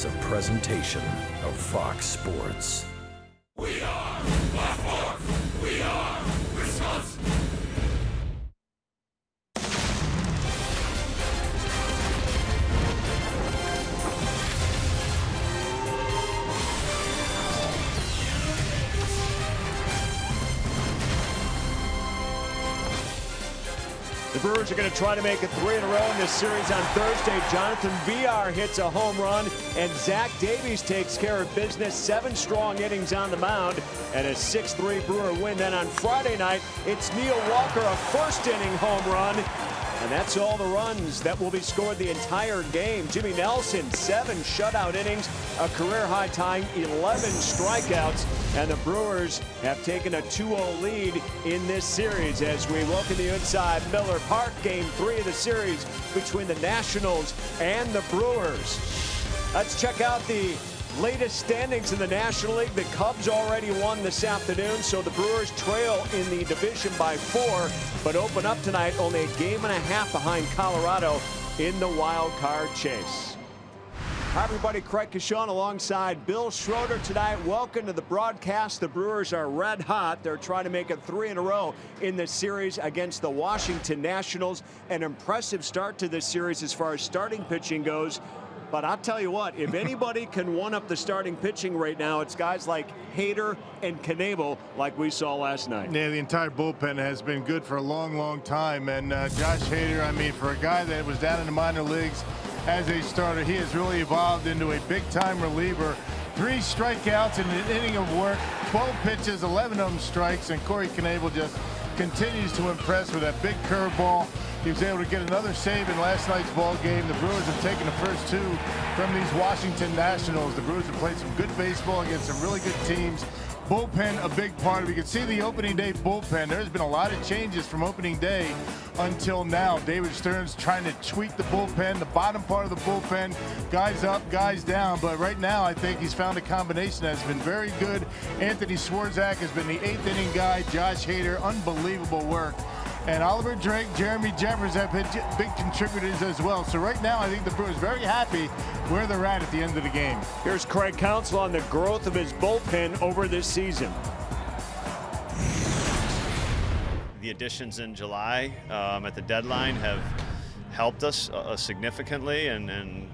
is a presentation of Fox Sports. We are Baltimore. We are Wisconsin. The Brewers are going to try to make it 3 in a row in this series on Thursday. Jonathan Villar hits a home run, and Zach Davies takes care of business. 7 strong innings on the mound, and a 6-3 Brewer win. Then on Friday night, it's Neil Walker, a first-inning home run. And that's all the runs that will be scored the entire game. Jimmy Nelson, 7 shutout innings, a career-high tying 11 strikeouts. And the Brewers have taken a 2-0 lead in this series as we welcome you inside Miller Park. Game 3 of the series between the Nationals and the Brewers. Let's check out the latest standings in the National League. The Cubs already won this afternoon, so the Brewers trail in the division by 4, but open up tonight only a game and a half behind Colorado in the wild card chase. Hi everybody, Craig Kishon alongside Bill Schroeder tonight. Welcome to the broadcast. The Brewers are red hot. They're trying to make it 3 in a row in this series against the Washington Nationals. An impressive start to this series as far as starting pitching goes. But I'll tell you what, if anybody can one-up the starting pitching right now, it's guys like Hader and Knebel, like we saw last night. Yeah, the entire bullpen has been good for a long, long time. And Josh Hader, I mean, for a guy that was down in the minor leagues as a starter, he has really evolved into a big-time reliever. 3 strikeouts in an inning of work, 12 pitches, 11 of them strikes, and Corey Knebel just continues to impress with that big curveball. He was able to get another save in last night's ball game. The Brewers have taken the first 2 from these Washington Nationals. The Brewers have played some good baseball against some really good teams. Bullpen, a big part of it. You can see the opening day bullpen. There's been a lot of changes from opening day until now. David Stearns trying to tweak the bullpen, the bottom part of the bullpen, guys up, guys down. But right now, I think he's found a combination that's been very good. Anthony Swarzak has been the 8th inning guy. Josh Hader, unbelievable work. And Oliver Drake, Jeremy Jeffers have been big contributors as well. So right now, I think the Brewers very happy where they're at the end of the game. Here's Craig Counsell on the growth of his bullpen over this season. The additions in July at the deadline have helped us significantly and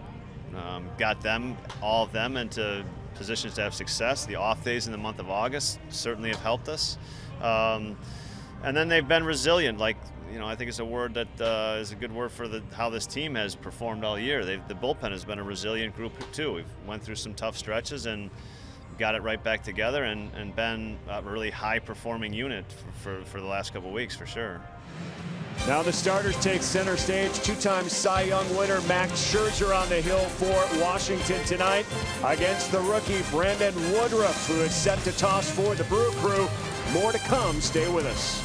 got them, all of them, into positions to have success. The off days in the month of August certainly have helped us. And then they've been resilient. Like, you know, I think it's a word that is a good word for how this team has performed all year. The bullpen has been a resilient group too. We've went through some tough stretches and got it right back together and been a really high-performing unit for the last couple of weeks for sure. Now the starters take center stage. 2-time Cy Young winner Max Scherzer on the hill for Washington tonight against the rookie Brandon Woodruff, who is set to toss for the Brew Crew. More to come. Stay with us.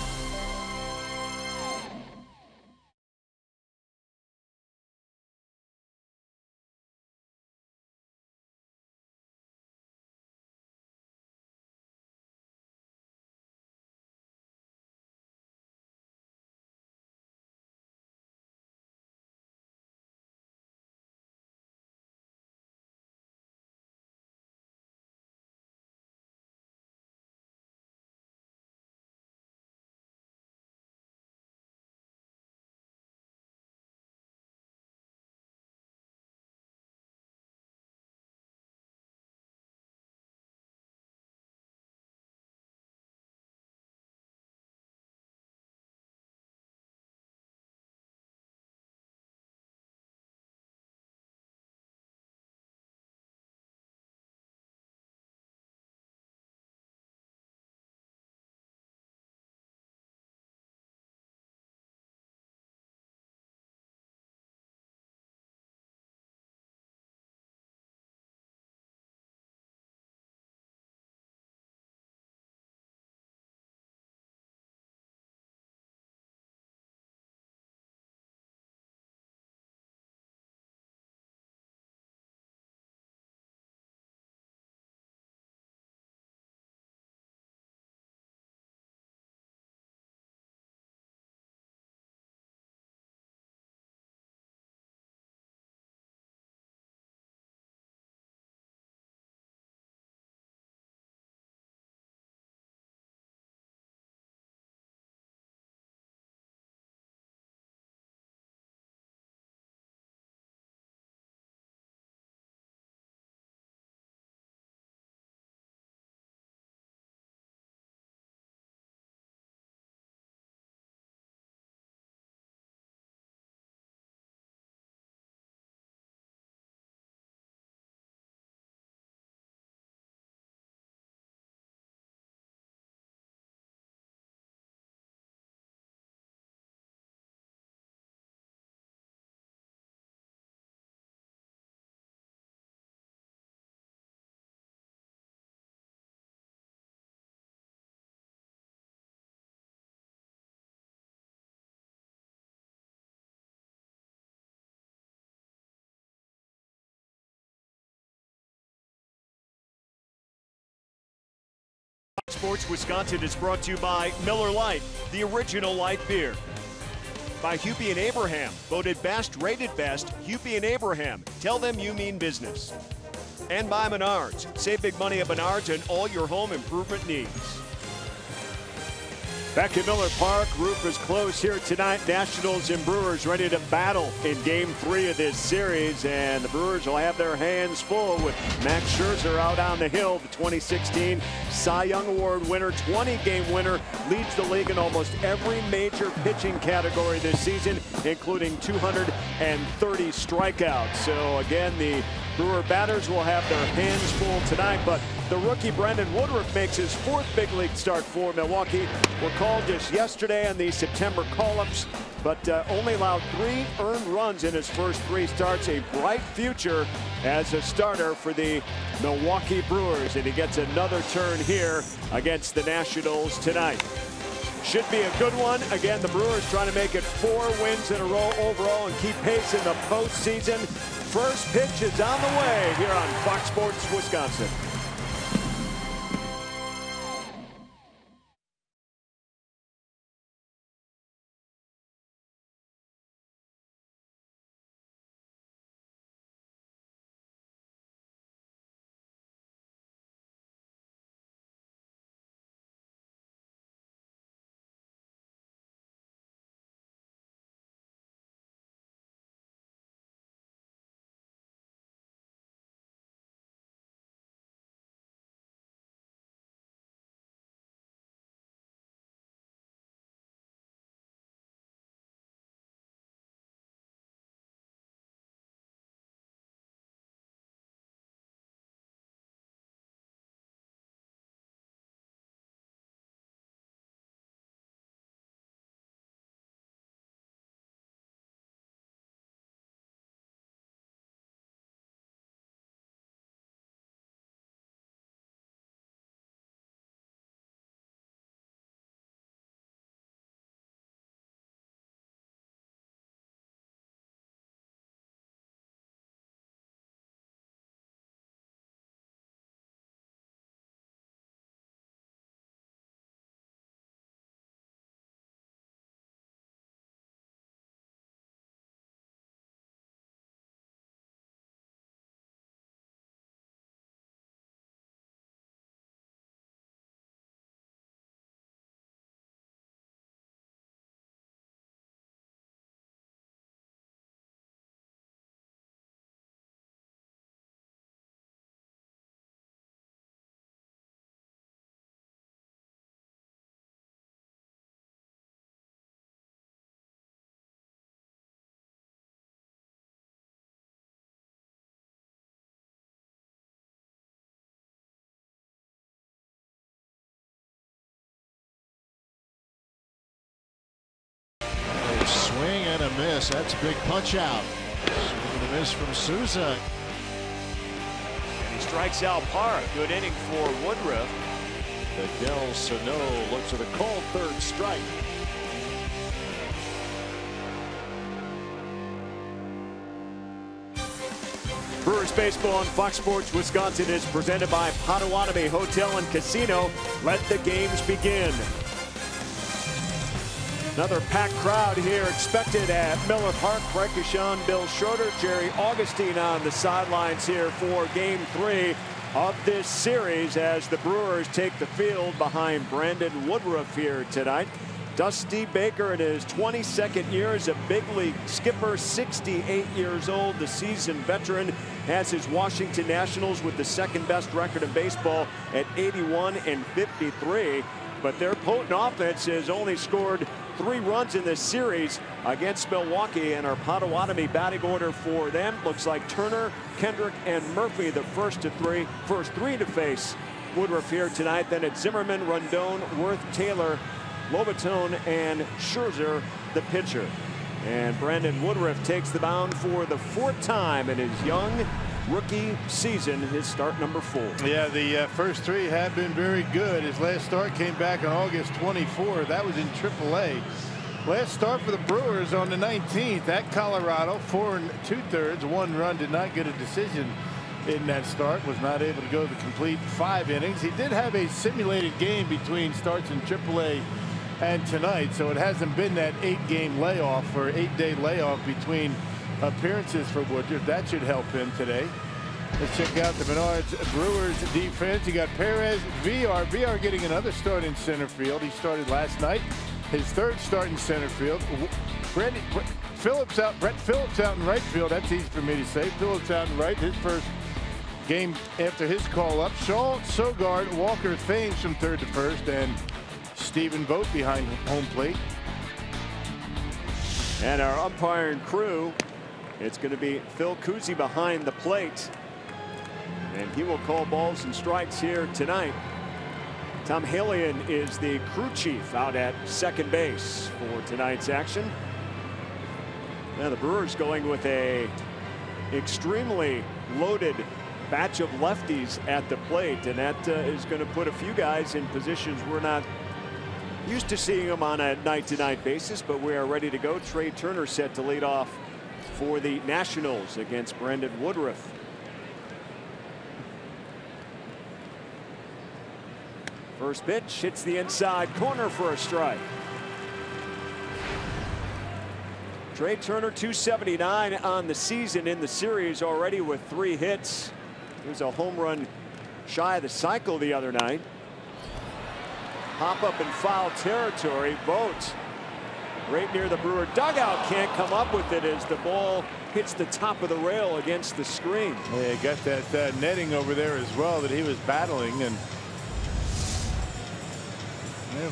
Sports Wisconsin is brought to you by Miller Lite, the original light beer. By Hubie and Abraham, voted best, rated best, Hubie and Abraham. Tell them you mean business. And by Menards. Save big money at Menards and all your home improvement needs. Back at Miller Park, roof is closed here tonight. Nationals and Brewers ready to battle in Game 3 of this series, and the Brewers will have their hands full with Max Scherzer out on the hill. The 2016 Cy Young Award winner, 20-game winner, leads the league in almost every major pitching category this season, including 230 strikeouts. So again, the Brewer batters will have their hands full tonight, but the rookie Brandon Woodruff makes his 4th big league start for Milwaukee. Were called just yesterday on the September call-ups, but only allowed 3 earned runs in his first 3 starts. A bright future as a starter for the Milwaukee Brewers, and he gets another turn here against the Nationals tonight. Should be a good one. Again, the Brewers trying to make it 4 wins in a row overall and keep pace in the postseason. First pitch is on the way here on Fox Sports Wisconsin. Swing and a miss. That's a big punch out. Swing and a miss from Souza. And he strikes out Parra. Good inning for Woodruff. Adele Sano looks at a called 3rd strike. Brewers baseball on Fox Sports Wisconsin is presented by Potawatomi Hotel and Casino. Let the games begin. Another packed crowd here expected at Miller Park. Craig Deshawn, Bill Schroeder, Jerry Augustine on the sidelines here for Game 3 of this series as the Brewers take the field behind Brandon Woodruff here tonight. Dusty Baker in his 22nd year as a big league skipper, 68 years old, the seasoned veteran, has his Washington Nationals with the 2nd best record in baseball at 81-53. But their potent offense has only scored 3 runs in this series against Milwaukee, and our Potawatomi batting order for them looks like Turner, Kendrick, and Murphy the first 3 to face Woodruff here tonight. Then it's Zimmerman, Rondon, Worth, Taylor, Lobaton, and Scherzer the pitcher. And Brandon Woodruff takes the mound for the 4th time in his young rookie season, his start number 4. Yeah, the first 3 have been very good. His last start came back on August 24. That was in AAA. Last start for the Brewers on the 19th at Colorado, 4 2/3, 1 run, did not get a decision. in that start. Was not able to go the complete 5 innings. He did have a simulated game between starts in AAA and tonight, so it hasn't been that 8-game layoff or 8-day layoff between appearances for Woodruff. That should help him today. Let's check out the Menards Brewers defense. You got Perez, VR getting another start in center field. He started last night. His 3rd start in center field. Brett Phillips out in right field. That's easy for me to say. Phillips out in right. His first game after his call up. Shaw, Sogard, Walker, Thames from 3rd to 1st, and Stephen Vogt behind home plate. And our umpiring crew, it's going to be Phil Cousy behind the plate. And he will call balls and strikes here tonight. Tom Halian is the crew chief out at second base for tonight's action. Now the Brewers going with a extremely loaded batch of lefties at the plate, and that is going to put a few guys in positions we're not used to seeing them on a night-to-night basis, but we are ready to go. Trey Turner set to lead off for the Nationals against Brandon Woodruff. First pitch hits the inside corner for a strike. Trey Turner, 279 on the season in the series already with 3 hits. He was a home run shy of the cycle the other night. Pop up in foul territory. Vogt right near the Brewer dugout, can't come up with it as the ball hits the top of the rail against the screen. Yeah, got that netting over there as well that he was battling, and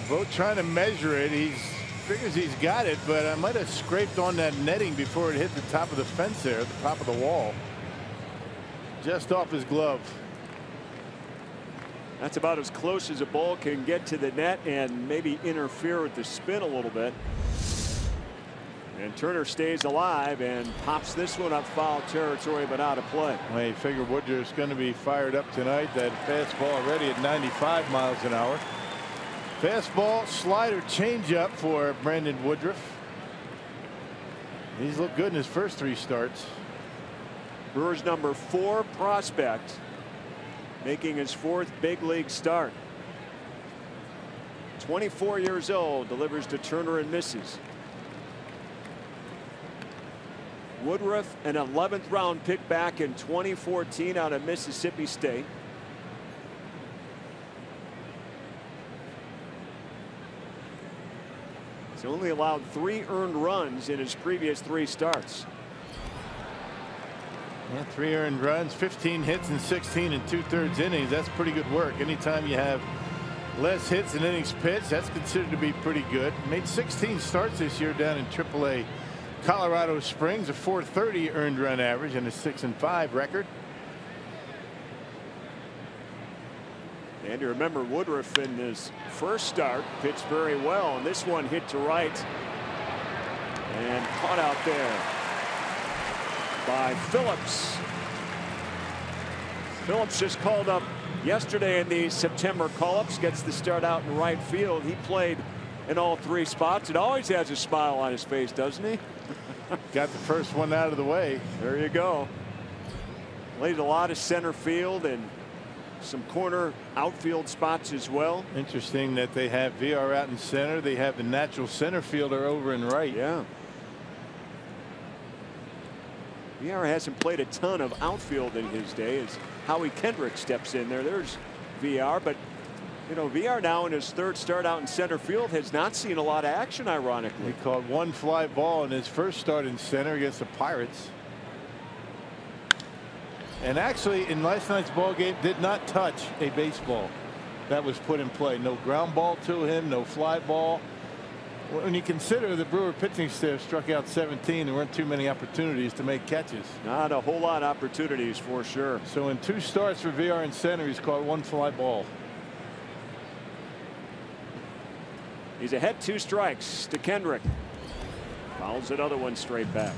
Vogt trying to measure it. He figures he's got it, but I might have scraped on that netting before it hit the top of the fence there, the top of the wall. Just off his glove. That's about as close as a ball can get to the net and maybe interfere with the spin a little bit. And Turner stays alive and pops this one up foul territory, but out of play. Well, you figure Woodruff's going to be fired up tonight. That fastball already at 95 miles an hour. Fastball, slider, changeup for Brandon Woodruff. He's looked good in his first 3 starts. Brewers number 4 prospect making his 4th big league start. 24 years old, delivers to Turner and misses. Woodruff, an 11th round pick back in 2014 out of Mississippi State. He's only allowed 3 earned runs in his previous 3 starts. Yeah, 3 earned runs, 15 hits in 16 and 2/3 innings. That's pretty good work. Anytime you have less hits and innings pitched, that's considered to be pretty good. Made 16 starts this year down in AAA Colorado Springs, a .430 earned run average and a 6-5 record. And you remember Woodruff in his first start pitched very well, and this one hit to right and caught out there by Phillips. Phillips just called up yesterday in the September call-ups, gets the start out in right field. He played in all 3 spots and always has a smile on his face, doesn't he? Got the first one out of the way. There you go. Played a lot of center field and some corner outfield spots as well. Interesting that they have VR out in center. They have the natural center fielder over in right. Yeah. VR hasn't played a ton of outfield in his day as Howie Kendrick steps in there. There's VR, but you know, VR now in his 3rd start out in center field has not seen a lot of action, ironically. He caught 1 fly ball in his first start in center against the Pirates. And actually in last night's ball game did not touch a baseball that was put in play. No ground ball to him, no fly ball. When you consider the Brewer pitching staff struck out 17, there weren't too many opportunities to make catches. Not a whole lot of opportunities for sure. So in 2 starts for VR in center, he's caught 1 fly ball. He's ahead 2 strikes to Kendrick. Fouls another one straight back.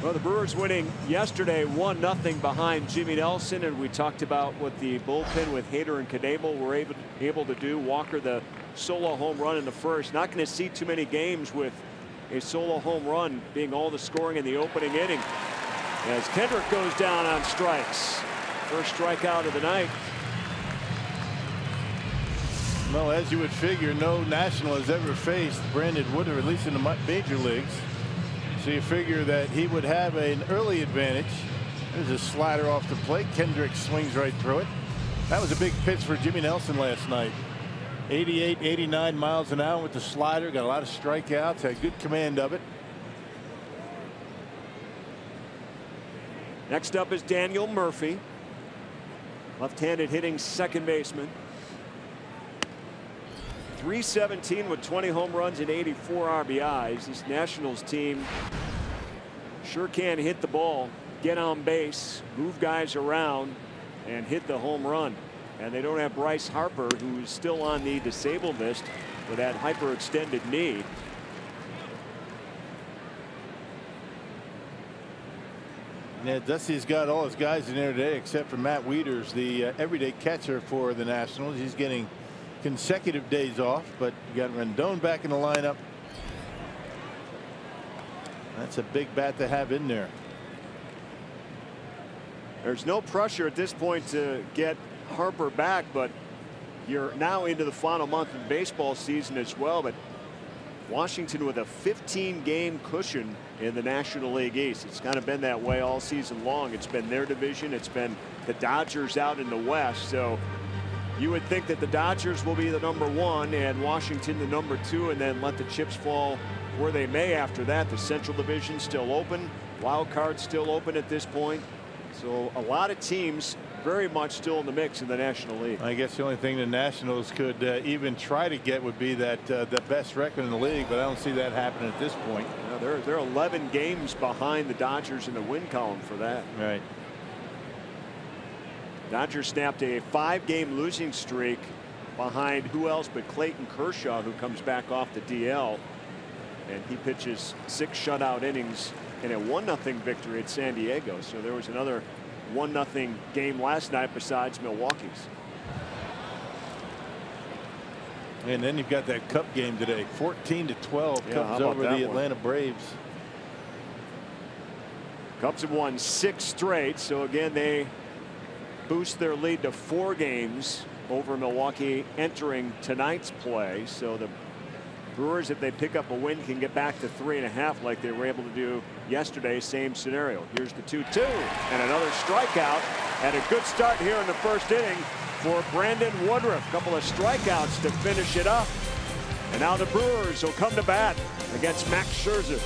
Well, the Brewers winning yesterday 1-0 behind Jimmy Nelson, and we talked about what the bullpen with Hader and Knebel were able to do. Walker the solo home run in the first. Not going to see too many games with a solo home run being all the scoring in the opening inning. As Kendrick goes down on strikes. First strikeout of the night. Well, as you would figure, no national has ever faced Brandon Woodruff, at least in the major leagues. So you figure that he would have an early advantage. There's a slider off the plate. Kendrick swings right through it. That was a big pitch for Jimmy Nelson last night. 88, 89 miles an hour with the slider. Got a lot of strikeouts. Had good command of it. Next up is Daniel Murphy, left-handed hitting second baseman. 317 with 20 home runs and 84 RBIs. This Nationals team sure can hit the ball, get on base, move guys around, and hit the home run. And they don't have Bryce Harper, who's still on the disabled list with that hyperextended knee. Yeah, Dusty's got all his guys in there today except for Matt Wieters, the everyday catcher for the Nationals. He's getting consecutive days off, but you got Rendon back in the lineup. That's a big bat to have in there. There's no pressure at this point to get Harper back, but you're now into the final month of the baseball season as well. But Washington with a 15-game cushion in the National League East. It's kind of been that way all season long. It's been their division. It's been the Dodgers out in the West. So you would think that the Dodgers will be the #1 and Washington the #2, and then let the chips fall where they may after that. The Central Division still open. Wild card still open at this point. So a lot of teams very much still in the mix in the National League. I guess the only thing the Nationals could even try to get would be that the best record in the league, but I don't see that happening at this point. No, they're 11 games behind the Dodgers in the win column for that. Right. Dodgers snapped a 5-game losing streak behind who else but Clayton Kershaw, who comes back off the DL, and he pitches 6 shutout innings in a 1-0 victory at San Diego. So there was another 1-0 game last night besides Milwaukee's. And then you've got that Cup game today. 14-12 Cubs over the Atlanta Braves. Cubs have won 6 straight, so again they boost their lead to 4 games over Milwaukee entering tonight's play. So the Brewers, if they pick up a win, can get back to 3.5 like they were able to do yesterday. Same scenario. Here's the 2-2 and another strikeout, and a good start here in the first inning for Brandon Woodruff. A couple of strikeouts to finish it up, and now the Brewers will come to bat against Max Scherzer.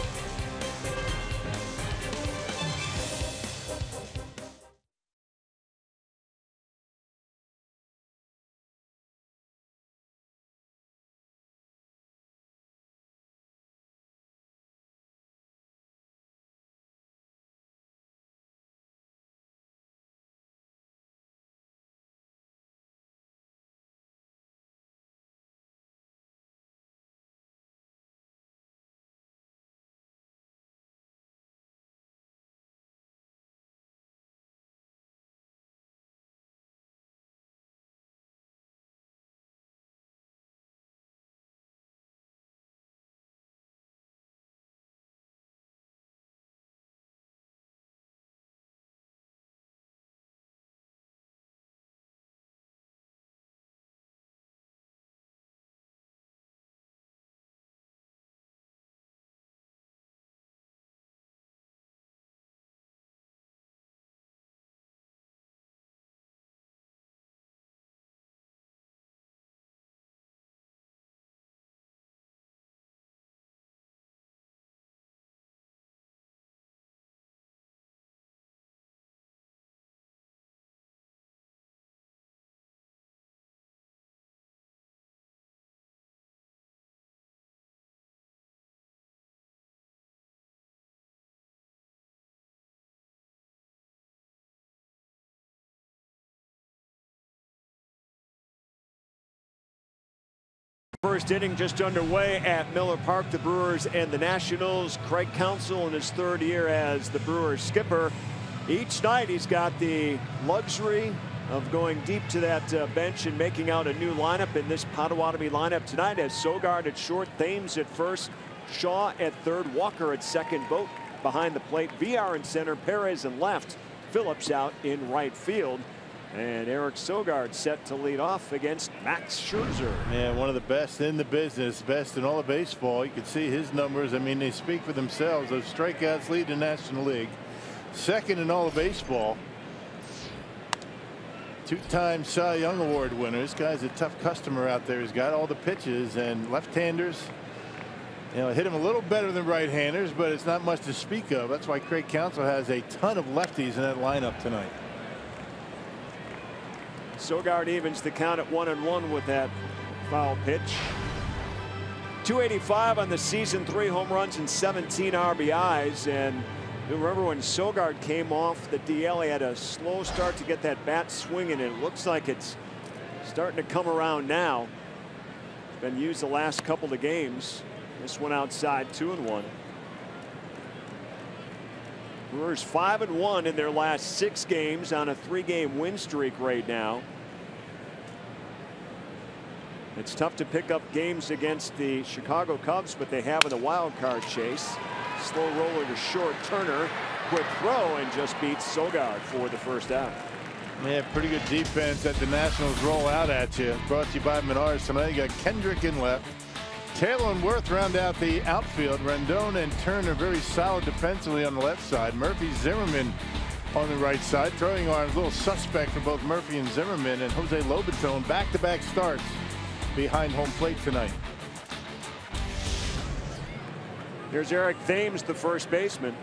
First inning just underway at Miller Park. The Brewers and the Nationals. Craig Counsell in his 3rd year as the Brewers skipper. Each night he's got the luxury of going deep to that bench and making out a new lineup. In this Potawatomi lineup tonight has Sogard at short, Thames at first, Shaw at third, Walker at second, both behind the plate. VR in center, Perez in left, Phillips out in right field. And Eric Sogard set to lead off against Max Scherzer. Yeah, one of the best in the business, best in all of baseball. You can see his numbers. I mean, they speak for themselves. Those strikeouts lead the National League. Second in all of baseball. Two-time Cy Young Award winner. This guy's a tough customer out there. He's got all the pitches, and left-handers, you know, hit him a little better than right-handers, but it's not much to speak of. That's why Craig Counsell has a ton of lefties in that lineup tonight. Sogard evens the count at 1-1 with that foul pitch. 285 on the season, 3 home runs and 17 RBIs. And you remember when Sogard came off the DL, he had a slow start to get that bat swinging, and it looks like it's starting to come around now. Been used the last couple of games. This one outside, 2-1. Brewers 5-1 in their last 6 games on a 3-game win streak right now. It's tough to pick up games against the Chicago Cubs, but they have in the wild card chase. Slow roller to short, Turner, quick throw, and just beats Sogard for the first out. Yeah, pretty good defense that the Nationals roll out at you. Brought to you by Menards tonight. You got Kendrick in left. Taylor and Worth round out the outfield. Rendon and Turner very solid defensively on the left side. Murphy, Zimmerman on the right side. Throwing arms, a little suspect for both Murphy and Zimmerman. And Jose Lobaton back-to-back starts behind home plate tonight. Here's Eric Thames, the first baseman.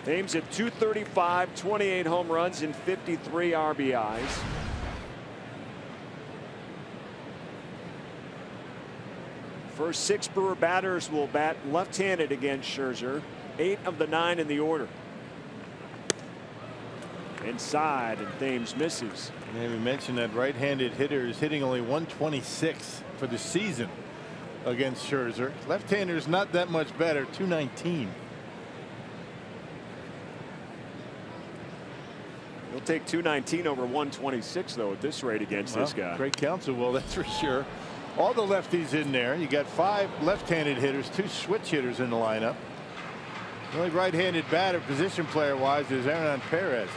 Thames at 235, 28 home runs and 53 RBIs. First 6 Brewer batters will bat left-handed against Scherzer. 8 of the 9 in the order. Inside, and Thames misses. Yeah, we mentioned that right-handed hitter is hitting only 126 for the season against Scherzer. Left-hander is not that much better, 219. He'll take 219 over 126 though at this rate against this guy. Great Counsell will, that's for sure. All the lefties in there. You got 5 left-handed hitters, 2 switch hitters in the lineup. The only right-handed batter position player wise is Hernan Perez.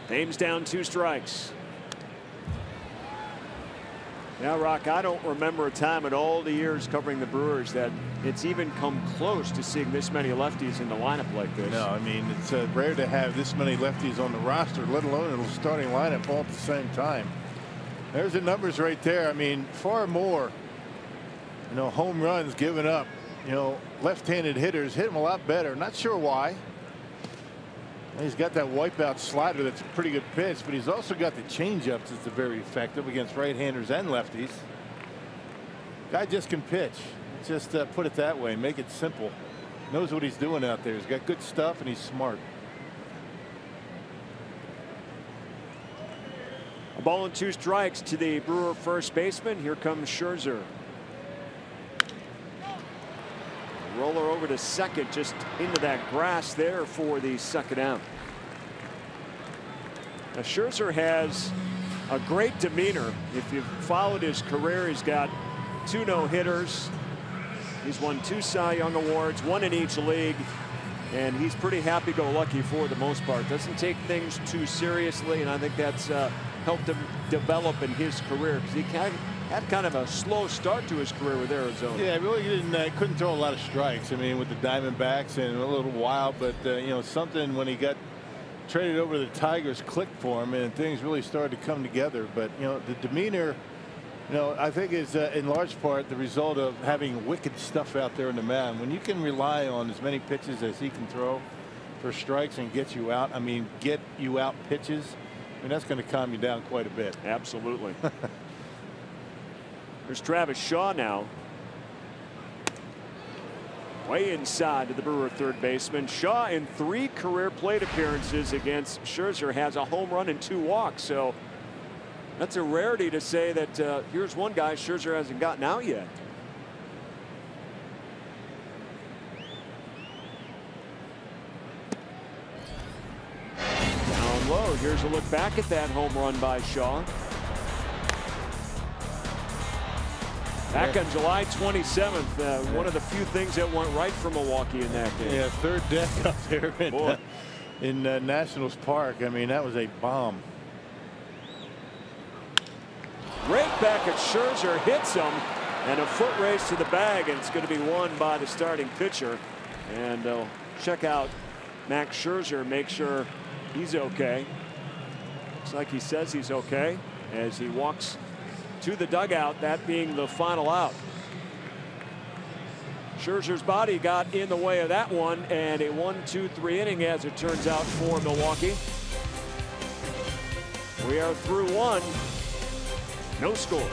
Thames down 2 strikes. Now, Rock, I don't remember a time in all the years covering the Brewers that it's even come close to seeing this many lefties in the lineup like this. No, I mean, it's rare to have this many lefties on the roster, let alone in the starting lineup all at the same time. There's the numbers right there. I mean, far more, you know, home runs given up. You know, left-handed hitters hit him a lot better. Not sure why. He's got that wipeout slider that's a pretty good pitch, but he's also got the changeups that's very effective against right-handers and lefties. Guy just can pitch. Just put it that way, make it simple. Knows what he's doing out there. He's got good stuff and he's smart. A ball and 2 strikes to the Brewer first baseman. Here comes Scherzer. Roller over to second, just into that grass there for the second out. Now Scherzer has a great demeanor. If you've followed his career, he's got 2 no-hitters. He's won 2 Cy Young Awards, 1 in each league, and he's pretty happy-go-lucky for the most part. Doesn't take things too seriously, and I think that's helped him develop in his career, because he had kind of a slow start to his career with Arizona. Yeah, really couldn't throw a lot of strikes. I mean, with the Diamondbacks and a little while, but you know, something when he got traded over to the Tigers clicked for him, and things really started to come together. But you know, the demeanor, you know, I think is in large part the result of having wicked stuff out there in the mound. When you can rely on as many pitches as he can throw for strikes and get you out, I mean, get you out pitches, I mean, that's going to calm you down quite a bit. Absolutely. There's Travis Shaw now. Way inside to the Brewer third baseman. Shaw, in 3 career plate appearances against Scherzer, has a home run and 2 walks. So that's a rarity to say that here's one guy Scherzer hasn't gotten out yet. go. Here's a look back at that home run by Shaw. Back on July 27th, one of the few things that went right for Milwaukee in that game. Yeah, third deck up there in Nationals Park. I mean, that was a bomb. Right back at Scherzer, hits him, and a foot race to the bag, and it's going to be won by the starting pitcher. And check out Max Scherzer, make sure he's okay. Looks like he says he's okay as he walks to the dugout, that being the final out. Scherzer's body got in the way of that one, and a 1-2-3 inning as it turns out for Milwaukee. We are through one. No score.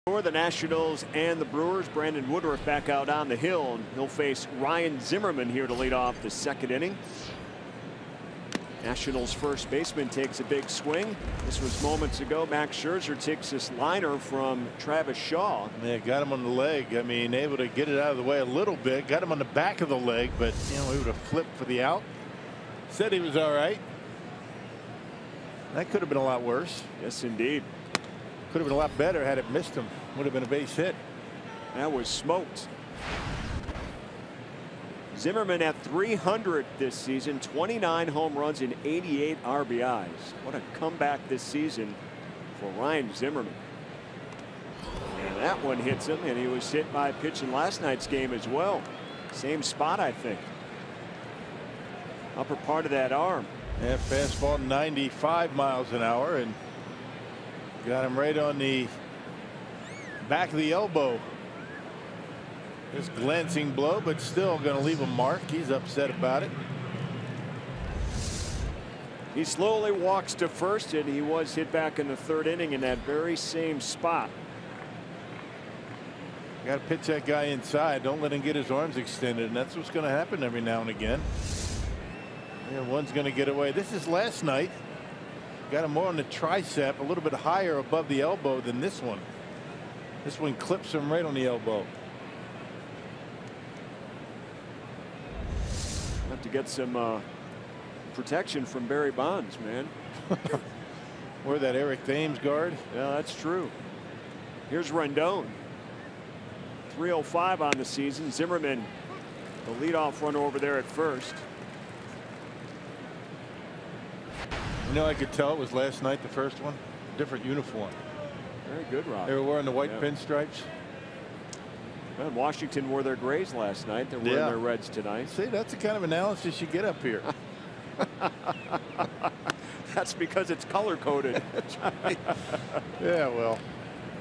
For the Nationals and the Brewers, Brandon Woodruff back out on the hill, and he'll face Ryan Zimmerman here to lead off the second inning. Nationals first baseman takes a big swing. This was moments ago. Max Scherzer takes this liner from Travis Shaw. Yeah, got him on the leg. I mean, able to get it out of the way a little bit. Got him on the back of the leg, but you know, he would have flipped for the out. Said he was all right. That could have been a lot worse. Yes, indeed. Could have been a lot better had it missed him. Would have been a base hit. That was smoked. Zimmerman at 300 this season, 29 home runs and 88 RBIs. What a comeback this season for Ryan Zimmerman. And that one hits him, and he was hit by a pitch in last night's game as well. Same spot, I think. Upper part of that arm. Yeah, fastball 95 miles an hour, and got him right on the back of the elbow. This glancing blow, but still going to leave a mark. He's upset about it. He slowly walks to first, and he was hit back in the third inning in that very same spot. Got to pitch that guy inside. Don't let him get his arms extended, and that's what's going to happen every now and again. Yeah, one's going to get away. This is last night. Got him more on the tricep, a little bit higher above the elbow than this one. This one clips him right on the elbow. Have to get some protection from Barry Bonds, man. Or that Eric Thames guard. Yeah, that's true. Here's Rendon. 305 on the season. Zimmerman, the leadoff runner over there at first. You know, I could tell it was last night, the first one. Different uniform. Very good, Rob. They were wearing the white pinstripes. Well, Washington wore their grays last night. They're wearing their reds tonight. See, that's the kind of analysis you get up here. That's because it's color coded. Yeah, well.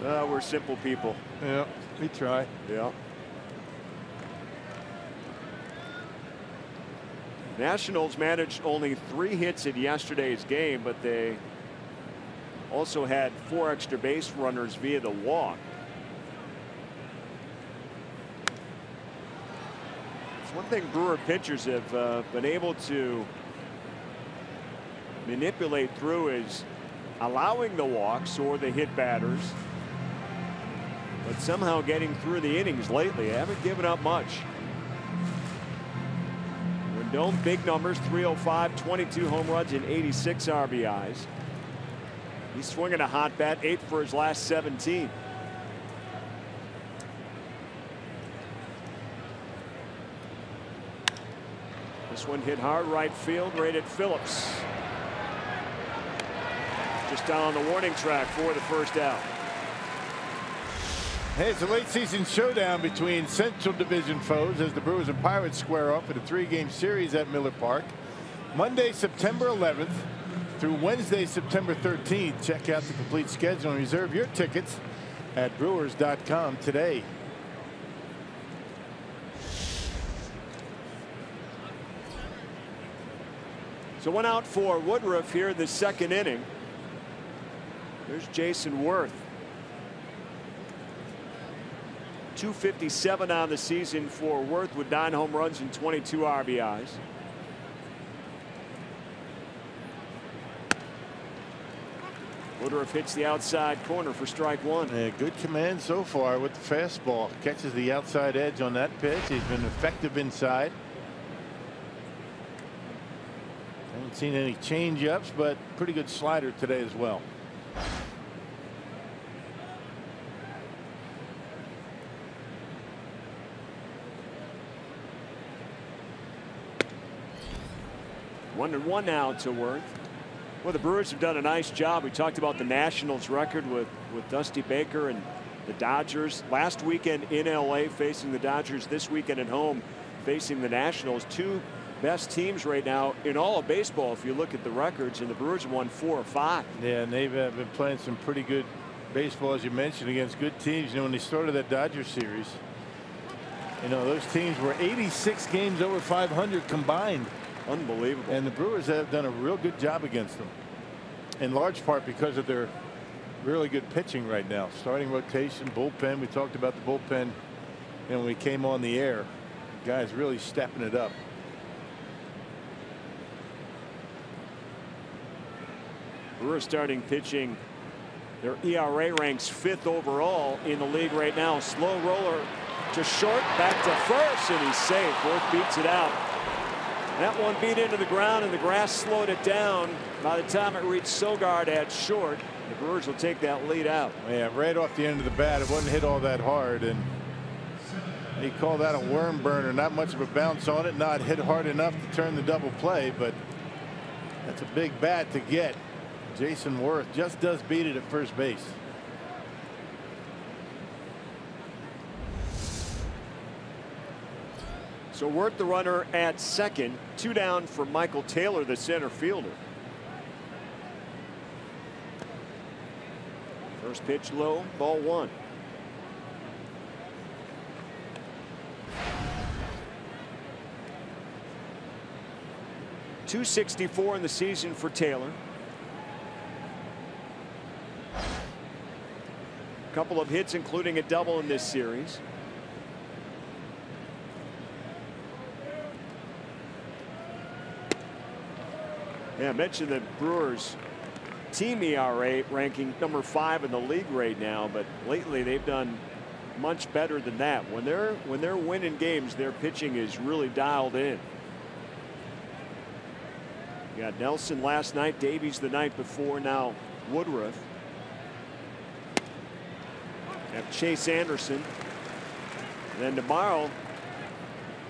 We're simple people. Yeah, we try. Yeah. Nationals managed only 3 hits in yesterday's game, but they also had 4 extra base runners via the walk. It's one thing Brewer pitchers have been able to manipulate through is allowing the walks or the hit batters, but somehow getting through the innings lately. They haven't given up much. Rendon, big numbers, 305, 22 home runs and 86 RBIs. He's swinging a hot bat, 8 for his last 17. This one hit hard right field, rated Phillips. Just down on the warning track for the first out. Hey, it's a late season showdown between Central Division foes as the Brewers and Pirates square off in a 3-game series at Miller Park. Monday, September 11th through Wednesday, September 13th. Check out the complete schedule and reserve your tickets at Brewers.com today. So 1 out for Woodruff here in the 2nd inning. There's Jason Worth. 257 on the season for Worth with 9 home runs and 22 RBIs. Woodruff hits the outside corner for strike 1. Yeah, good command so far with the fastball. Catches the outside edge on that pitch. He's been effective inside. Haven't seen any change-ups, but pretty good slider today as well. One and one now to Worth. Well, the Brewers have done a nice job. We talked about the Nationals record with Dusty Baker and the Dodgers last weekend in LA facing the Dodgers, this weekend at home facing the Nationals. 2 best teams right now in all of baseball if you look at the records, and the Brewers have won 4 or 5. Yeah, and they've been playing some pretty good baseball, as you mentioned, against good teams. You know, when they started that Dodgers series, you know, those teams were 86 games over 500 combined. Unbelievable. And the Brewers have done a real good job against them, in large part because of their really good pitching right now. Starting rotation, bullpen. We talked about the bullpen, and when we came on the air, the guys really stepping it up. Brewers starting pitching. Their ERA ranks 5th overall in the league right now. Slow roller to short, back to first, and he's safe. Worth beats it out. That one beat into the ground, and the grass slowed it down. By the time it reached Sogard at short, the Brewers will take that lead out. Yeah, right off the end of the bat. It wasn't hit all that hard, and he called that a worm burner. Not much of a bounce on it, not hit hard enough to turn the double play, but that's a big bat to get. Jason Worth just does beat it at first base. So Worth the runner at second. 2 down for Michael Taylor, the center fielder. First pitch low, ball 1. .264 in the season for Taylor. A couple of hits, including a double in this series. Yeah, I mentioned the Brewers team ERA ranking number 5 in the league right now, but lately they've done much better than that. When they're winning games, their pitching is really dialed in. You got Nelson last night, Davies the night before, now Woodruff. You have Chase Anderson. And then tomorrow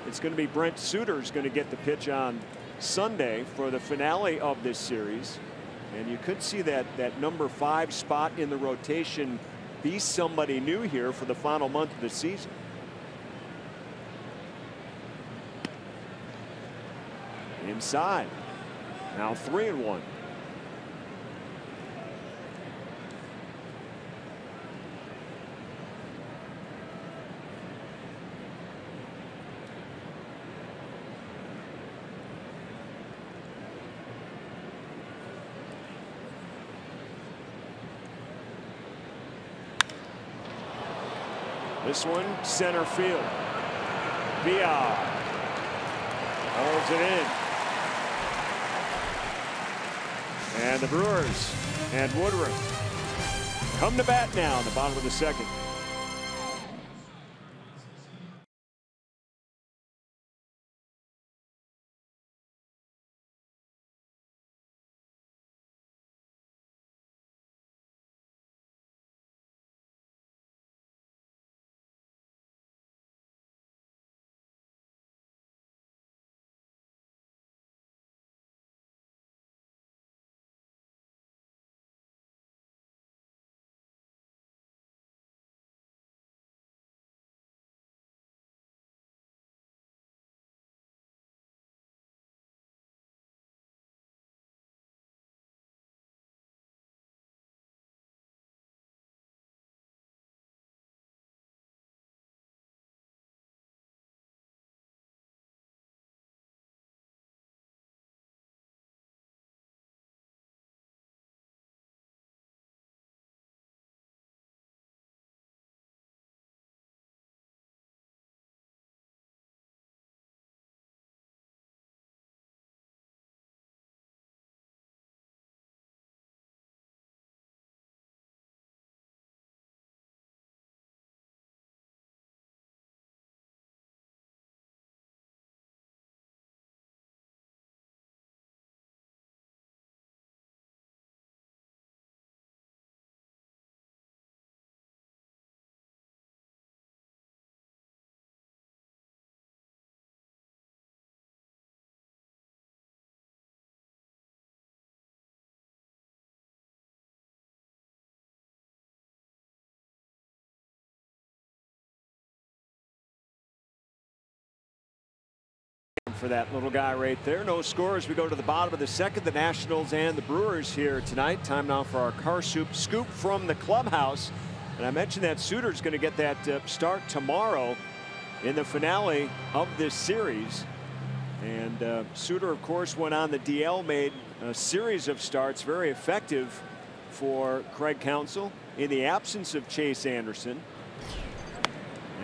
it's going to be Brent Suter's going to get the pitch on Sunday for the finale of this series, and you could see that number 5 spot in the rotation be somebody new here for the final month of the season. Inside, now 3-1. This one center field. VR holds it in. And the Brewers and Woodruff come to bat now in the bottom of the second. For that little guy right there. No score as we go to the bottom of the second. The Nationals and the Brewers here tonight. Time now for our car scoop from the clubhouse. And I mentioned that Suter's going to get that start tomorrow in the finale of this series. And Suter, of course, went on the DL, made a series of starts, very effective for Craig Counsell in the absence of Chase Anderson.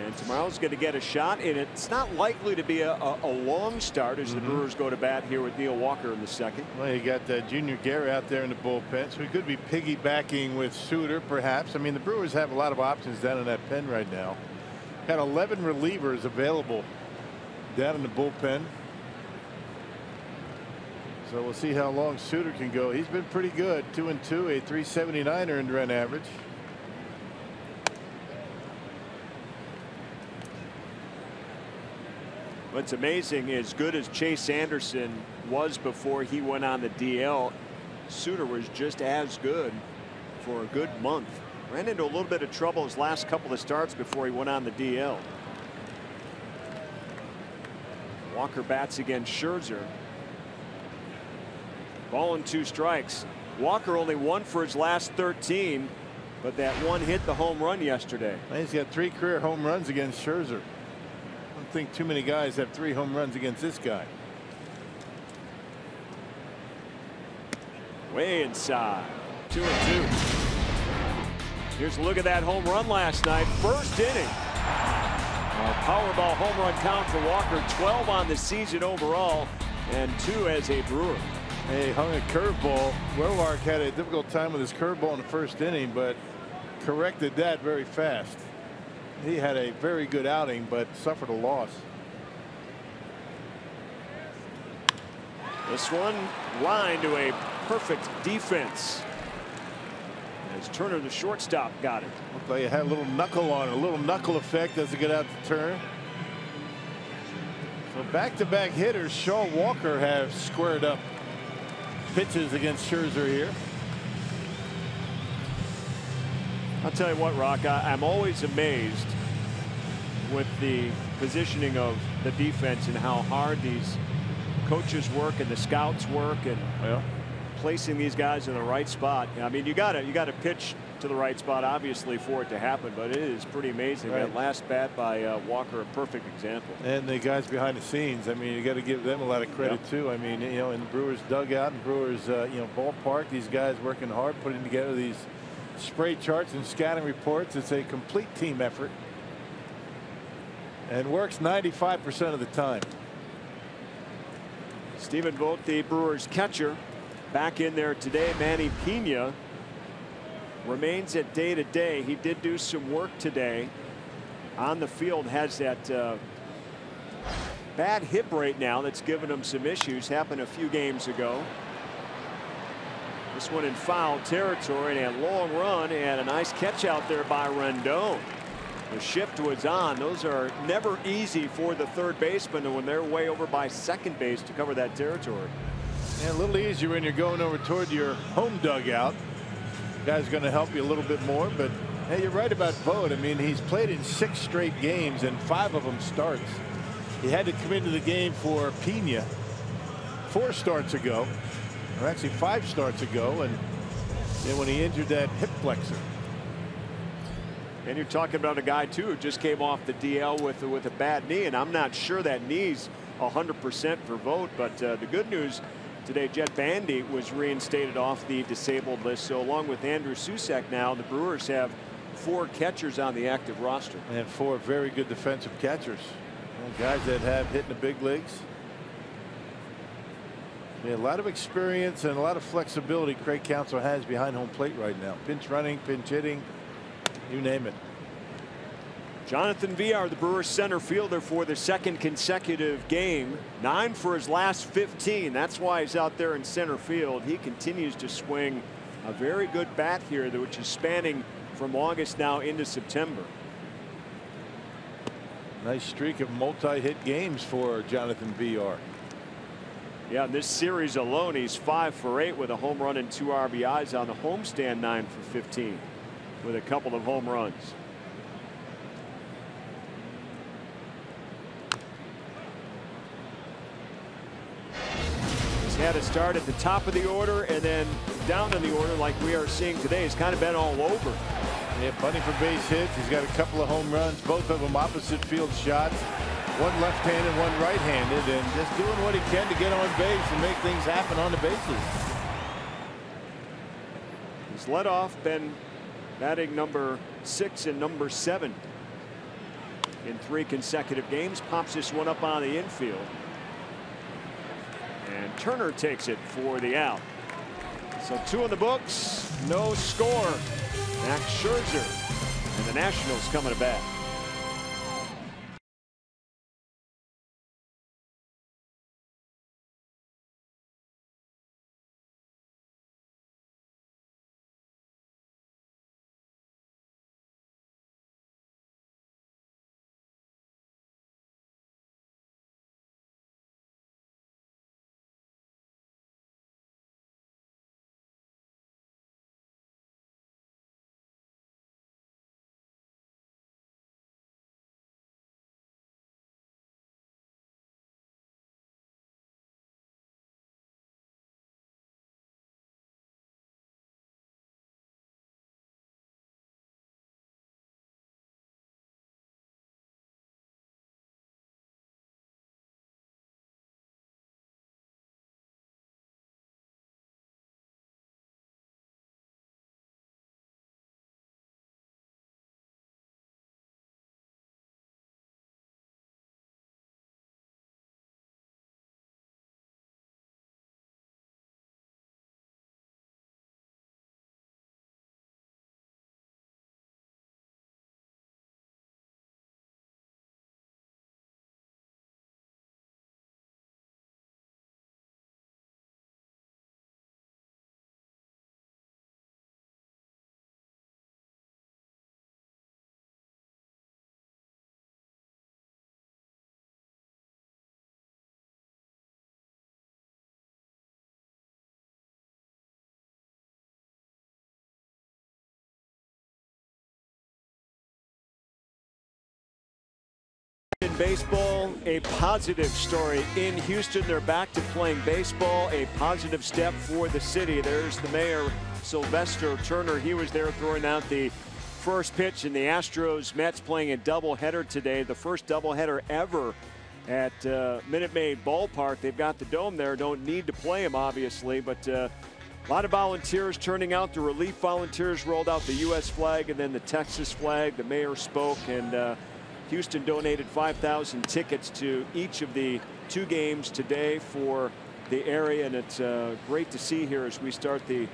And tomorrow's going to get a shot, and it's not likely to be a long start as the Brewers go to bat here with Neil Walker in the second. Well, you got Junior Guerra out there in the bullpen, so we could be piggybacking with Suter, perhaps. I mean, the Brewers have a lot of options down in that pen right now. Got 11 relievers available down in the bullpen. So we'll see how long Suter can go. He's been pretty good. 2-2, a 379 earned run average. What's amazing, as good as Chase Anderson was before he went on the DL, Suter was just as good for a good month. Ran into a little bit of trouble his last couple of starts before he went on the DL. Walker bats against Scherzer. Ball and 2 strikes. Walker only 1 for his last 13, but that one hit the home run yesterday. He's got 3 career home runs against Scherzer. I don't think too many guys have 3 home runs against this guy. Way inside. 2-2. Here's a look at that home run last night. First inning. A Powerball home run count for Walker. 12 on the season overall, and 2 as a Brewer. He hung a curveball. Roark had a difficult time with his curveball in the first inning, but corrected that very fast. He had a very good outing, but suffered a loss. This one lined to a perfect defense. As Turner, the shortstop, got it. Looked like it had a little knuckle on it, a little knuckle effect as it got out to turn. So back-to-back hitters, Shaw, Walker have squared up pitches against Scherzer here. I'll tell you what, Rock, I'm always amazed with the positioning of the defense and how hard these coaches work and the scouts work, and placing these guys in the right spot. I mean, you got to pitch to the right spot, obviously, for it to happen, but it is pretty amazing. That last bat by Walker, a perfect example. And the guys behind the scenes, I mean, you got to give them a lot of credit too. I mean, you know, in the Brewers dugout and Brewers ballpark, these guys working hard, putting together these spray charts and scouting reports. It's a complete team effort. And works 95% of the time. Stephen Vogt, the Brewers catcher, back in there today. Manny Pena remains at day-to-day. He did do some work today on the field. Has that bad hip right now that's given him some issues. Happened a few games ago. This one in foul territory, and a long run and a nice catch out there by Rendon. The shift was on. Those are never easy for the third baseman when they're way over by second base to cover that territory. And a little easier when you're going over toward your home dugout. Guy's going to help you a little bit more, but hey, you're right about Vogt. I mean, he's played in 6 straight games and 5 of them starts. He had to come into the game for Pena 4 starts ago, or actually 5 starts ago, and then when he injured that hip flexor. And you're talking about a guy too who just came off the DL with a bad knee, and I'm not sure that knee's 100% for Vogt. But the good news today, Jett Bandy was reinstated off the disabled list. So along with Andrew Susac, now the Brewers have 4 catchers on the active roster. And 4 very good defensive catchers. Guys that have hit in the big leagues. Yeah, a lot of experience and a lot of flexibility Craig Counsell has behind home plate right now. Pinch running, pinch hitting, you name it. Jonathan Villar, the Brewers center fielder for the 2nd consecutive game. 9 for his last 15. That's why he's out there in center field. He continues to swing a very good bat here, which is spanning from August now into September. Nice streak of multi-hit games for Jonathan Villar. Yeah, in this series alone, he's 5 for 8 with a home run and 2 RBIs. On the homestand, 9 for 15 with a couple of home runs. He's had a start at the top of the order and then down in the order like we are seeing today. He's kind of been all over. Yeah, bunting for base hits. He's got a couple of home runs, both of them opposite field shots. One left-handed, one right-handed, and just doing what he can to get on base and make things happen on the bases. He's led off, been batting number 6 and number 7 in 3 consecutive games. Pops this one up on the infield. And Turner takes it for the out. So 2 in the books, no score. Max Scherzer and the Nationals coming to bat. In baseball, a positive story in Houston. They're back to playing baseball, a positive step for the city. There's the mayor, Sylvester Turner. He was there throwing out the first pitch in the Astros Mets playing a doubleheader today, the first doubleheader ever at Minute Maid Ballpark. They've got the dome there, don't need to play him obviously, but a lot of volunteers turning out. The relief volunteers rolled out the U.S. flag and then the Texas flag. The mayor spoke, and Houston donated 5,000 tickets to each of the 2 games today for the area, and it's great to see here as we start the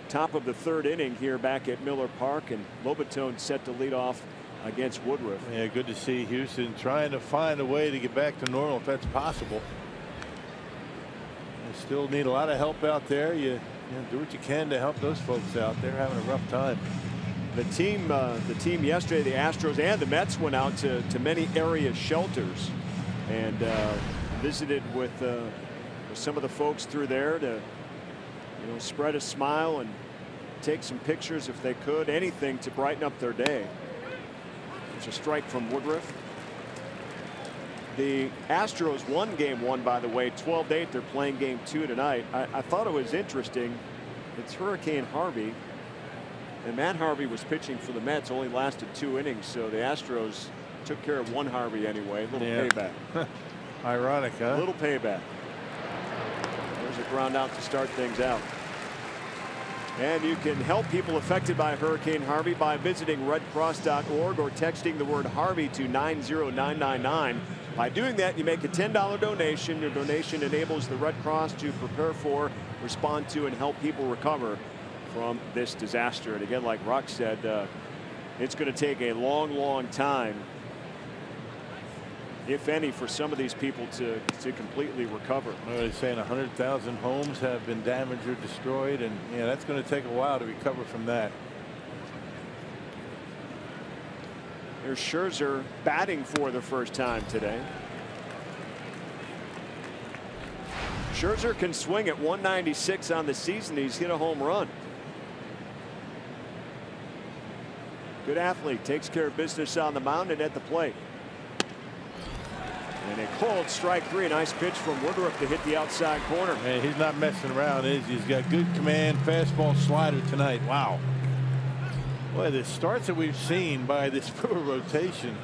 top of the 3rd inning here back at Miller Park, and Lobaton set to lead off against Woodruff. Yeah, good to see Houston trying to find a way to get back to normal if that's possible. You still need a lot of help out there. You do what you can to help those folks out. They're having a rough time. The team yesterday, the Astros and the Mets, went out to many area shelters and visited with some of the folks through there to spread a smile and take some pictures if they could. Anything to brighten up their day. There's a strike from Woodruff. The Astros won game 1, by the way, 12-8. They're playing game 2 tonight. I thought it was interesting. It's Hurricane Harvey, and Matt Harvey was pitching for the Mets, only lasted 2 innings, so the Astros took care of one Harvey anyway. A little payback. Ironic, huh? A little payback. There's a ground out to start things out. And you can help people affected by Hurricane Harvey by visiting redcross.org or texting the word Harvey to 90999. By doing that, you make a $10 donation. Your donation enables the Red Cross to prepare for, respond to, and help people recover from this disaster. And again, like Rock said, it's going to take a long time, if any, for some of these people to completely recover. Well, they're saying 100,000 homes have been damaged or destroyed, and yeah, that's going to take a while to recover from that. There's Scherzer batting for the first time today. Scherzer can swing at 196 on the season. He's hit a home run. Good athlete, takes care of business on the mound and at the plate. And a cold strike 3. A nice pitch from Woodruff to hit the outside corner. Man, he's not messing around, is he? He's got good command, fastball, slider tonight. Wow. Boy, the starts that we've seen by this Brewer rotation,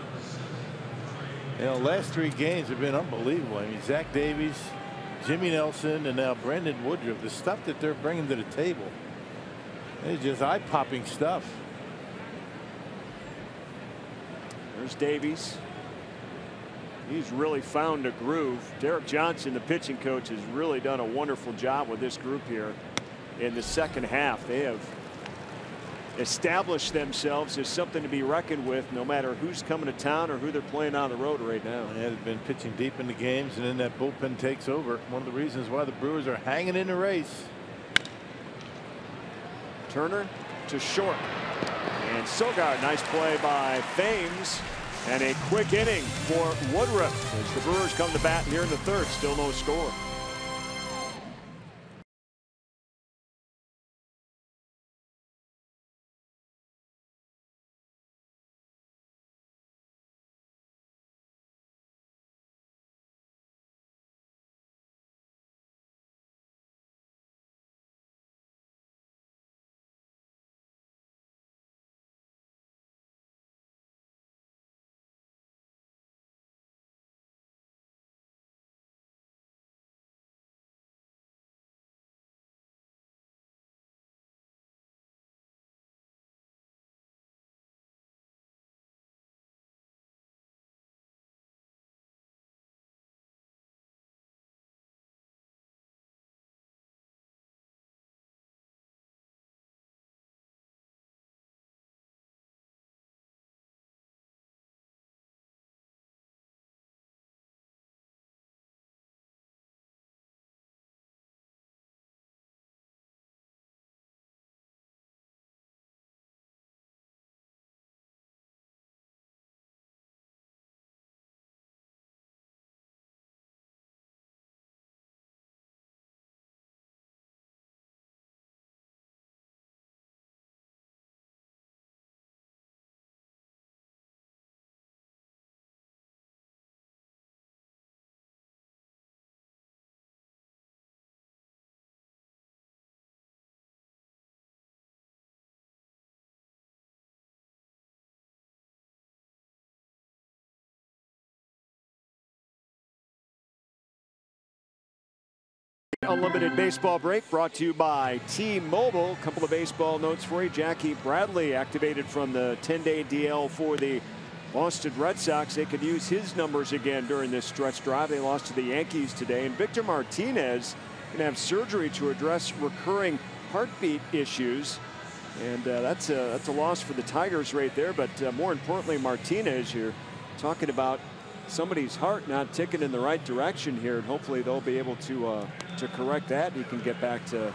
last 3 games have been unbelievable. I mean, Zach Davies, Jimmy Nelson, and now Brendan Woodruff. The stuff that they're bringing to the table, it's just eye-popping stuff. There's Davies. He's really found a groove. Derek Johnson, the pitching coach, has really done a wonderful job with this group here in the second half. They have established themselves as something to be reckoned with, no matter who's coming to town or who they're playing on the road right now. Yeah, they've been pitching deep in the games, and then that bullpen takes over. One of the reasons why the Brewers are hanging in the race. Turner to short. And Sogard, nice play by Thames. And a quick inning for Woodruff as the Brewers come to bat here in the 3rd. Still no score. Unlimited baseball break brought to you by T-Mobile. A couple of baseball notes for you. Jackie Bradley activated from the 10-day DL for the Boston Red Sox, they could use his numbers again during this stretch drive. They lost to the Yankees today, and Victor Martinez going to have surgery to address recurring heartbeat issues, and that's a loss for the Tigers right there. But more importantly, Martinez, you're talking about somebody's heart not ticking in the right direction here, and hopefully they'll be able to correct that. He can get back to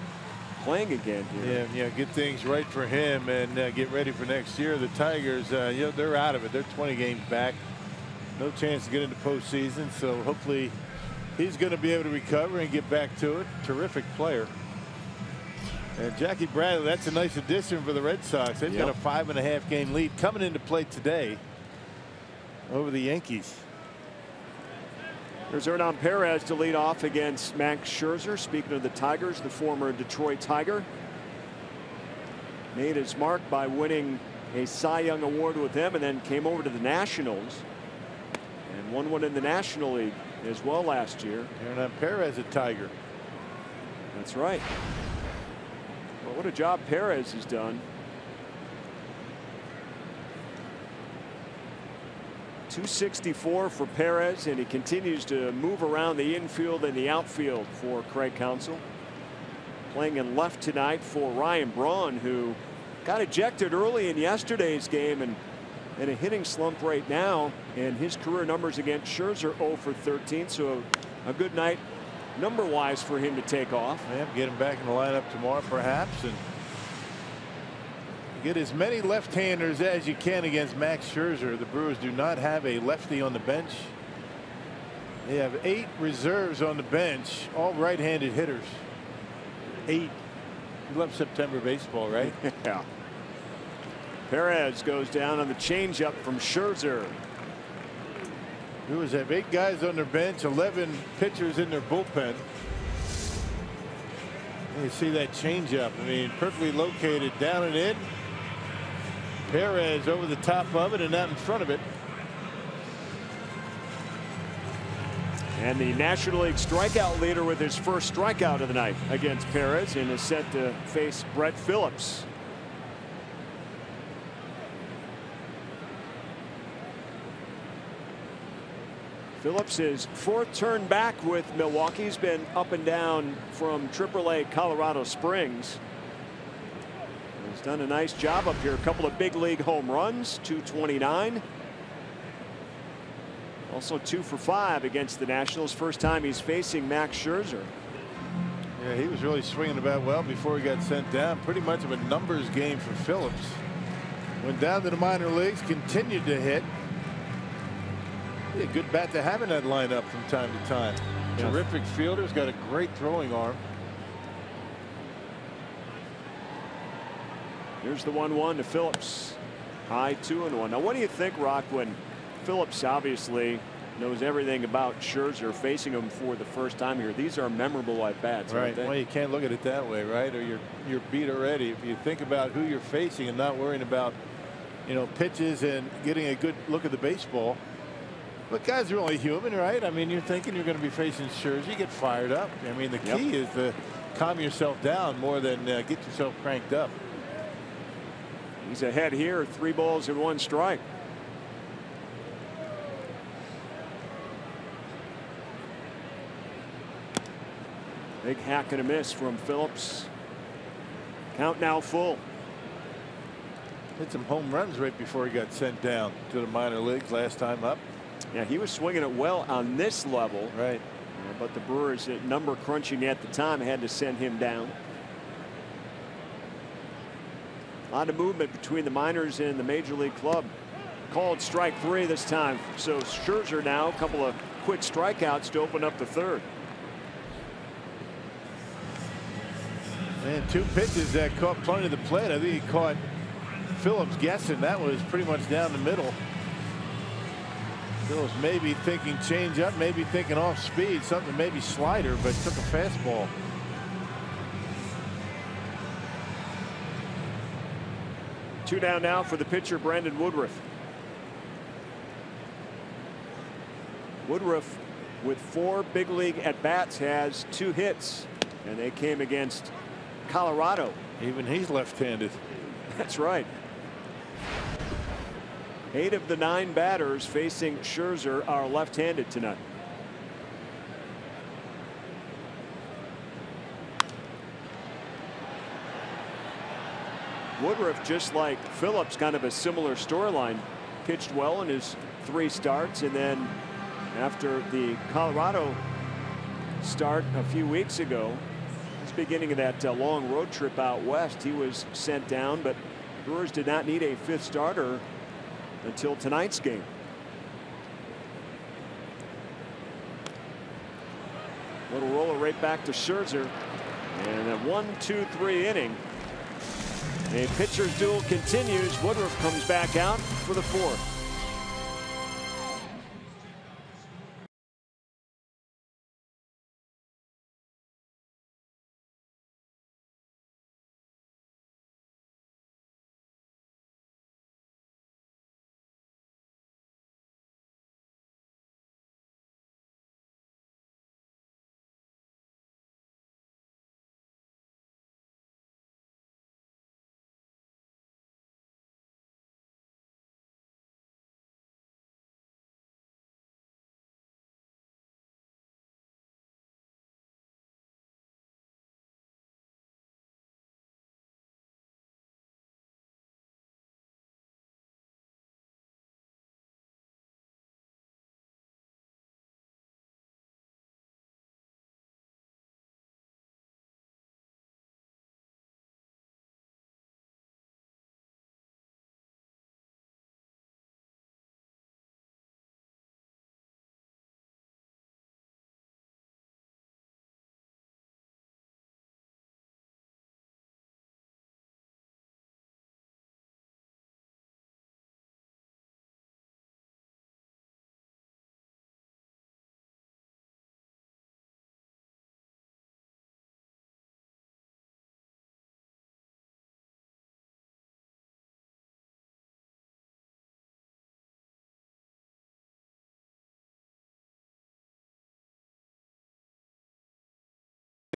playing again here. Yeah, get things right for him and get ready for next year. The Tigers, they're out of it. They're 20 games back. No chance to get into postseason. So hopefully he's going to be able to recover and get back to it. Terrific player. And Jackie Bradley, that's a nice addition for the Red Sox. They've got a 5.5 game lead coming into play today over the Yankees. There's Hernan Perez to lead off against Max Scherzer. Speaking of the Tigers, the former Detroit Tiger made his mark by winning a Cy Young Award with them, and then came over to the Nationals and won one in the National League as well last year. Hernan Perez, a Tiger. That's right. Well, what a job Perez has done. 264 for Perez, and he continues to move around the infield and the outfield for Craig Counsell. Playing in left tonight for Ryan Braun, who got ejected early in yesterday's game and in a hitting slump right now, and his career numbers against Scherzer 0 for 13. So a good night number wise for him to take off. Yeah, get him back in the lineup tomorrow perhaps, and get as many left-handers as you can against Max Scherzer. The Brewers do not have a lefty on the bench. They have 8 reserves on the bench, all right-handed hitters. 8. You love September baseball, right? Yeah. Perez goes down on the changeup from Scherzer. Brewers have 8 guys on their bench, 11 pitchers in their bullpen. You see that changeup. I mean, perfectly located down and in. Perez over the top of it and out in front of it. And the National League strikeout leader with his first strikeout of the night against Perez, and is set to face Brett Phillips. Phillips is 4th turn back with Milwaukee. He's been up and down from AAA Colorado Springs. He's done a nice job up here. A couple of big league home runs, 229. Also 2 for 5 against the Nationals. First time he's facing Max Scherzer. Yeah, he was really swinging the bat well before he got sent down. Pretty much of a numbers game for Phillips. Went down to the minor leagues, continued to hit. A good bat to have in that lineup from time to time. Yeah. Terrific fielder. He's got a great throwing arm. Here's the 1-1 to Phillips. High 2-1. Now, what do you think, Rock, when Phillips obviously knows everything about Scherzer, facing him for the first time here? These are memorable at bats, right? Well, you can't look at it that way, right? Or you're beat already. If you think about who you're facing and not worrying about, pitches and getting a good look at the baseball. But guys are only human, right? I mean, you're thinking you're going to be facing Scherzer, you get fired up. I mean, the key is to calm yourself down more than get yourself cranked up. He's ahead here, 3 balls and 1 strike. Big hack and a miss from Phillips. Count now full. Hit some home runs right before he got sent down to the minor leagues last time up. Yeah, he was swinging it well on this level. Right. But the Brewers, at number crunching at the time, had to send him down. A lot of movement between the minors and the major league club. Called strike 3 this time. So Scherzer now, a couple of quick strikeouts to open up the 3rd. And 2 pitches that caught plenty of the plate. I think he caught Phillips guessing. That was pretty much down the middle. Phillips maybe thinking change up, maybe thinking off speed, something maybe slider, but took a fastball. Two down now for the pitcher, Brandon Woodruff. Woodruff, with 4 big league at bats, has 2 hits, and they came against Colorado. Even he's left-handed. That's right. 8 of the 9 batters facing Scherzer are left-handed tonight. Woodruff, just like Phillips, kind of a similar storyline. Pitched well in his 3 starts, and then after the Colorado start a few weeks ago, this beginning of that long road trip out west, he was sent down, but Brewers did not need a 5th starter until tonight's game. Little roller right back to Scherzer, and a 1-2-3 inning. A pitcher's duel continues. Woodruff comes back out for the 4th.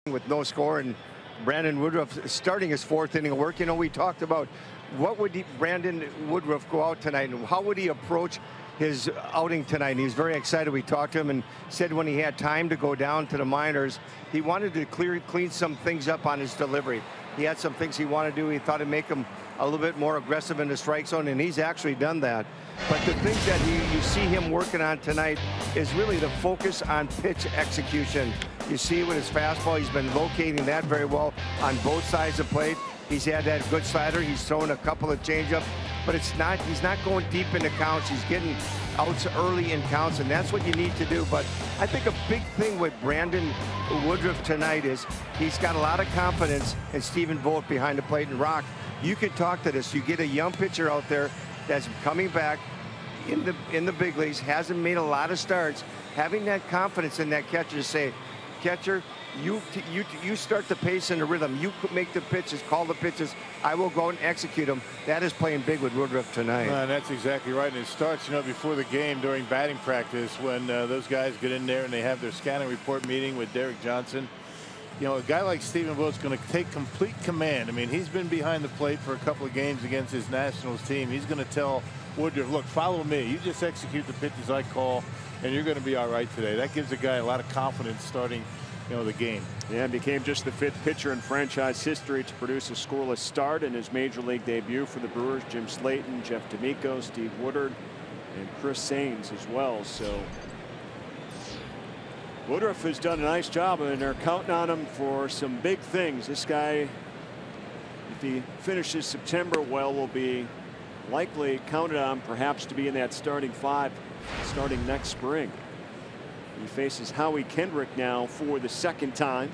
With no score, and Brandon Woodruff starting his 4th inning of work. You know, we talked about what would Brandon Woodruff go out tonight, and how would he approach his outing tonight. And he was very excited. We talked to him and said when he had time to go down to the minors, he wanted to clean some things up on his delivery. He had some things he wanted to do. He thought it'd make him a little bit more aggressive in the strike zone, and he's actually done that. But the thing that you see him working on tonight is really the focus on pitch execution. You see with his fastball, he's been locating that very well on both sides of the plate. He's had that good slider. He's thrown a couple of changeups, but he's not going deep into counts. He's getting outs early in counts, and that's what you need to do. But I think a big thing with Brandon Woodruff tonight is he's got a lot of confidence in Stephen Vogt behind the plate. And Rock, you can talk to this. You get a young pitcher out there that's coming back in the big leagues, hasn't made a lot of starts, having that confidence in that catcher to say, catcher, you start the pace and the rhythm. You make the pitches, call the pitches. I will go and execute them. That is playing big with Woodruff tonight. That's exactly right. And it starts, before the game during batting practice when those guys get in there and they have their scouting report meeting with Derek Johnson. A guy like Stephen Vogt's going to take complete command. I mean, he's been behind the plate for a couple of games against his Nationals team. He's going to tell Woodruff, look, follow me. You just execute the pitches I call, and you're going to be all right today. That gives a guy a lot of confidence starting the game. Yeah, became just the 5th pitcher in franchise history to produce a scoreless start in his major league debut for the Brewers. Jim Slayton, Jeff D'Amico, Steve Woodard, and Chris Saines as well. So Woodruff has done a nice job, and they're counting on him for some big things. This guy, if he finishes September well, will be likely counted on perhaps to be in that starting 5 starting next spring. He faces Howie Kendrick now for the 2nd time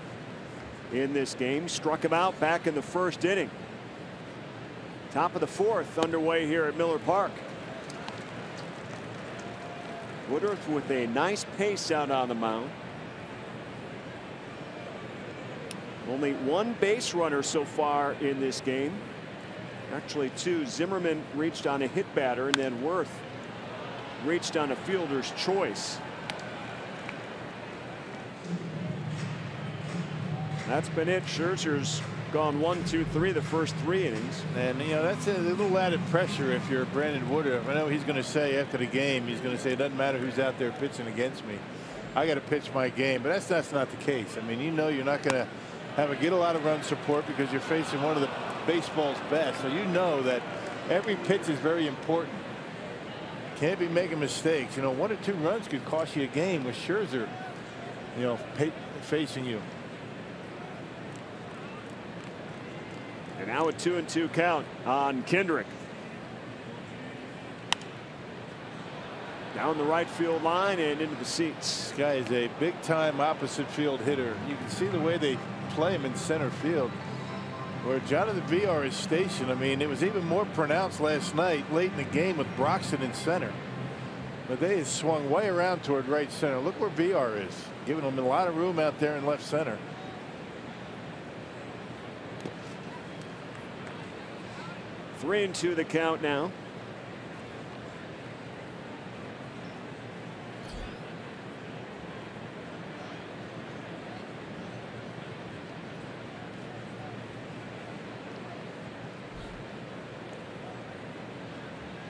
in this game. Struck him out back in the 1st inning. Top of the 4th underway here at Miller Park. Woodruff with a nice pace out on the mound. Only 1 base runner so far in this game. Actually 2. Zimmerman reached on a hit batter, and then Worth reached on a fielder's choice. That's been it. Scherzer's gone 1, 2, 3 the first 3 innings. And you know, that's a little added pressure if you're Brandon Woodruff. I know he's going to say after the game, he's going to say it doesn't matter who's out there pitching against me. I got to pitch my game. But that's not the case. I mean, you know, you're not going to get a lot of run support because you're facing one of the baseball's best. So you know that every pitch is very important. Can't be making mistakes. You know, 1 or 2 runs could cost you a game with Scherzer, you know, facing you. And now a 2-2 count on Kendrick. Down the right field line and into the seats. This guy is a big time opposite field hitter. You can see the way they play him in center field where Jonathan VR is stationed. I mean, it was even more pronounced last night late in the game with Broxton in center. But they have swung way around toward right center. Look where VR is, giving him a lot of room out there in left center. 3-2 the count now.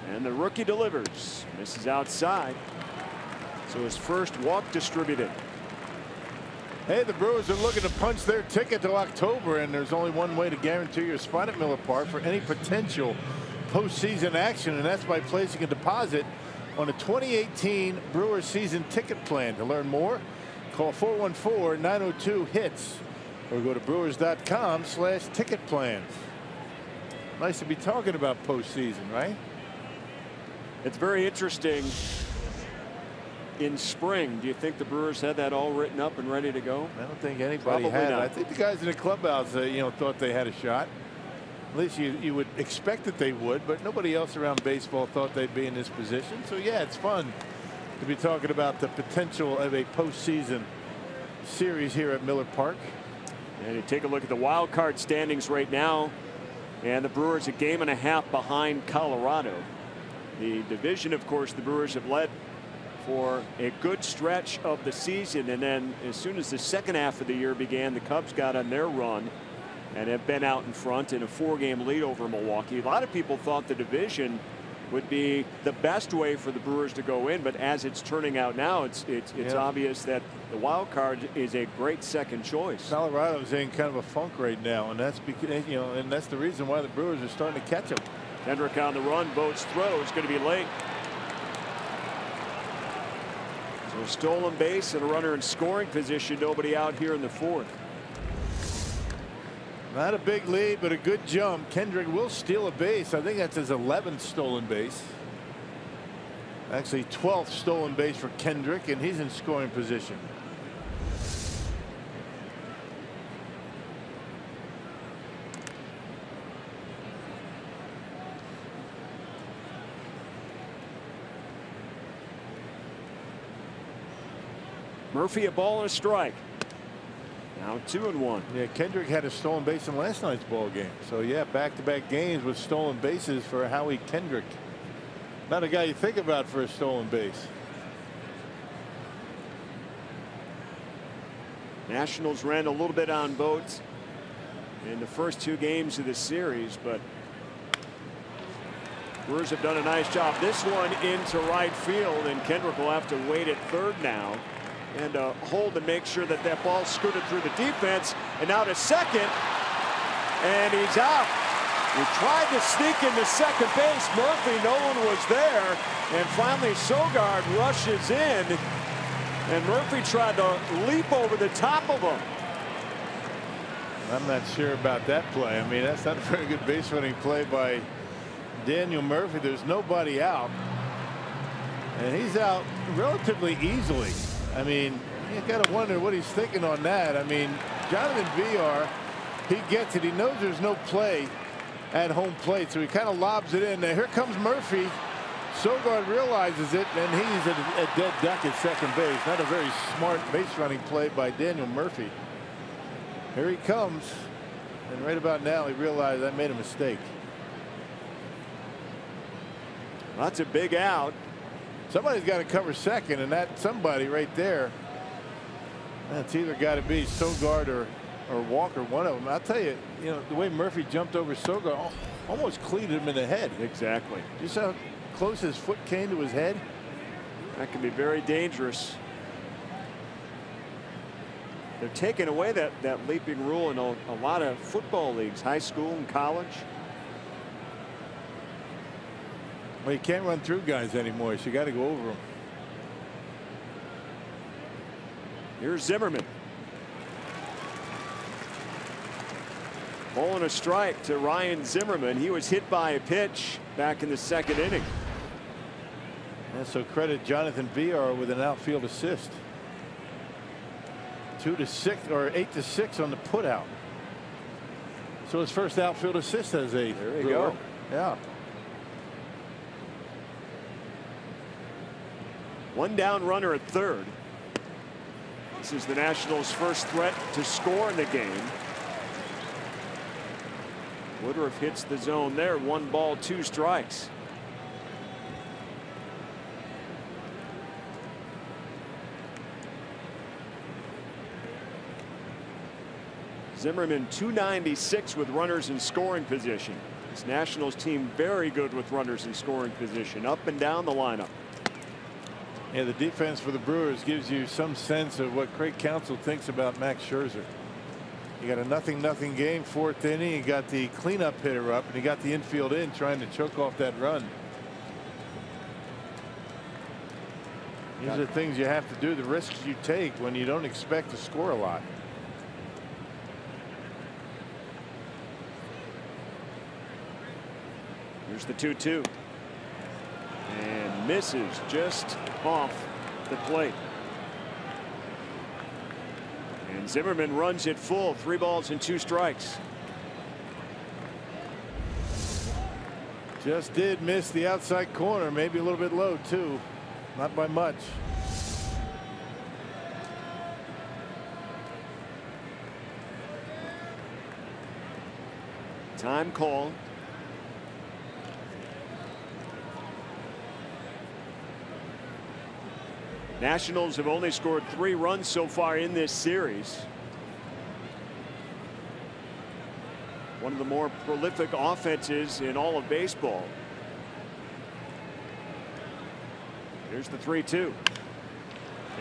And the rookie delivers. Misses outside. So his first walk distributed. Hey, the Brewers are looking to punch their ticket to October, and there's only one way to guarantee your spot at Miller Park for any potential postseason action, and that's by placing a deposit on a 2018 Brewers season ticket plan. To learn more, call 414-902-HITS or go to brewers.com/ticket plans. Nice to be talking about postseason, right? It's very interesting. In spring, do you think the Brewers had that all written up and ready to go? I don't think anybody had it. I think the guys in the clubhouse, you know, thought they had a shot. At least you would expect that they would, but nobody else around baseball thought they'd be in this position. So yeah, it's fun to be talking about the potential of a postseason series here at Miller Park. And you take a look at the wild card standings right now, and the Brewers a game and a half behind Colorado. The division, of course, the Brewers have led for a good stretch of the season, and then as soon as the second half of the year began, the Cubs got on their run and have been out in front in a 4-game lead over Milwaukee. A lot of people thought the division would be the best way for the Brewers to go in, but as it's turning out now, it's obvious that the wild card is a great second choice. Colorado's in kind of a funk right now, and that's because, you know, and that's the reason why the Brewers are starting to catch them. Kendrick on the run, Boat's throw is going to be late. So a stolen base and a runner in scoring position. Nobody out here in the 4th. Not a big lead, but a good jump. Kendrick will steal a base. I think that's his 11th stolen base. Actually 12th stolen base for Kendrick, and he's in scoring position. Murphy a ball and a strike. Now 2-1. Yeah, Kendrick had a stolen base in last night's ball game. So yeah, back-to-back games with stolen bases for Howie Kendrick. Not a guy you think about for a stolen base. Nationals ran a little bit on Boats in the first 2 games of the series, but Brewers have done a nice job. This one into right field, and Kendrick will have to wait at third now and hold and make sure that that ball scooted through the defense, and now to second, and he's out. He tried to sneak into second base. Murphy, no one was there, and finally Sogard rushes in, and Murphy tried to leap over the top of him. I'm not sure about that play. I mean, that's not a very good base running play by Daniel Murphy. There's nobody out, and he's out relatively easily. I mean, you got to wonder what he's thinking on that. I mean, Jonathan VR, he gets it. He knows there's no play at home plate, so he kind of lobs it in. Now, here comes Murphy. Sogard realizes it, and he's at a dead duck at second base. Not a very smart base running play by Daniel Murphy. Here he comes, and right about now he realized I made a mistake. That's a big out. Somebody's got to cover second, and that somebody right there, that's either got to be Sogard or or Walker, one of them. I'll tell you, the way Murphy jumped over Soga almost cleated him in the head. Exactly. Just how close his foot came to his head. That can be very dangerous. They're taking away that leaping rule in a lot of football leagues, high school and college. Well, you can't run through guys anymore, so you got to go over them. Here's Zimmerman. Ball and a strike to Ryan Zimmerman. He was hit by a pitch back in the second inning. And so credit Jonathan Villar with an outfield assist. 2-6 or 8-6 on the putout. So his first outfield assist as a there you go. Yeah. One down runner at third. This is the Nationals' first threat to score in the game. Woodruff hits the zone there. 1 ball, 2 strikes. Zimmerman 296 with runners in scoring position. This Nationals team very good with runners in scoring position, up and down the lineup. Yeah, the defense for the Brewers gives you some sense of what Craig Counsell thinks about Max Scherzer. You got a 0-0 game, 4th inning. You got the cleanup hitter up, and you got the infield in trying to choke off that run. These are the things you have to do, the risks you take when you don't expect to score a lot. Here's the 2-2. And misses just off the plate. And Zimmerman runs it full. 3 balls and 2 strikes. Just did miss the outside corner, maybe a little bit low too. Not by much. Time call. Nationals have only scored 3 runs so far in this series. One of the more prolific offenses in all of baseball. Here's the 3-2.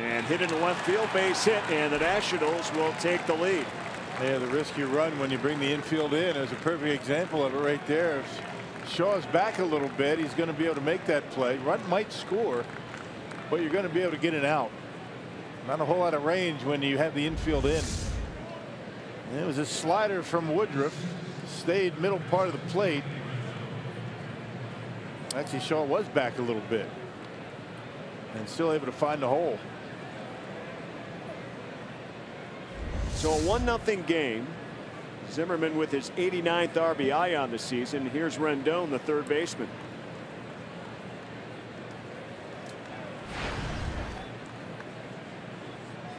And hit into left field, base hit, and the Nationals will take the lead. Yeah, the risk you run when you bring the infield in is a perfect example of it right there. If Shaw's back a little bit, he's going to be able to make that play. Run might score, but you're going to be able to get it out. Not a whole lot of range when you have the infield in. And it was a slider from Woodruff. Stayed middle part of the plate. Actually, Shaw was back a little bit. And still able to find the hole. So a 1-0 game. Zimmerman with his 89th RBI on the season. Here's Rendon, the third baseman.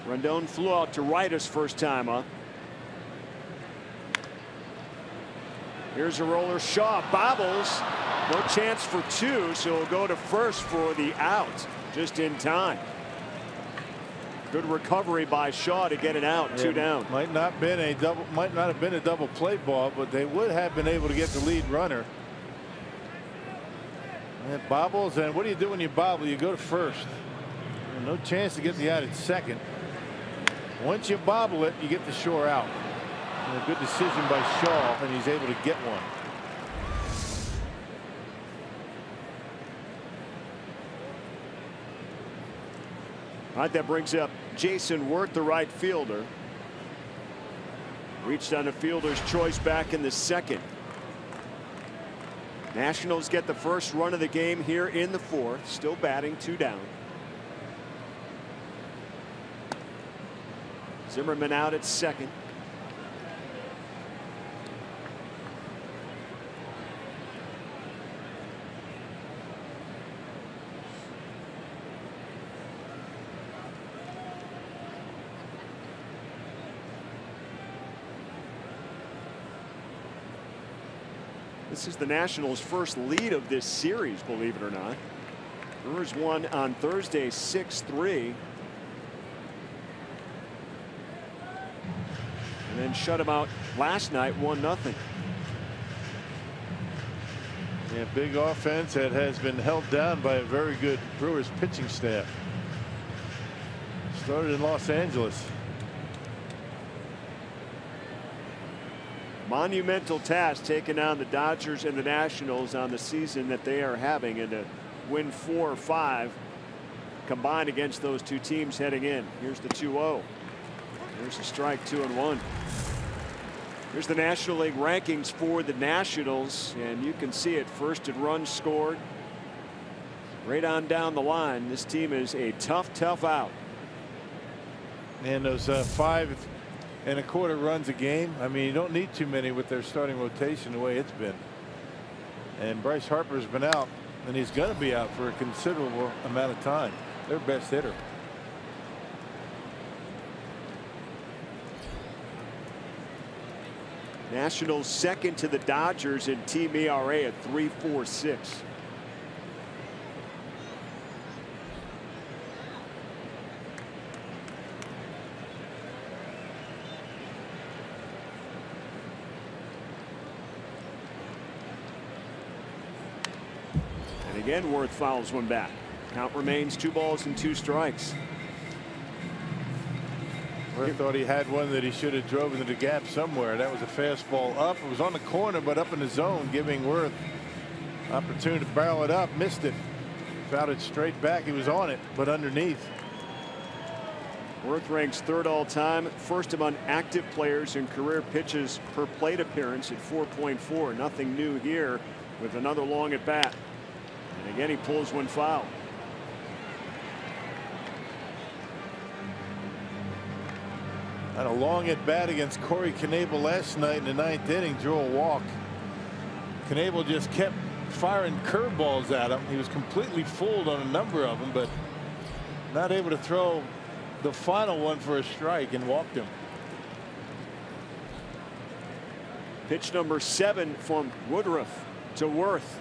Rendon flew out to right his first time up. Here's a roller. Shaw bobbles. No chance for 2, so he'll go to first for the out just in time. Good recovery by Shaw to get it out. 2 down. Might not have been a double play ball, but they would have been able to get the lead runner. And it bobbles, and what do you do when you bobble? You go to first. And no chance to get the out at second. Once you bobble it, you get the shore out. And a good decision by Shaw, and he's able to get one. All right, that brings up Jason Wirth, the right fielder. Reached on a fielder's choice back in the second. Nationals get the first run of the game here in the 4th. Still batting, 2 down. Zimmerman out at second. This is the Nationals' first lead of this series, believe it or not. Brewers won on Thursday 6-3. and then shut him out last night 1-0. Yeah, big offense that has been held down by a very good Brewers pitching staff. Started in Los Angeles. Monumental task taking on the Dodgers and the Nationals on the season that they are having, and to win 4 or 5 combined against those two teams heading in. Here's the 2-0. There's a strike, 2-1. Here's the National League rankings for the Nationals, and you can see it. First in runs scored. Right on down the line. This team is a tough out. And those 5 1/4 runs a game. I mean, you don't need too many with their starting rotation the way it's been. And Bryce Harper's been out, and he's going to be out for a considerable amount of time. Their best hitter. Nationals second to the Dodgers in team ERA at 3.46. And again, Worth fouls one back. Count remains 2 balls and 2 strikes. Worth thought he had one that he should have drove into the gap somewhere. That was a fastball up. It was on the corner, but up in the zone, giving Worth opportunity to barrel it up. Missed it. Fouled it straight back. He was on it, but underneath. Worth ranks 3rd all time, first among active players in career pitches per plate appearance at 4.4. Nothing new here with another long at bat. And again, he pulls one foul. Had a long at bat against Corey Knebel last night in the 9th inning. Drew a walk. Knebel just kept firing curveballs at him. He was completely fooled on a number of them, but not able to throw the final one for a strike, and walked him. Pitch number 7 from Woodruff to Worth.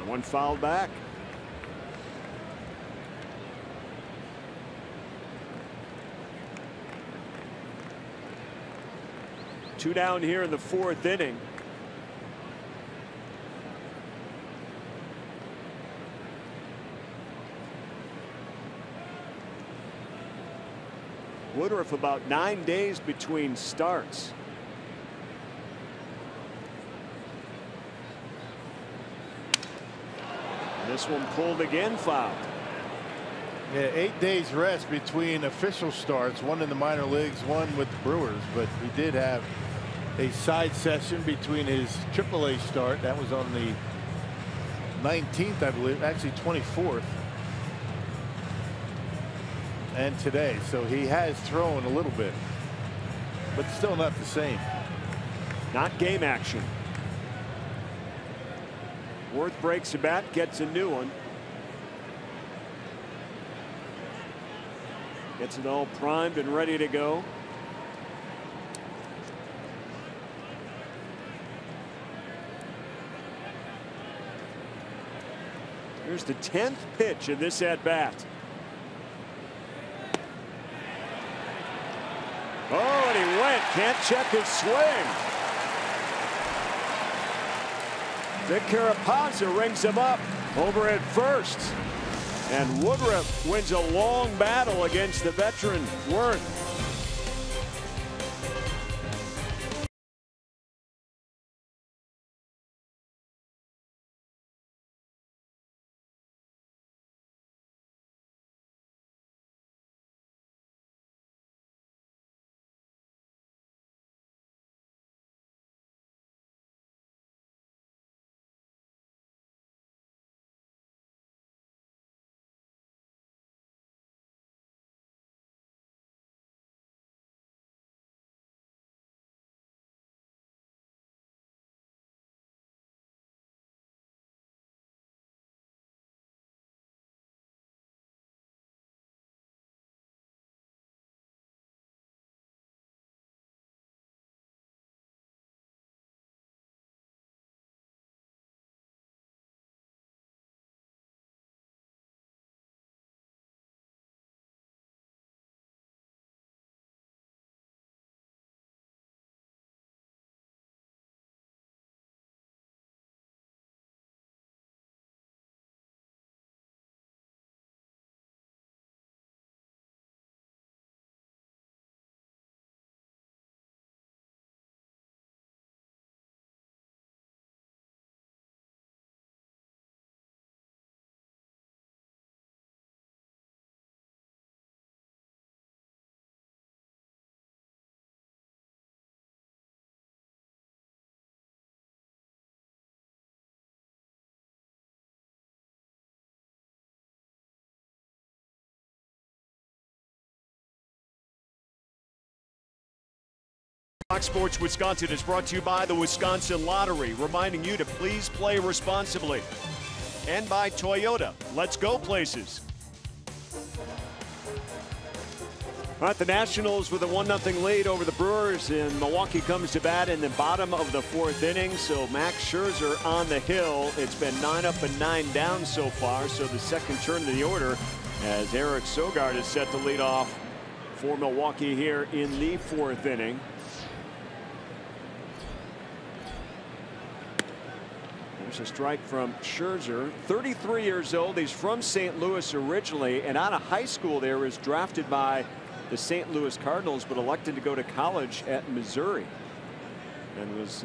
One fouled back. Two down here in the 4th inning. Woodruff about 9 days between starts. And this one pulled again, fouled. Yeah, 8 days rest between official starts, one in the minor leagues, one with the Brewers, but he did have a side session between his AAA start. That was on the 19th, I believe, actually 24th. And today, so he has thrown a little bit, but still not the same. Not game action. Worth breaks a bat, gets a new one. Gets it all primed and ready to go. Here's the 10th pitch in this at bat. Oh, and he went. Can't check his swing. Vic Carapazza rings him up over at first. And Woodruff wins a long battle against the veteran Worth. Fox Sports Wisconsin is brought to you by the Wisconsin Lottery, reminding you to please play responsibly. And by Toyota. Let's go places. All right, the Nationals with a 1-0 lead over the Brewers, and Milwaukee comes to bat in the bottom of the 4th inning. So Max Scherzer on the hill. It's been 9 up and 9 down so far. So the second turn of the order as Eric Sogard is set to lead off for Milwaukee here in the 4th inning. There's a strike from Scherzer, 33 years old. He's from St. Louis originally, and out of high school there was drafted by the St. Louis Cardinals, but elected to go to college at Missouri, and was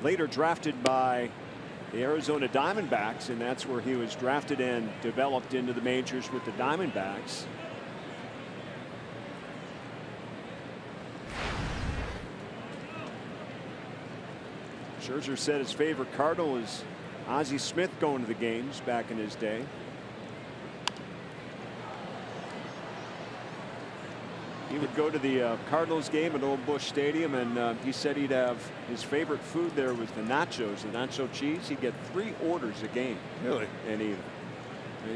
later drafted by the Arizona Diamondbacks, and that's where he was drafted and developed into the majors with the Diamondbacks. Scherzer said his favorite Cardinal was Ozzie Smith going to the games back in his day. He would go to the Cardinals game at Old Busch Stadium, and he said he'd have his favorite food there was the nachos, the nacho cheese. He'd get 3 orders a game. Really? And he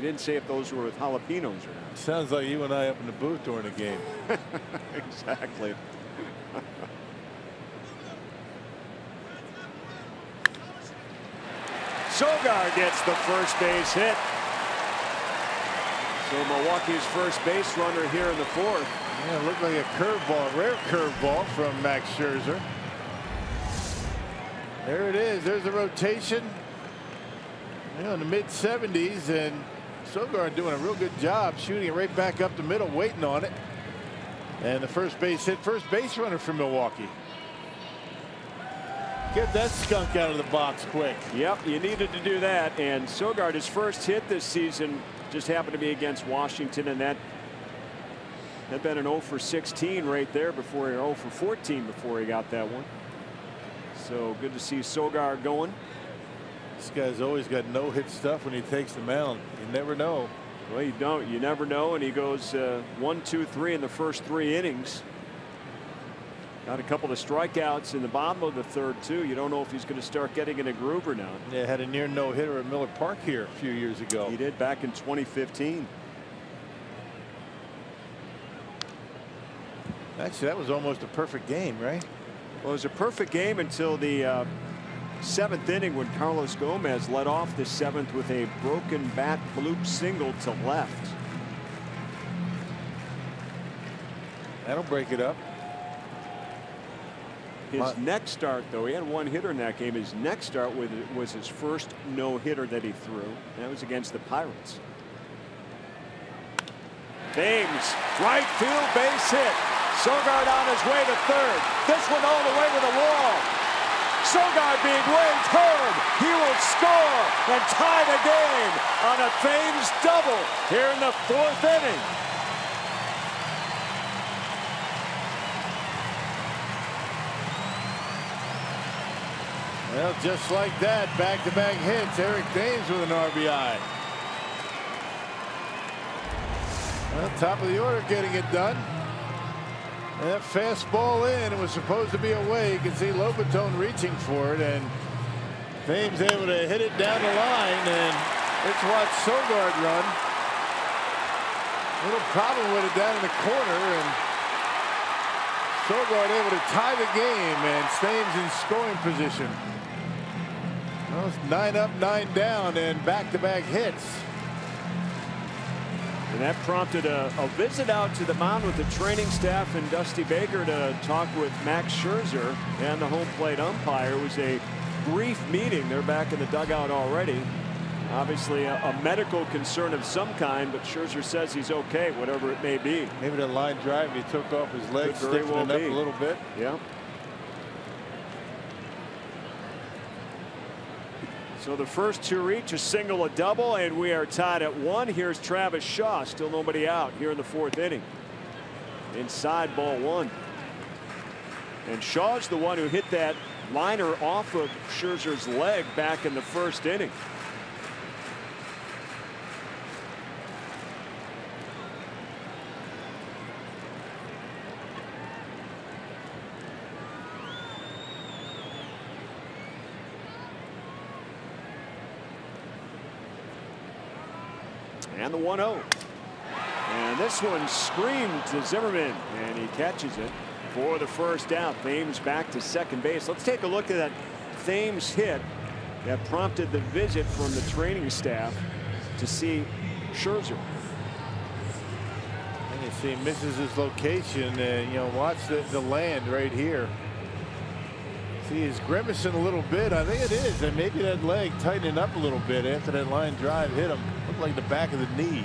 didn't say if those were with jalapenos or not. Sounds like you and I up in the booth during the game. Exactly. Sogard gets the first base hit. So Milwaukee's first base runner here in the 4th. Yeah, it looked like a curveball, rare curveball from Max Scherzer. There it is. There's the rotation. You know, in the mid-70s, and Sogard doing a real good job shooting it right back up the middle, waiting on it. And the first base hit, first base runner for Milwaukee. Get that skunk out of the box quick. Yep, you needed to do that. And Sogard, his first hit this season just happened to be against Washington, and that had been an 0 for 16 right there before, 0 for 14 before he got that one. So good to see Sogard going. This guy's always got no-hit stuff when he takes the mound. You never know. Well, you don't. You never know. And he goes 1, 2, 3 in the first 3 innings. Got a couple of strikeouts in the bottom of the 3rd too. You don't know if he's going to start getting in a groove or not. Yeah, had a near no-hitter at Miller Park here a few years ago. He did back in 2015. Actually, that was almost a perfect game, right? Well, it was a perfect game until the 7th inning when Carlos Gomez led off the 7th with a broken bat bloop single to left. That'll break it up. His next start, though, he had 1 hitter in that game. His next start was his first no-hitter that he threw. That was against the Pirates. Thames, right field base hit. Sogard on his way to 3rd. This one all the way to the wall. Sogard being waved home. He will score and tie the game on a Thames double here in the 4th inning. Well, just like that, back-to-back hits. Eric Thames with an RBI. Well, top of the order getting it done. And that fastball in, it was supposed to be away. You can see Lobaton reaching for it, and Thames able to hit it down the line, and let's watch Sogard run. Little problem with it down in the corner, and Sogard able to tie the game, and Thames in scoring position. Well, it's 9 up, 9 down, and back-to-back hits. And that prompted a visit out to the mound with the training staff and Dusty Baker to talk with Max Scherzer and the home plate umpire. It was a brief meeting. They're back in the dugout already. Obviously a medical concern of some kind, but Scherzer says he's okay, whatever it may be. Maybe the line drive, he took off his legs, stiffened well up a little bit. Yeah. So the first 2 reach, a single, a double, and we are tied at 1. Here's Travis Shaw, still nobody out here in the 4th inning. Inside, ball 1. And Shaw's the one who hit that liner off of Scherzer's leg back in the 1st inning. And the 1-0. And this one screamed to Zimmerman, and he catches it for the first out. Thames back to second base. Let's take a look at that Thames hit that prompted the visit from the training staff to see Scherzer. And you see he misses his location, and you know, watch the land right here. See, he's grimacing a little bit. I think it is, and maybe that leg tightening up a little bit after that line drive hit him. Looked like the back of the knee.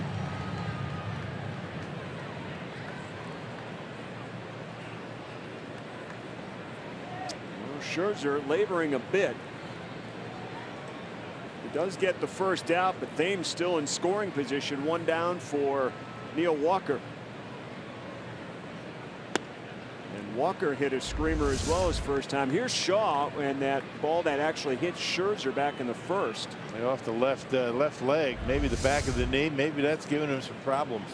Scherzer laboring a bit. He does get the first out, but Thames still in scoring position. One down for Neil Walker. And Walker hit a screamer as well his first time. Here's Shaw, and that ball that actually hit Scherzer back in the first. Off the left leg, maybe the back of the knee. Maybe that's giving him some problems.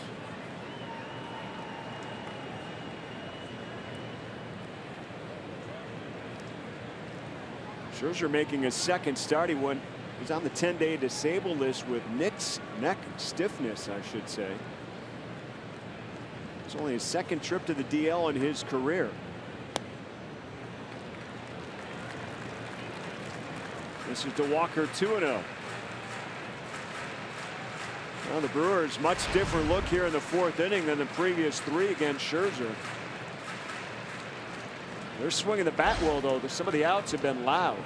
Scherzer making his second start. He's on the 10-day disabled list with neck stiffness, I should say. It's only his second trip to the DL in his career. This is to Walker, 2-0. Well, the Brewers, much different look here in the fourth inning than the previous three against Scherzer. They're swinging the bat well, though. Some of the outs have been loud.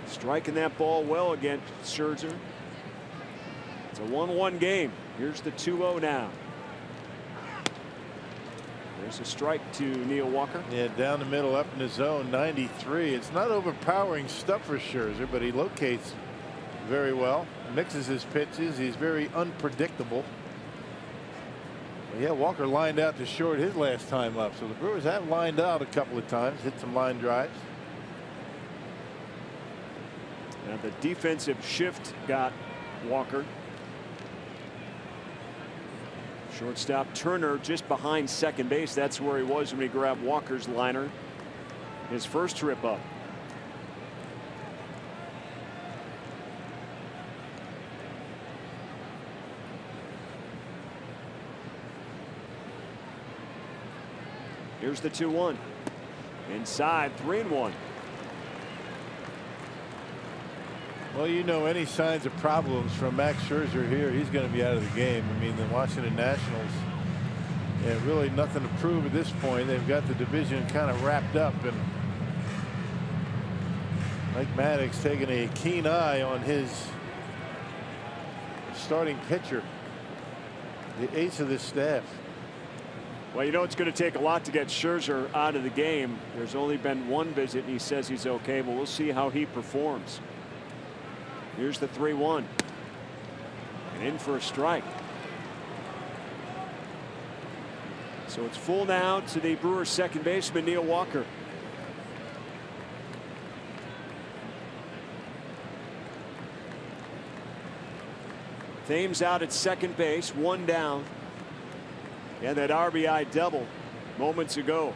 Striking that ball well against Scherzer. It's a 1-1 game. Here's the 2-0 now. There's a strike to Neil Walker. Yeah, down the middle, up in the zone, 93. It's not overpowering stuff for Scherzer, but he locates very well. Mixes his pitches. He's very unpredictable. Yeah, Walker lined out to short his last time up, so the Brewers have lined out a couple of times, hit some line drives. Now the defensive shift got Walker. Shortstop Turner just behind second base. That's where he was when he grabbed Walker's liner his first trip up. Here's the 2-1. Inside, 3-1. Well, you know, any signs of problems from Max Scherzer here, he's going to be out of the game. I mean, the Washington Nationals, yeah, really nothing to prove at this point. They've got the division kind of wrapped up, and Mike Maddox taking a keen eye on his starting pitcher, the ace of this staff. Well, you know it's going to take a lot to get Scherzer out of the game. There's only been one visit, and he says he's okay, but we'll see how he performs. Here's the 3-1. And in for a strike. So it's full now to the Brewers second baseman, Neil Walker. Thames out at second base, one down. And that RBI double moments ago.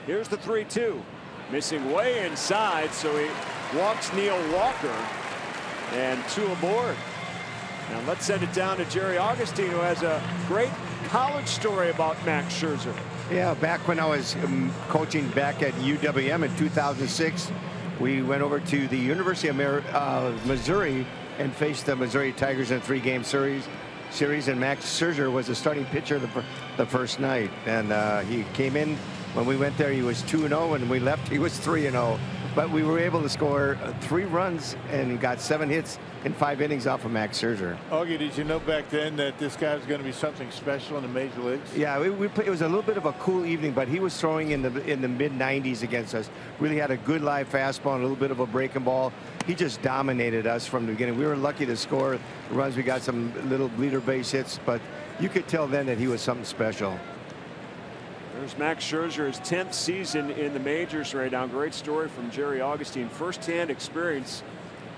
Here's the 3-2. Missing way inside, so he walks Neil Walker. And two aboard. Now let's send it down to Jerry Augustine, who has a great college story about Max Scherzer. Yeah, back when I was coaching back at UWM in 2006, we went over to the University of Missouri and faced the Missouri Tigers in a 3-game series. And Max Scherzer was the starting pitcher the first night. And he came in when we went there. He was 2-0, and we left. He was 3-0. But we were able to score 3 runs and got 7 hits in 5 innings off of Max Scherzer. Augie, did you know back then that this guy was going to be something special in the major leagues? Yeah, it was a little bit of a cool evening, but he was throwing in the mid-90s against us. Really had a good live fastball and a little bit of a breaking ball. He just dominated us from the beginning. We were lucky to score the runs. We got some little bleeder base hits, but you could tell then that he was something special. There's Max Scherzer, his 10th season in the majors right now. Great story from Jerry Augustine. First-hand experience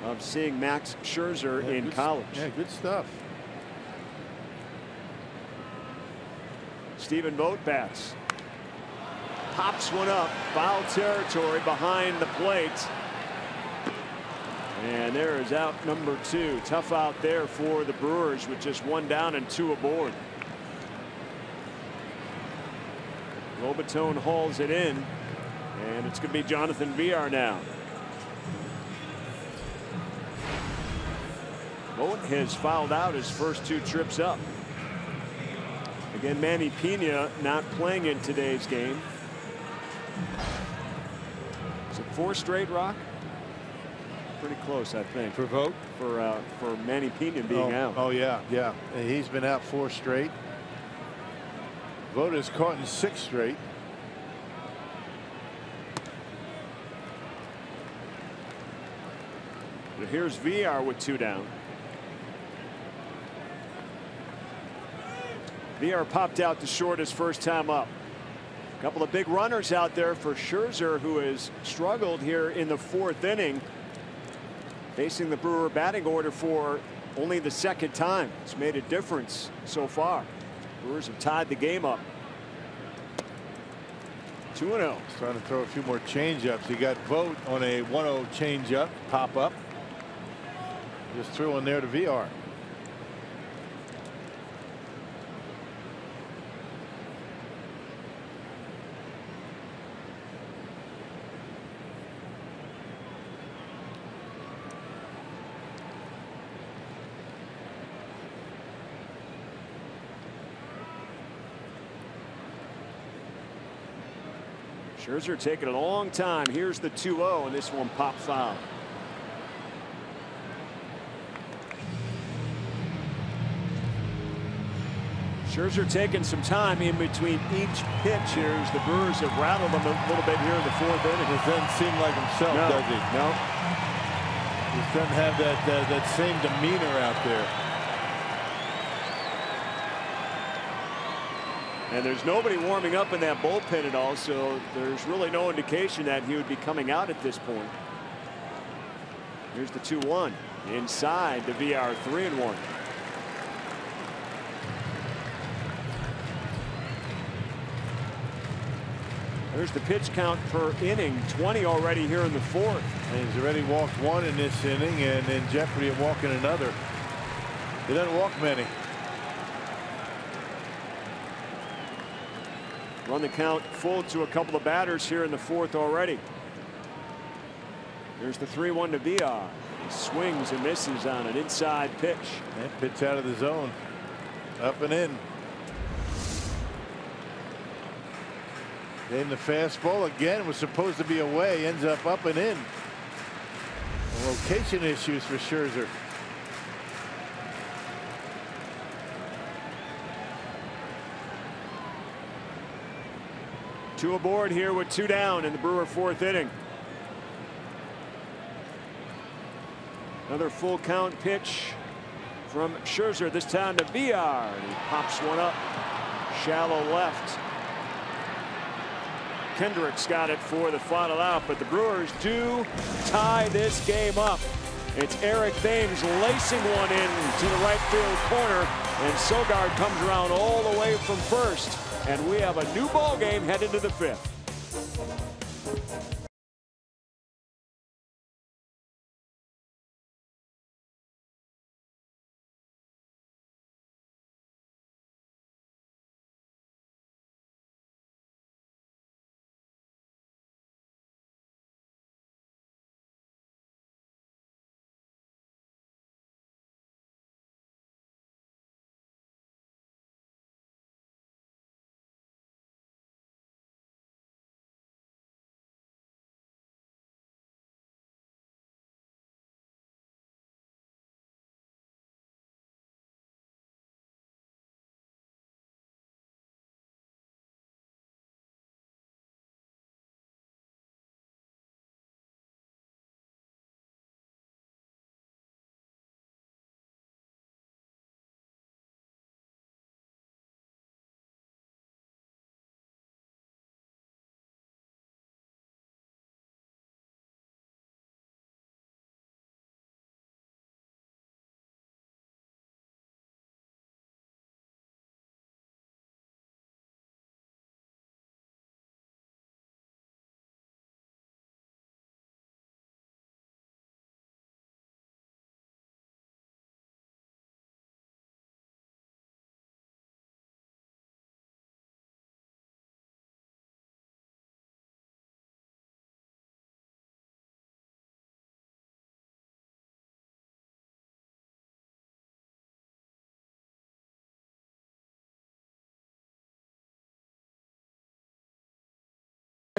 of seeing Max Scherzer in college. Yeah, good stuff. Stephen Vogt bats. Pops one up. Foul territory behind the plate. And there is out number 2. Tough out there for the Brewers with just 1 down and 2 aboard. Lobatone hauls it in, and it's going to be Jonathan Villar now. Vogt has fouled out his first 2 trips up. Again, Manny Pena not playing in today's game. Is it 4 straight, Rock? Pretty close, I think. For Vogt? For Manny Pena being out. Oh, yeah. He's been out 4 straight. Vogt is caught in 6 straight. But here's Villar with 2 down. Villar popped out to short his first time up. A couple of big runners out there for Scherzer, who has struggled here in the 4th inning, facing the Brewer batting order for only the 2nd time. It's made a difference so far. Brewers have tied the game up. 2-0. Trying to throw a few more changeups. He got Vogt on a 1-0 changeup, pop up. Just threw in there to Villar. Scherzer taking a long time. Here's the 2-0, and this one pop foul. Scherzer taking some time in between each pitch here as the Brewers have rattled them a little bit here in the 4th inning. It doesn't seem like himself, does he? No. Just doesn't have that same demeanor out there. And there's nobody warming up in that bullpen at all, so there's really no indication that he would be coming out at this point. Here's the 2-1 inside the Villar 3-1. There's the pitch count per inning, 20 already here in the 4th. And he's already walked 1 in this inning and in jeopardy of walking another. He doesn't walk many. Run the count full to a couple of batters here in the 4th already. There's the 3-1 to Villar. He swings and misses on an inside pitch. And pitch out of the zone. Up and in. Then the fastball again was supposed to be away. Ends up and in. Location issues for Scherzer. Two aboard here with 2 down in the Brewer 4th inning. Another full count pitch from Scherzer, this time to Villar. And he pops one up. Shallow left. Kendrick's got it for the final out, but the Brewers do tie this game up. It's Eric Thames lacing one in to the right field corner, and Sogard comes around all the way from first, and we have a new ball game headed to the 5th.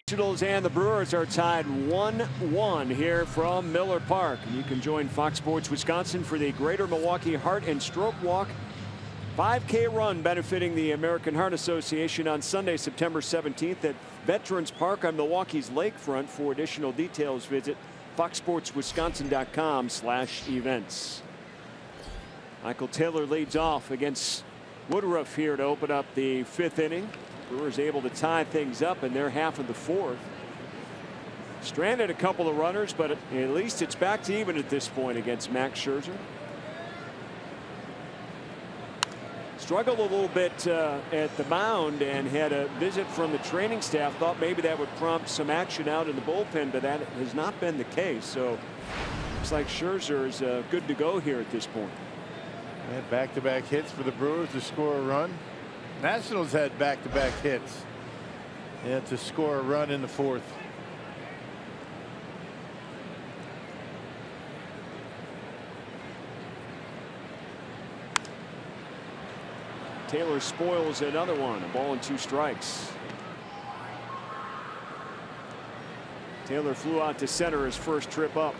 Nationals and the Brewers are tied 1-1 here from Miller Park. And you can join Fox Sports Wisconsin for the Greater Milwaukee Heart and Stroke Walk 5K run benefiting the American Heart Association on Sunday, September 17th at Veterans Park on Milwaukee's lakefront. For additional details, visit foxsportswisconsin.com/events. Michael Taylor leads off against Woodruff here to open up the 5th inning. Brewers able to tie things up in their half of the 4th. Stranded a couple of runners, but at least it's back to even at this point against Max Scherzer. Struggled a little bit at the mound and had a visit from the training staff. Thought maybe that would prompt some action out in the bullpen, but that has not been the case. So looks like Scherzer is good to go here at this point. And back-to-back hits for the Brewers to score a run. Nationals had back-to-back hits and to score a run in the 4th. Taylor spoils another one. A ball and 2 strikes. Taylor flew out to center his first trip up.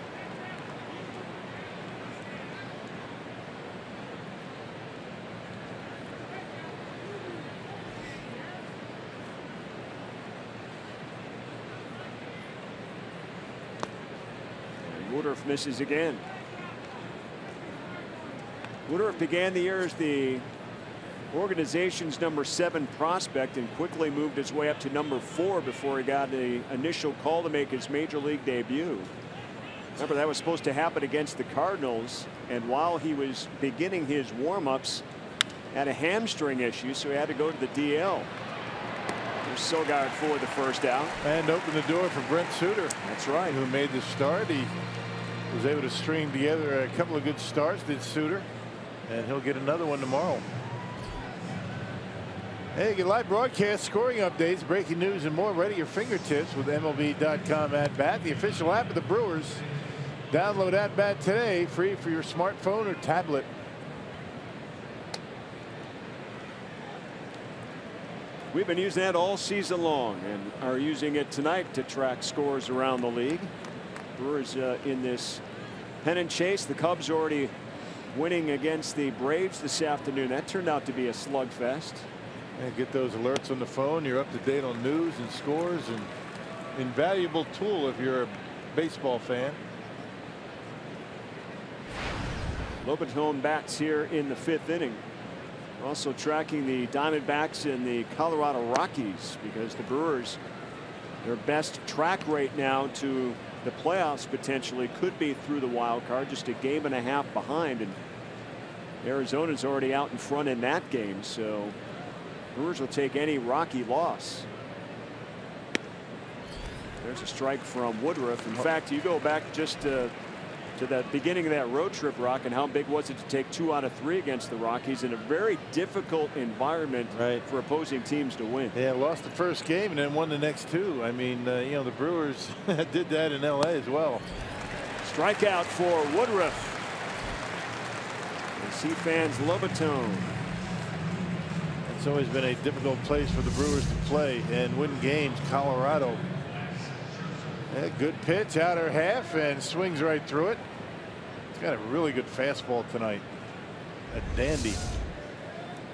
Woodruff misses again. Woodruff began the year as the organization's number 7 prospect and quickly moved his way up to number 4 before he got the initial call to make his major league debut. Remember, that was supposed to happen against the Cardinals, and while he was beginning his warm-ups, had a hamstring issue, so he had to go to the DL. There's Sogard for the first out. And opened the door for Brent Suter. That's right. Who made the start. He was able to string together a couple of good starts, did Suter, and he'll get another one tomorrow. Hey, get live broadcast, scoring updates, breaking news, and more right at your fingertips with MLB.com At Bat, the official app of the Brewers. Download At Bat today, free for your smartphone or tablet. We've been using that all season long and are using it tonight to track scores around the league. Brewers in this pennant chase. The Cubs already winning against the Braves this afternoon. That turned out to be a slugfest. And get those alerts on the phone. You're up to date on news and scores, and invaluable tool if you're a baseball fan. Lobaton bats here in the 5th inning. We're also tracking the Diamondbacks and the Colorado Rockies because the Brewers, their best track rate now to the playoffs potentially could be through the wild card, just a game and a half behind, and Arizona's already out in front in that game. So Brewers will take any Rocky loss. There's a strike from Woodruff. In fact, you go back just to the beginning of that road trip, Rock, and how big was it to take 2 out of 3 against the Rockies in a very difficult environment for opposing teams to win. Yeah, lost the first game and then won the next 2. I mean, you know, the Brewers did that in LA as well. Strikeout for Woodruff. As he fans Lobaton. It's always been a difficult place for the Brewers to play and win games. Colorado. Yeah, good pitch, outer half, and swings right through it. He's got a really good fastball tonight. A dandy.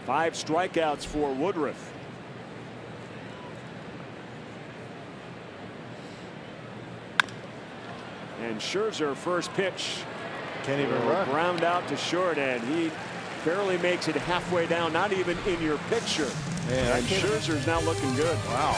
5 strikeouts for Woodruff. And Scherzer, first pitch. Can't even run. Ground out to short, and he barely makes it halfway down, not even in your picture. Man, and Scherzer's now looking good. Wow.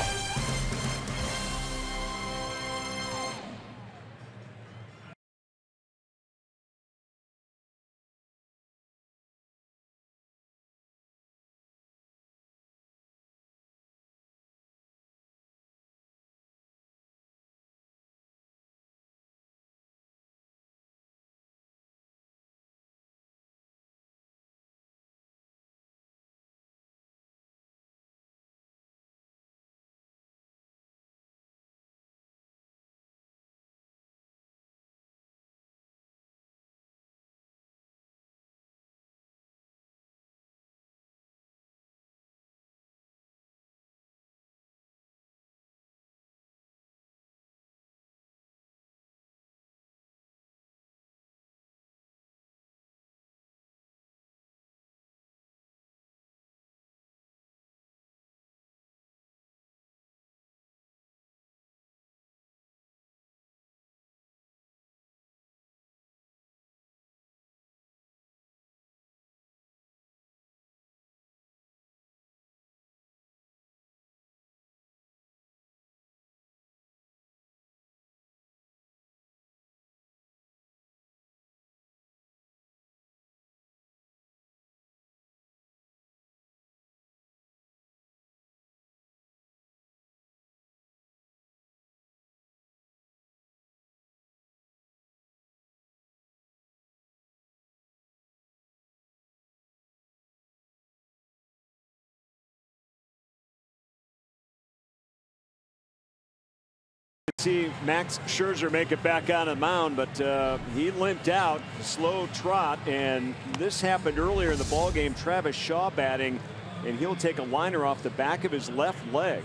See Max Scherzer make it back on the mound, but he limped out, slow trot, and this happened earlier in the ball game. Travis Shaw batting, and he'll take a liner off the back of his left leg.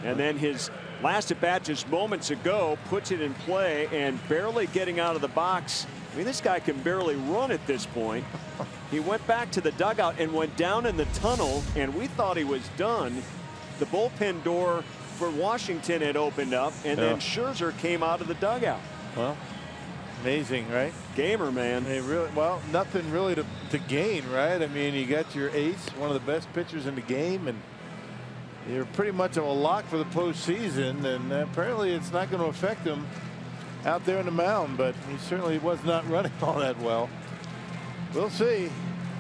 And then his last at bat just moments ago puts it in play and barely getting out of the box. I mean, this guy can barely run at this point. He went back to the dugout and went down in the tunnel, and we thought he was done. The bullpen door for Washington had opened up, and then Scherzer came out of the dugout. Well, amazing, right? Gamer, man. I mean, really, well, nothing really to gain, right? I mean, you got your ace, one of the best pitchers in the game, and you're pretty much a lock for the postseason, and apparently it's not going to affect him out there on the mound, but he certainly was not running all that well. We'll see.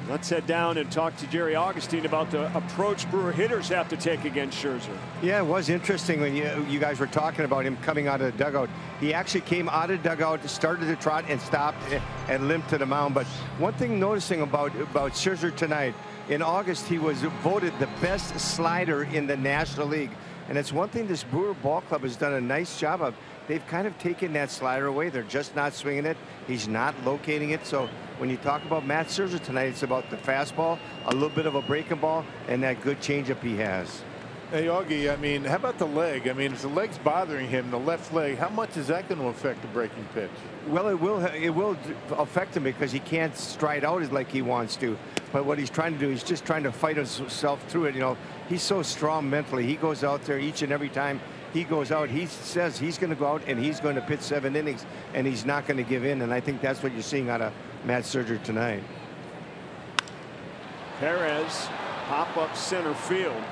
Let's head down and talk to Jerry Augustine about the approach Brewer hitters have to take against Scherzer. Yeah, it was interesting when you guys were talking about him coming out of the dugout. He actually came out of the dugout, started to trot, and stopped and limped to the mound. But one thing noticing about Scherzer tonight, in August he was voted the best slider in the National League. And it's one thing this Brewer ball club has done a nice job of. They've kind of taken that slider away. They're just not swinging it. He's not locating it. So when you talk about Matt Scherzer tonight, it's about the fastball, a little bit of a breaking ball, and that good changeup he has. Hey, Augie, I mean, how about the leg? I mean, if the leg's bothering him, the left leg, how much is that going to affect the breaking pitch? Well, it will affect him because he can't stride out as like he wants to. But what he's trying to do, he's just trying to fight himself through it. You know, he's so strong mentally. He goes out there each and every time he goes out. He says he's going to go out and he's going to pitch 7 innings, and he's not going to give in. And I think that's what you're seeing out of Matt Scherzer tonight. Perez pop up center field.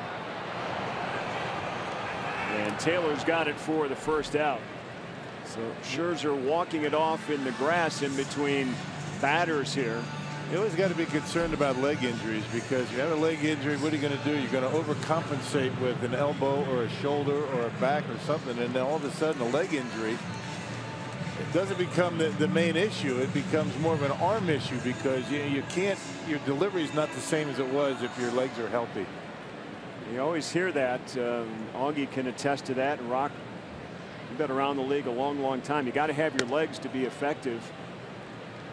And Taylor's got it for the first out. So Scherzer walking it off in the grass in between batters here. You always got to be concerned about leg injuries, because you have a leg injury, what are you going to do? You're going to overcompensate with an elbow or a shoulder or a back or something, and then all of a sudden a leg injury, it doesn't become the main issue. It becomes more of an arm issue, because you can't, your delivery is not the same as it was if your legs are healthy. You always hear that. Augie can attest to that. And Rock, you've been around the league a long time. You got to have your legs to be effective.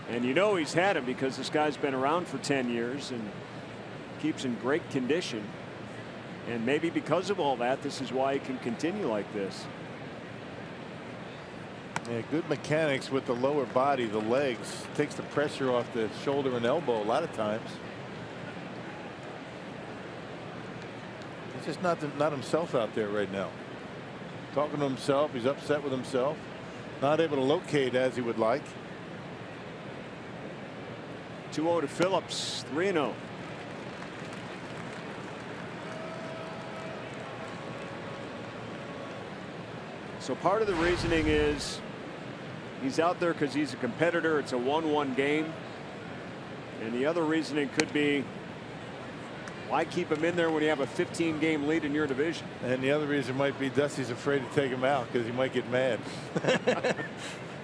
And you know he's had him because this guy's been around for 10 years and keeps in great condition. And maybe because of all that, this is why he can continue like this. Yeah, good mechanics with the lower body, the legs, takes the pressure off the shoulder and elbow a lot of times. He's just not himself out there right now. Talking to himself, he's upset with himself, not able to locate as he would like. 2-0 to Phillips, 3-0. So part of the reasoning is he's out there because he's a competitor. It's a 1-1 game. And the other reasoning could be, why keep him in there when you have a 15-game lead in your division? And the other reason might be Dusty's afraid to take him out because he might get mad.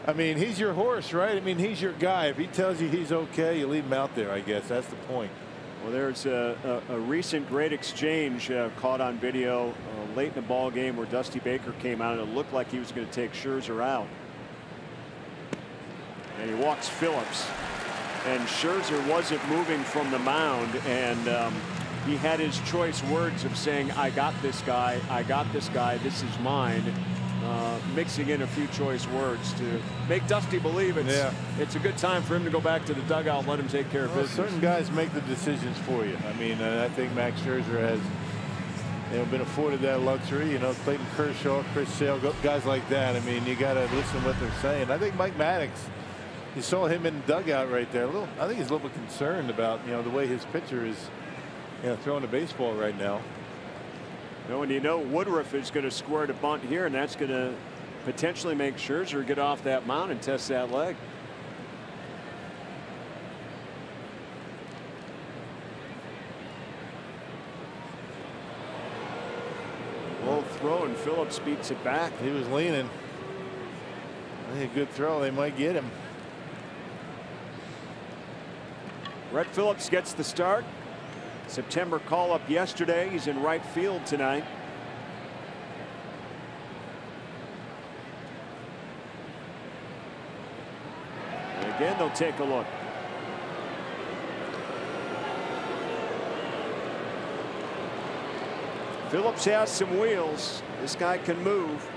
I mean, he's your horse, right? I mean, he's your guy. If he tells you he's okay, you leave him out there, I guess. That's the point. Well, there's a recent great exchange caught on video late in the ball game where Dusty Baker came out and it looked like he was going to take Scherzer out. And he walks Phillips. And Scherzer wasn't moving from the mound, and he had his choice words of saying, I got this guy, this is mine. Mixing in a few choice words to make Dusty believe it's a good time for him to go back to the dugout and let him take care of business. Certain guys make the decisions for you. I mean, I think Max Scherzer has been afforded that luxury. You know, Clayton Kershaw, Chris Sale, guys like that. I mean, you got to listen to what they're saying. I think Mike Maddox, you saw him in the dugout right there. I think he's a little bit concerned about the way his pitcher is throwing the baseball right now. And Woodruff is going to square to bunt here, and that's going to potentially make Scherzer get off that mound and test that leg. Low throw, and Phillips beats it back. He was leaning. I think a good throw. They might get him. Brett Phillips gets the start. September call up yesterday. He's in right field tonight. Again, they'll take a look. Phillips has some wheels. This guy can move.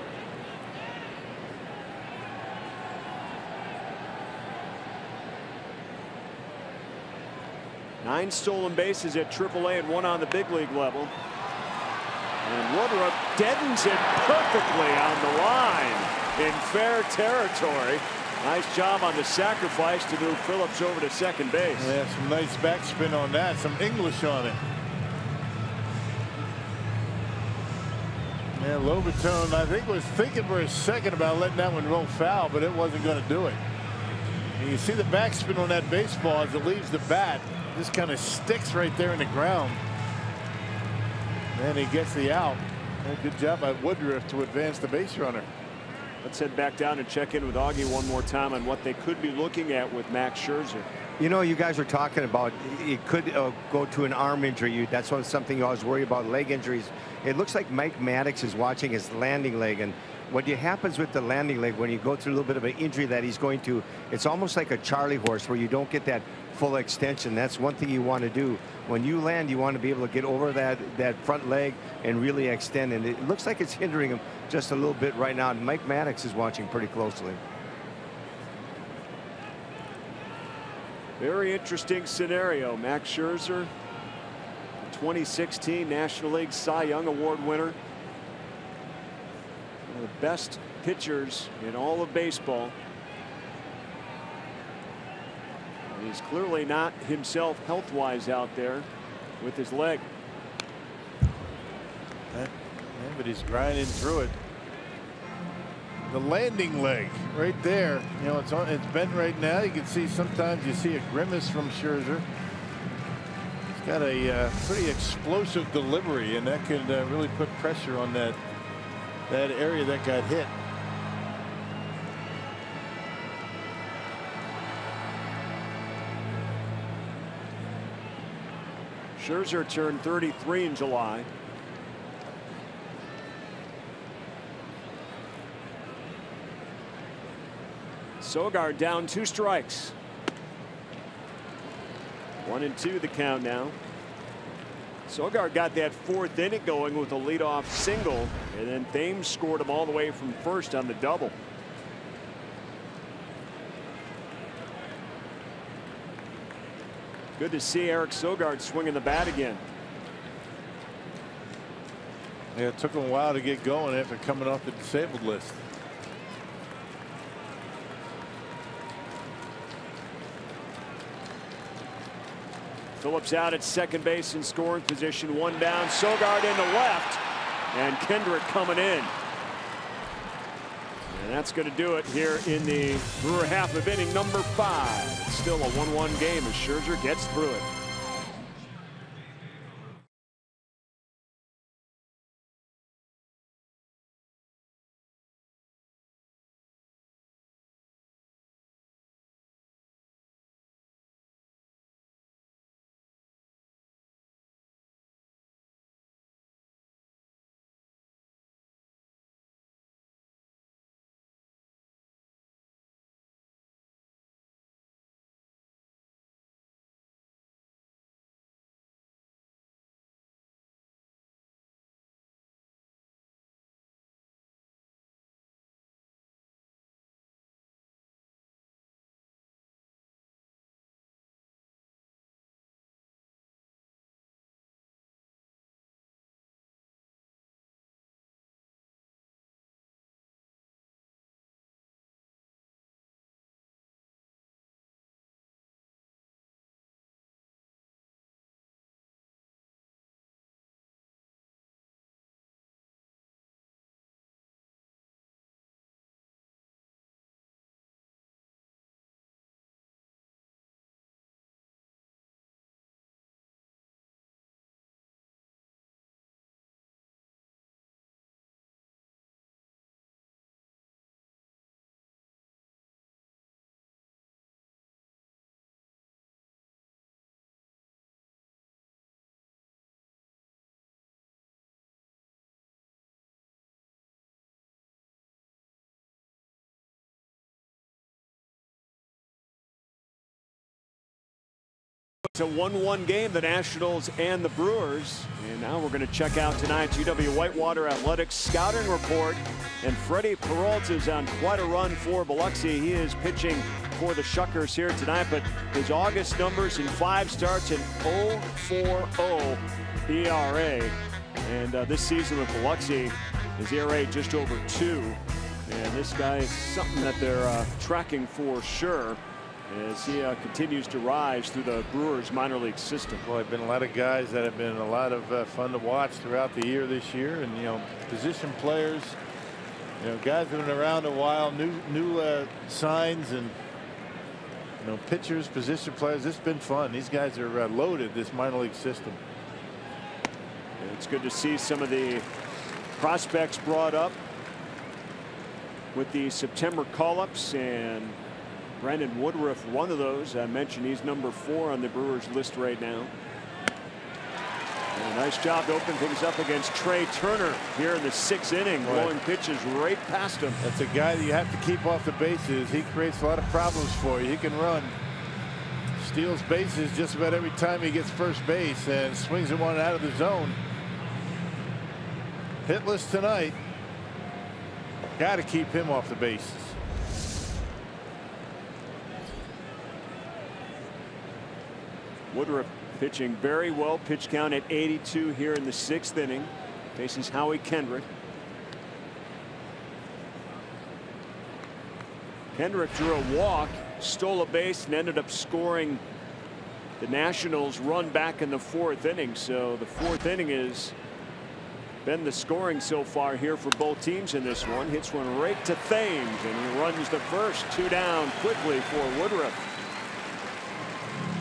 Nine stolen bases at AAA and 1 on the big league level. And Woodruff deadens it perfectly on the line in fair territory. Nice job on the sacrifice to move Phillips over to second base. Yeah, some nice backspin on that. Some English on it. Yeah, Lobaton, I think, was thinking for a second about letting that one roll foul, but it wasn't going to do it. And you see the backspin on that baseball as it leaves the bat. Just kind of sticks right there in the ground. And he gets the out. And good job by Woodruff to advance the base runner. Let's head back down and check in with Augie one more time on what they could be looking at with Max Scherzer. You know, you guys are talking about it could go to an arm injury. That's something you always worry about, leg injuries. It looks like Mike Maddox is watching his landing leg, and what happens with the landing leg when you go through a little bit of an injury that he's going to, it's almost like a Charlie horse where you don't get that full extension. That's one thing you want to do. When you land, you want to be able to get over that front leg and really extend, and it looks like it's hindering him just a little bit right now. And Mike Maddox is watching pretty closely. Very interesting scenario. Max Scherzer, 2016 National League Cy Young Award winner. One of the best pitchers in all of baseball. And he's clearly not himself health-wise out there with his leg. Yeah, but he's grinding through it. The landing leg right there, you know, it's bent right now. You can see sometimes you see a grimace from Scherzer. He's got a pretty explosive delivery, and that could really put pressure on that area that got hit. Scherzer turned 33 in July. Sogard down 2 strikes. 1-2 the count now. Sogard got that 4th inning going with a leadoff single, and then Thames scored him all the way from first on the double. Good to see Eric Sogard swinging the bat again. Yeah, it took him a while to get going after coming off the disabled list. Phillips out at second base in scoring position, 1 down. Sogard in the left, and Kendrick coming in. And that's going to do it here in the Brewer half of inning number 5. It's still a 1-1 game as Scherzer gets through it. It's a 1-1 game, the Nationals and the Brewers. And now we're going to check out tonight's UW Whitewater Athletics scouting report. And Freddie Peralta is on quite a run for Biloxi. He is pitching for the Shuckers here tonight, but his August numbers in 5 starts, an 0.40 ERA. And this season with Biloxi, his ERA just over 2. And this guy is something that they're tracking for sure as he continues to rise through the Brewers minor league system. Well, there have been a lot of guys that have been a lot of fun to watch throughout the year this year, and position players, guys have been around a while, new signs, and pitchers, position players. It's been fun. These guys are loaded, this minor league system. And it's good to see some of the prospects brought up with the September call-ups, and Brandon Woodruff, one of those. I mentioned he's number 4 on the Brewers list right now. And a nice job to open things up against Trey Turner here in the 6th inning, blowing pitches right past him. That's a guy that you have to keep off the bases. He creates a lot of problems for you. He can run, steals bases just about every time he gets first base, and swings one out of the zone. Hitless tonight. Got to keep him off the bases. Woodruff pitching very well. Pitch count at 82 here in the 6th inning. Faces Howie Kendrick. Kendrick drew a walk, stole a base, and ended up scoring the Nationals' run back in the 4th inning. So the 4th inning has been the scoring so far here for both teams in this one. Hits one right to Thames, and he runs the first. 2 down quickly for Woodruff.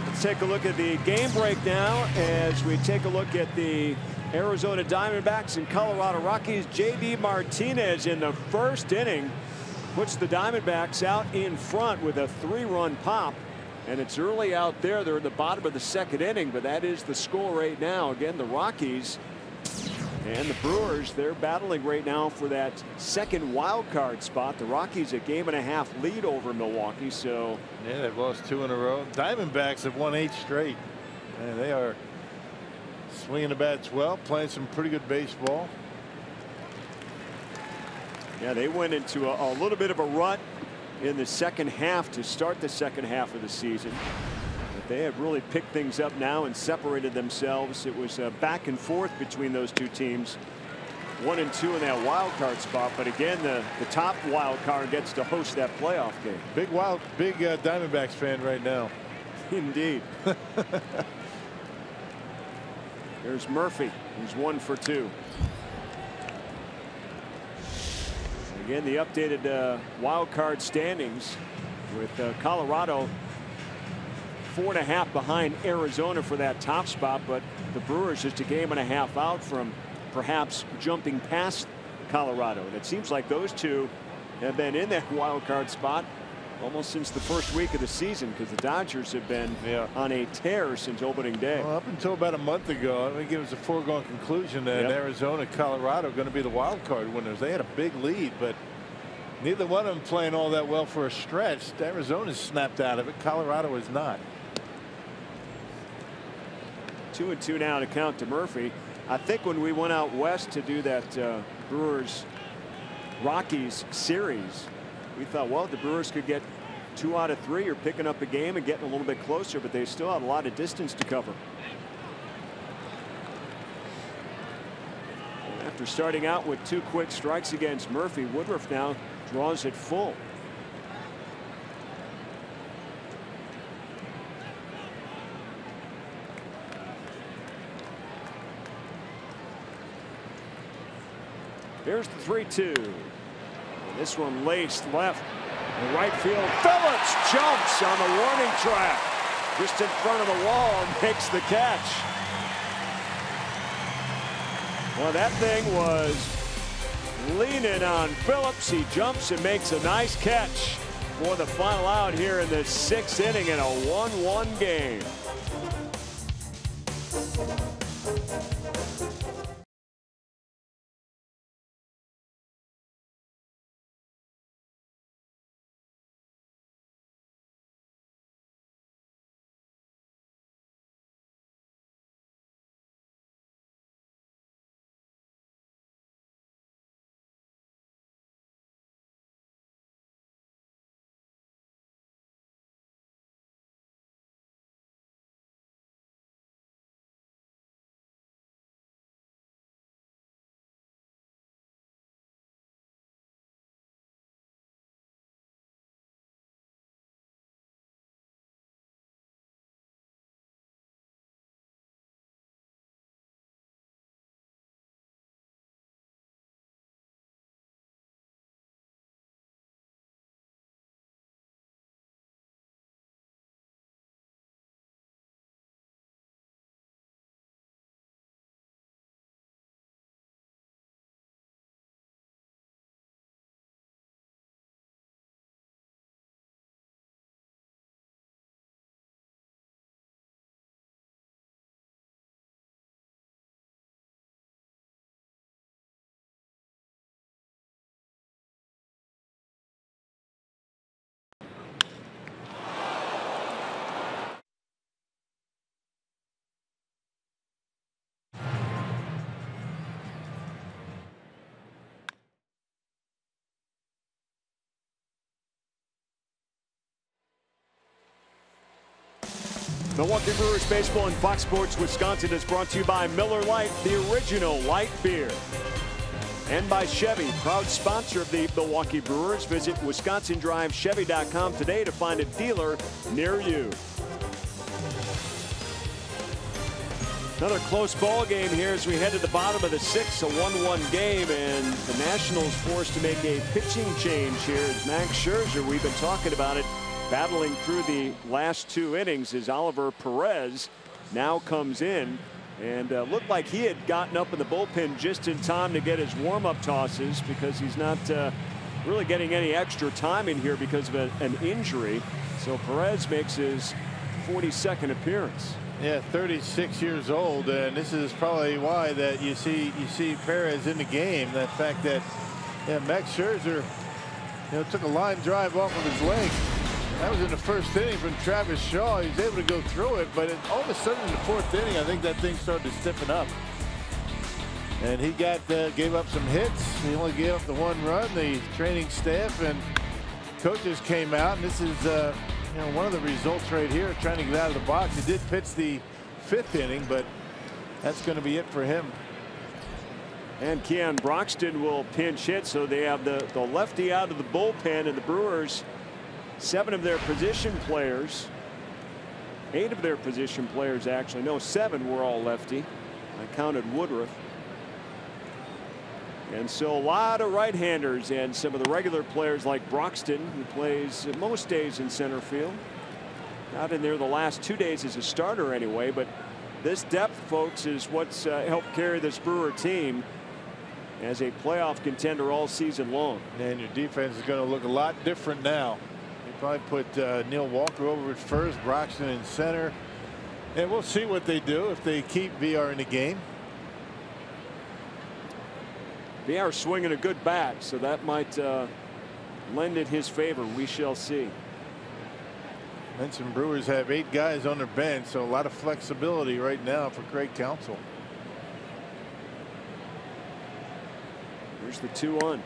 Let's take a look at the game breakdown as we take a look at the Arizona Diamondbacks and Colorado Rockies. JD Martinez in the 1st inning puts the Diamondbacks out in front with a 3-run pop, and it's early out there. They're at the bottom of the 2nd inning, but that is the score right now. Again, the Rockies and the Brewers, they're battling right now for that 2nd wild card spot. The Rockies a 1.5 game lead over Milwaukee. So yeah, they've lost 2 in a row. Diamondbacks have won 8 straight. Man, they are swinging the bats well, playing some pretty good baseball. Yeah, they went into a little bit of a rut in the 2nd half to start the 2nd half of the season. But they have really picked things up now and separated themselves. It was back and forth between those 2 teams. 1 and 2 in that wild card spot. But again, the top wild card gets to host that playoff game. Big Diamondbacks fan right now. Indeed. There's Murphy, who's 1 for 2. Again, the updated wild card standings with Colorado 4.5 behind Arizona for that top spot, but the Brewers just a 1.5 out from perhaps jumping past Colorado. And it seems like those 2 have been in that wild card spot almost since the 1st week of the season, because the Dodgers have been on a tear since opening day. Well, up until about a month ago, I think it was a foregone conclusion that Arizona and Colorado are going to be the wild card winners. They had a big lead, but neither one of them playing all that well for a stretch. Arizona's snapped out of it. Colorado is not. 2-2 now to count to Murphy. I think when we went out west to do that Brewers Rockies series, we thought, well, the Brewers could get 2 out of 3 or picking up a game and getting a little bit closer, but they still have a lot of distance to cover. After starting out with 2 quick strikes against Murphy, Woodruff now draws it full. Here's the 3-2. This one laced left. In right field, Phillips jumps on the warning track just in front of the wall and makes the catch. Well, that thing was leaning on Phillips. He jumps and makes a nice catch for the final out here in the 6th inning in a 1-1 game. Milwaukee Brewers baseball and Fox Sports Wisconsin is brought to you by Miller Lite, the original light beer. And by Chevy, proud sponsor of the Milwaukee Brewers. Visit WisconsinDriveChevy.com today to find a dealer near you. Another close ball game here as we head to the bottom of the sixth, a 1-1 game, and the Nationals forced to make a pitching change here as Max Scherzer, we've been talking about it, battling through the last 2 innings as Oliver Perez now comes in and looked like he had gotten up in the bullpen just in time to get his warm-up tosses because he's not really getting any extra time in here because of an injury. So Perez makes his 42nd appearance. Yeah, 36 years old, and this is probably why that you see Perez in the game. The fact that Max Scherzer took a line drive off of his leg. That was in the first inning from Travis Shaw. He was able to go through it, but all of a sudden in the 4th inning, I think that thing started to stiffen up. And he gave up some hits. He only gave up the 1 run. The training staff and coaches came out, and this is one of the results right here, trying to get out of the box. He did pitch the 5th inning, but that's going to be it for him. And Keon Broxton will pinch hit, so they have the lefty out of the bullpen, and the Brewers, 7 of their position players, 8 of their position players actually, no, 7 were all lefty. I counted Woodruff. And so a lot of right-handers and some of the regular players like Broxton, who plays most days in center field. Not in there the last 2 days as a starter anyway, but this depth, folks, is what's helped carry this Brewer team as a playoff contender all season long. And your defense is going to look a lot different now. They probably put Neil Walker over at first, Broxton in center. And we'll see what they do if they keep VR in the game. VR swinging a good bat, so that might lend it his favor. We shall see. Mentioned Brewers have 8 guys on their bench, so a lot of flexibility right now for Craig Counsell. Here's the 2-1.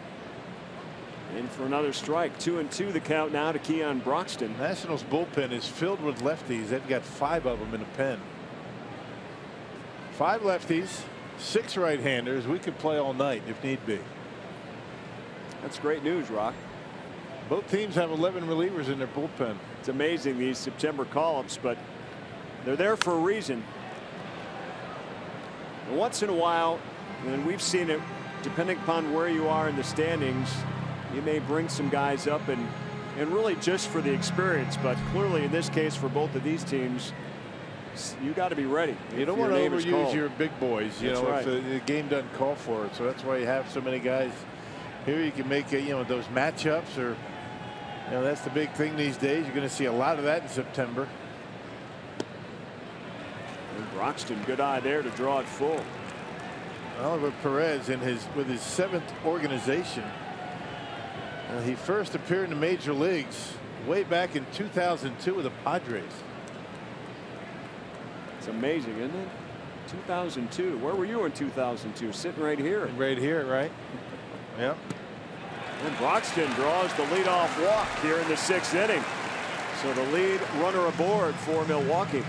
In for another strike. 2-2 the count now to Keon Broxton. Nationals bullpen is filled with lefties. They've got 5 of them in the pen. 5 lefties. 6 right-handers. We could play all night if need be. That's great news, Rock. Both teams have 11 relievers in their bullpen. It's amazing, these September call-ups, but they're there for a reason. And once in a while, and we've seen it, depending upon where you are in the standings, you may bring some guys up and really just for the experience, but clearly in this case for both of these teams, you got to be ready. You don't want to overuse your big boys, that's right. if the game doesn't call for it. So that's why you have so many guys here. You can make those matchups, or that's the big thing these days. You're going to see a lot of that in September. And Broxton, good eye there to draw it full. Oliver Perez with his 7th organization. He first appeared in the major leagues way back in 2002 with the Padres. It's amazing, isn't it? 2002. Where were you in 2002? Sitting right here. Right here, right? Yep. And Broxton draws the leadoff walk here in the 6th inning. So the lead runner aboard for Milwaukee.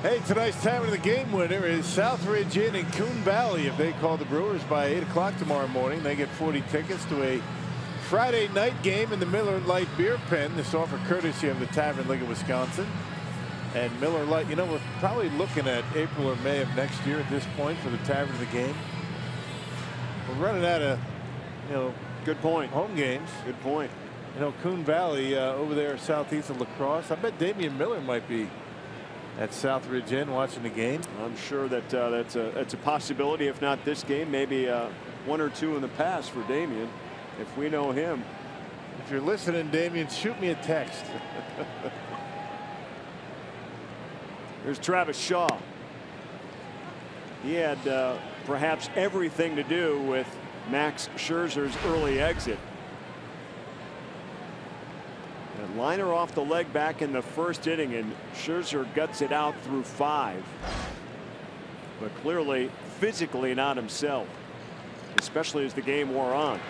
Hey, tonight's time of the game winner is Southridge Inn in Coon Valley. If they call the Brewers by 8 o'clock tomorrow morning, they get 40 tickets to a Friday night game in the Miller Lite Beer Pen. This offer courtesy of the Tavern League of Wisconsin. And Miller Lite, we're probably looking at April or May of next year at this point for the Tavern of the game. We're running out of, good point. Home games. Good point. Coon Valley over there southeast of La Crosse. I bet Damian Miller might be at Southridge Inn watching the game. I'm sure that that's a possibility. If not this game, maybe 1 or 2 in the past for Damian, if we know him. If you're listening, Damian, shoot me a text. Here's Travis Shaw. He had perhaps everything to do with Max Scherzer's early exit. And liner off the leg back in the 1st inning, and Scherzer guts it out through 5. But clearly physically not himself, especially as the game wore on.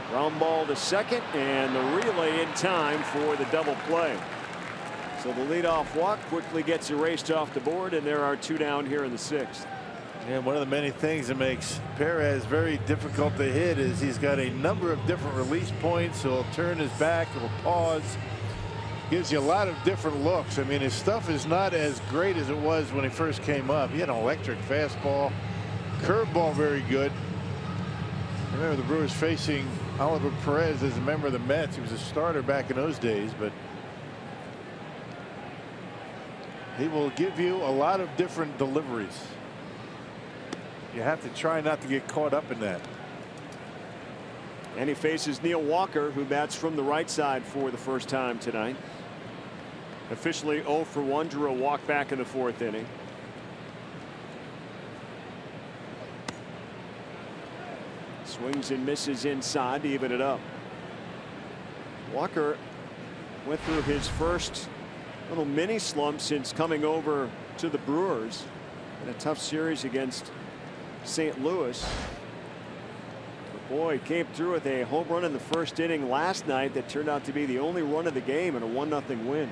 Ground ball to second, and the relay in time for the double play. So the leadoff walk quickly gets erased off the board, and there are 2 down here in the 6th. And one of the many things that makes Perez very difficult to hit is he's got a number of different release points. He'll turn his back, he'll pause, gives you a lot of different looks. I mean, his stuff is not as great as it was when he first came up. He had an electric fastball, curveball very good. I remember the Brewers facing Oliver Perez as a member of the Mets. He was a starter back in those days, but he will give you a lot of different deliveries. You have to try not to get caught up in that. And he faces Neil Walker, who bats from the right side for the first time tonight. Officially 0 for 1, drew a walk back in the 4th inning. Swings and misses inside to even it up. Walker went through his first little mini slump since coming over to the Brewers in a tough series against St. Louis. But boy, came through with a home run in the 1st inning last night that turned out to be the only run of the game in a 1-0 win.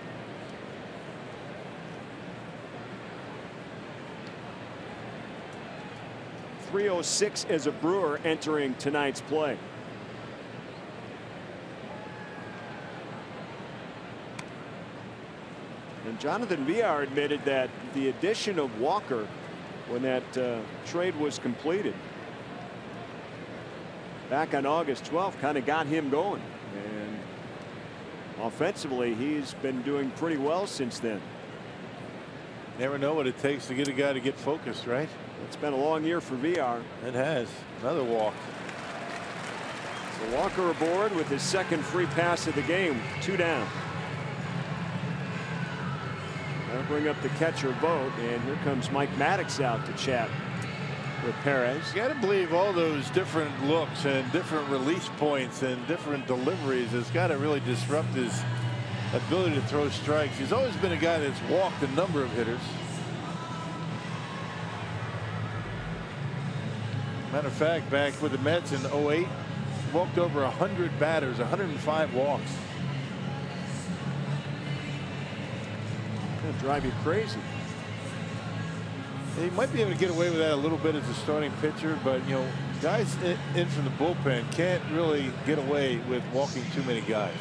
.306 as a Brewer entering tonight's play. And Jonathan Villar admitted that the addition of Walker, when that trade was completed back on August 12th, kind of got him going. And offensively, he's been doing pretty well since then. Never know what it takes to get a guy to get focused, right? It's been a long year for Villar. It has. Another walk. So Walker aboard with his 2nd free pass of the game. 2 down. That'll bring up the catcher vote, and here comes Mike Maddox out to chat with Perez. You got to believe all those different looks and different release points and different deliveries has got to really disrupt his ability to throw strikes. He's always been a guy that's walked a number of hitters. Matter of fact, back with the Mets in '08, walked over 100 batters, 105 walks. Gonna drive you crazy. He might be able to get away with that a little bit as a starting pitcher, but you know, guys in from the bullpen can't really get away with walking too many guys.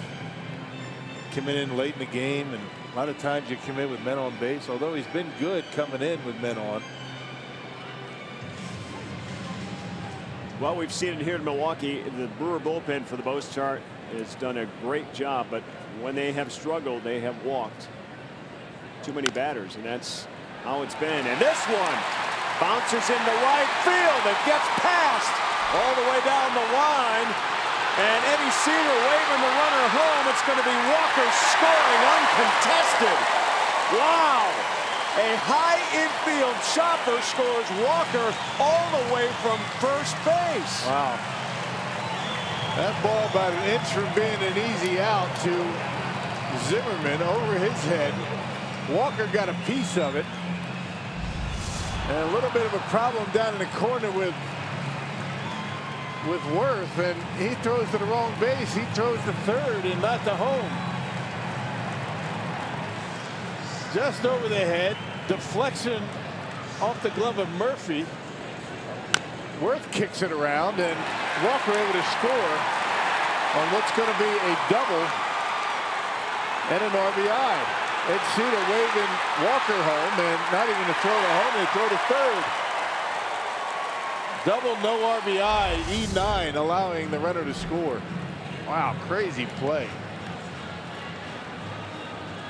Coming in late in the game, and a lot of times you come in with men on base, although he's been good coming in with men on. Well, we've seen it here in Milwaukee. The Brewer bullpen, for the most part, has done a great job, but when they have struggled, they have walked too many batters, and that's how it's been. And this one bounces into right field and gets past all the way down the line. And Eddie Cedar waving the runner home. It's going to be Walker scoring uncontested. Wow. A high infield chopper scores Walker all the way from first base. Wow. That ball about an inch from being an easy out to Zimmerman over his head. Walker got a piece of it. And a little bit of a problem down in the corner with Worth, and he throws to the wrong base. He throws to third and not to home. Just over the head, deflection off the glove of Murphy. Worth kicks it around, and Walker able to score on what's going to be a double and an RBI. Ed Cedar waving Walker home, and not even to throw to home, they throw to third. Double, no RBI, E9, allowing the runner to score. Wow, crazy play.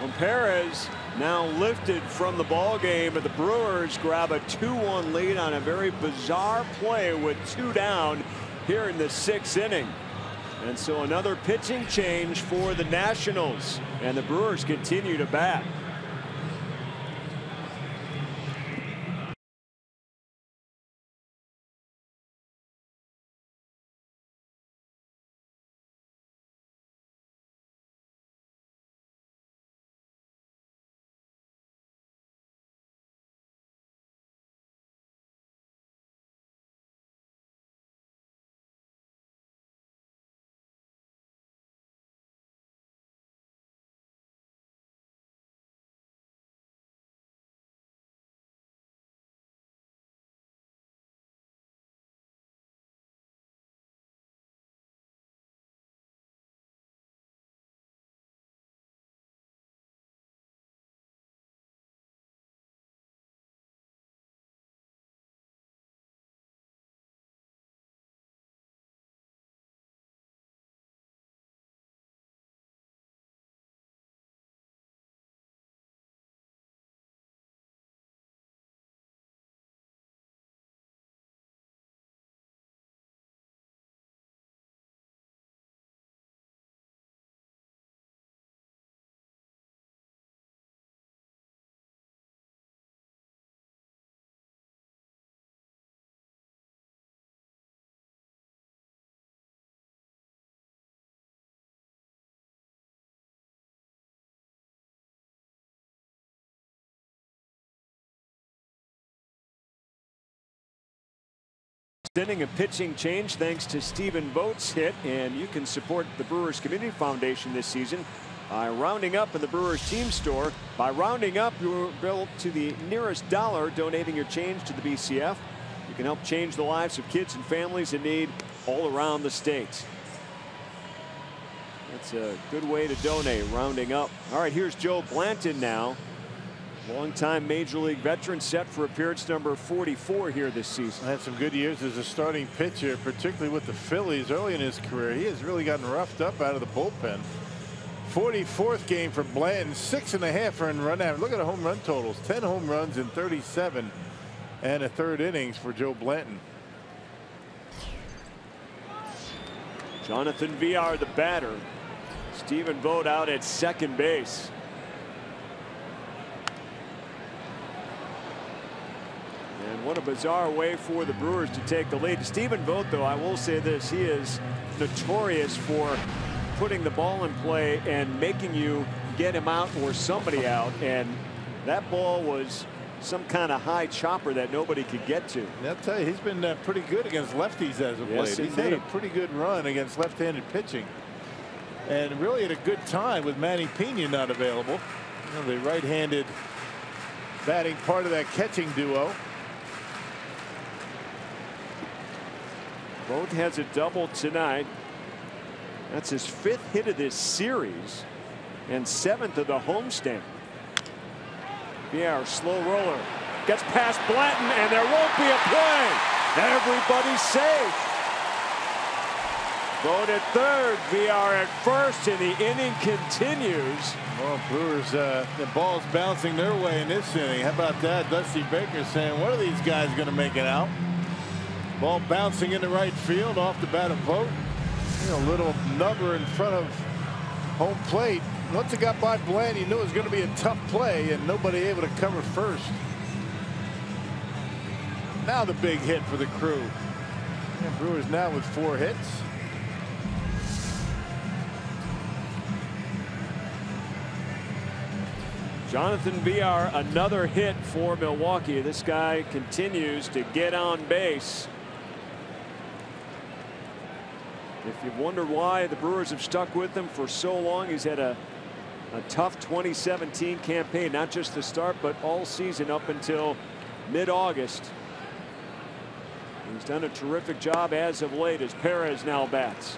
Well, Perez now lifted from the ball game, but the Brewers grab a 2-1 lead on a very bizarre play with 2 down here in the 6th inning. And so another pitching change for the Nationals, and the Brewers continue to bat. Inning, a pitching change thanks to Stephen Vogt's hit, and you can support the Brewers Community Foundation this season by rounding up in the Brewers team store. By rounding up your bill to the nearest dollar, donating your change to the BCF. You can help change the lives of kids and families in need all around the state. That's a good way to donate, rounding up. All right, here's Joe Blanton now. Longtime Major League veteran, set for appearance number 44 here this season. Had some good years as a starting pitcher, particularly with the Phillies early in his career. He has really gotten roughed up out of the bullpen. 44th game for Blanton, 6.5 earned run average. Look at the home run totals: 10 home runs in 37 and a third innings for Joe Blanton. Jonathan Villar, the batter. Stephen Vogt out at second base. And what a bizarre way for the Brewers to take the lead. Stephen Vogt, though, I will say this, he is notorious for putting the ball in play and making you get him out or somebody out. And that ball was some kind of high chopper that nobody could get to. And I'll tell you, he's been pretty good against lefties as of late. He's had a pretty good run against left-handed pitching. And really at a good time with Manny Pena not available. You know, the right-handed batting part of that catching duo. Vogt has a double tonight. That's his 5th hit of this series and 7th of the homestand. Villar, slow roller, gets past Blanton, and there won't be a play. Everybody's safe. Vogt at third, Villar at first, and the inning continues. Well, Brewers, the ball's bouncing their way in this inning. How about that? Dusty Baker saying, what are these guys going to make it out? Ball bouncing into right field off the bat of Vogt. You know, little nubber in front of home plate. Once it got by Blanton, he knew it was going to be a tough play, and nobody able to cover first. Now the big hit for the crew. And Brewers now with 4 hits. Jonathan Villar, another hit for Milwaukee. This guy continues to get on base. If you've wondered why the Brewers have stuck with him for so long, he's had a tough 2017 campaign, not just the start, but all season up until mid-August. He's done a terrific job as of late as Perez now bats.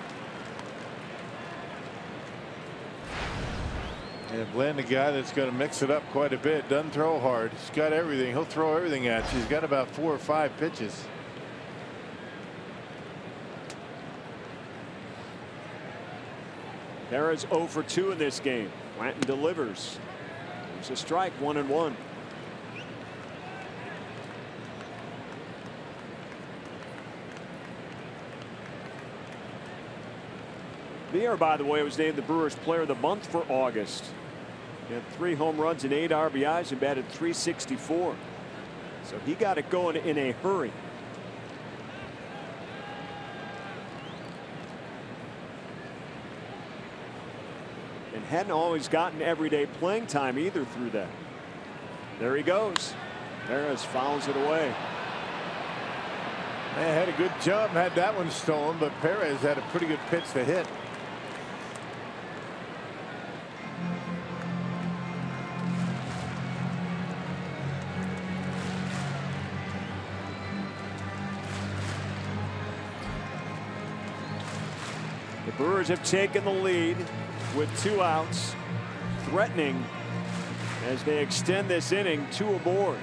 And Blanton, the guy that's going to mix it up quite a bit, doesn't throw hard. He's got everything. He'll throw everything at you. He's got about 4 or 5 pitches. Perez 0 for 2 in this game. Blanton delivers. It's a strike, 1-1. Villar, by the way, was named the Brewers Player of the Month for August. He had 3 home runs and 8 RBIs and batted .364. So he got it going in a hurry. And hadn't always gotten everyday playing time either through that. There he goes. Perez fouls it away. Man, had a good jump, had that one stolen, but Perez had a pretty good pitch to hit. The Brewers have taken the lead with 2 outs, threatening as they extend this inning, 2 aboard.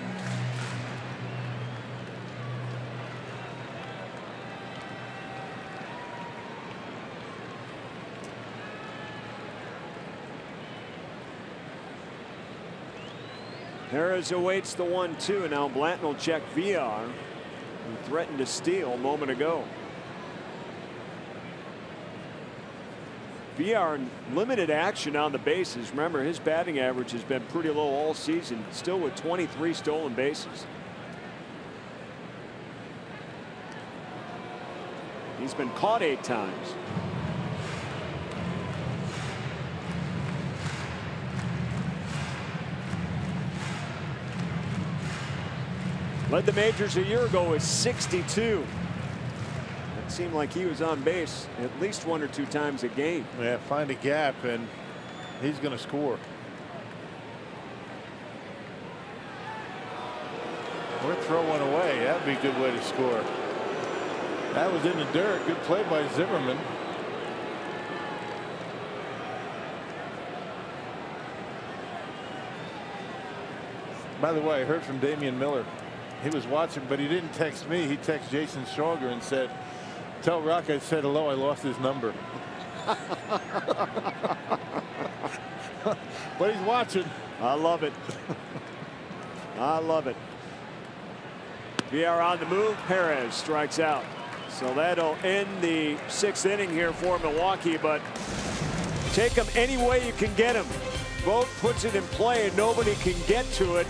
Perez awaits the 1-2. Now Blanton will check Villar, who threatened to steal a moment ago. Villar limited action on the bases. Remember, his batting average has been pretty low all season, still with 23 stolen bases. He's been caught 8 times. Led the majors a year ago with 62. It seemed like he was on base at least 1 or 2 times a game. Yeah, find a gap, and he's going to score. We're throwing away. That'd be a good way to score. That was in the dirt. Good play by Zimmerman. By the way, I heard from Damian Miller. He was watching, but he didn't text me. He texted Jason Schroeder and said, "Tell Rock I said hello. I lost his number." But he's watching. I love it. I love it. VR on the move. Perez strikes out. So that'll end the 6th inning here for Milwaukee, but take them any way you can get them. Vogt puts it in play and nobody can get to it.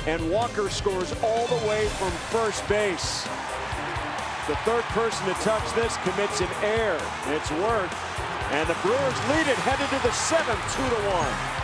And Walker scores all the way from first base. The third person to touch this commits an error. It's Worth. And the Brewers lead it headed to the 7th, 2-1.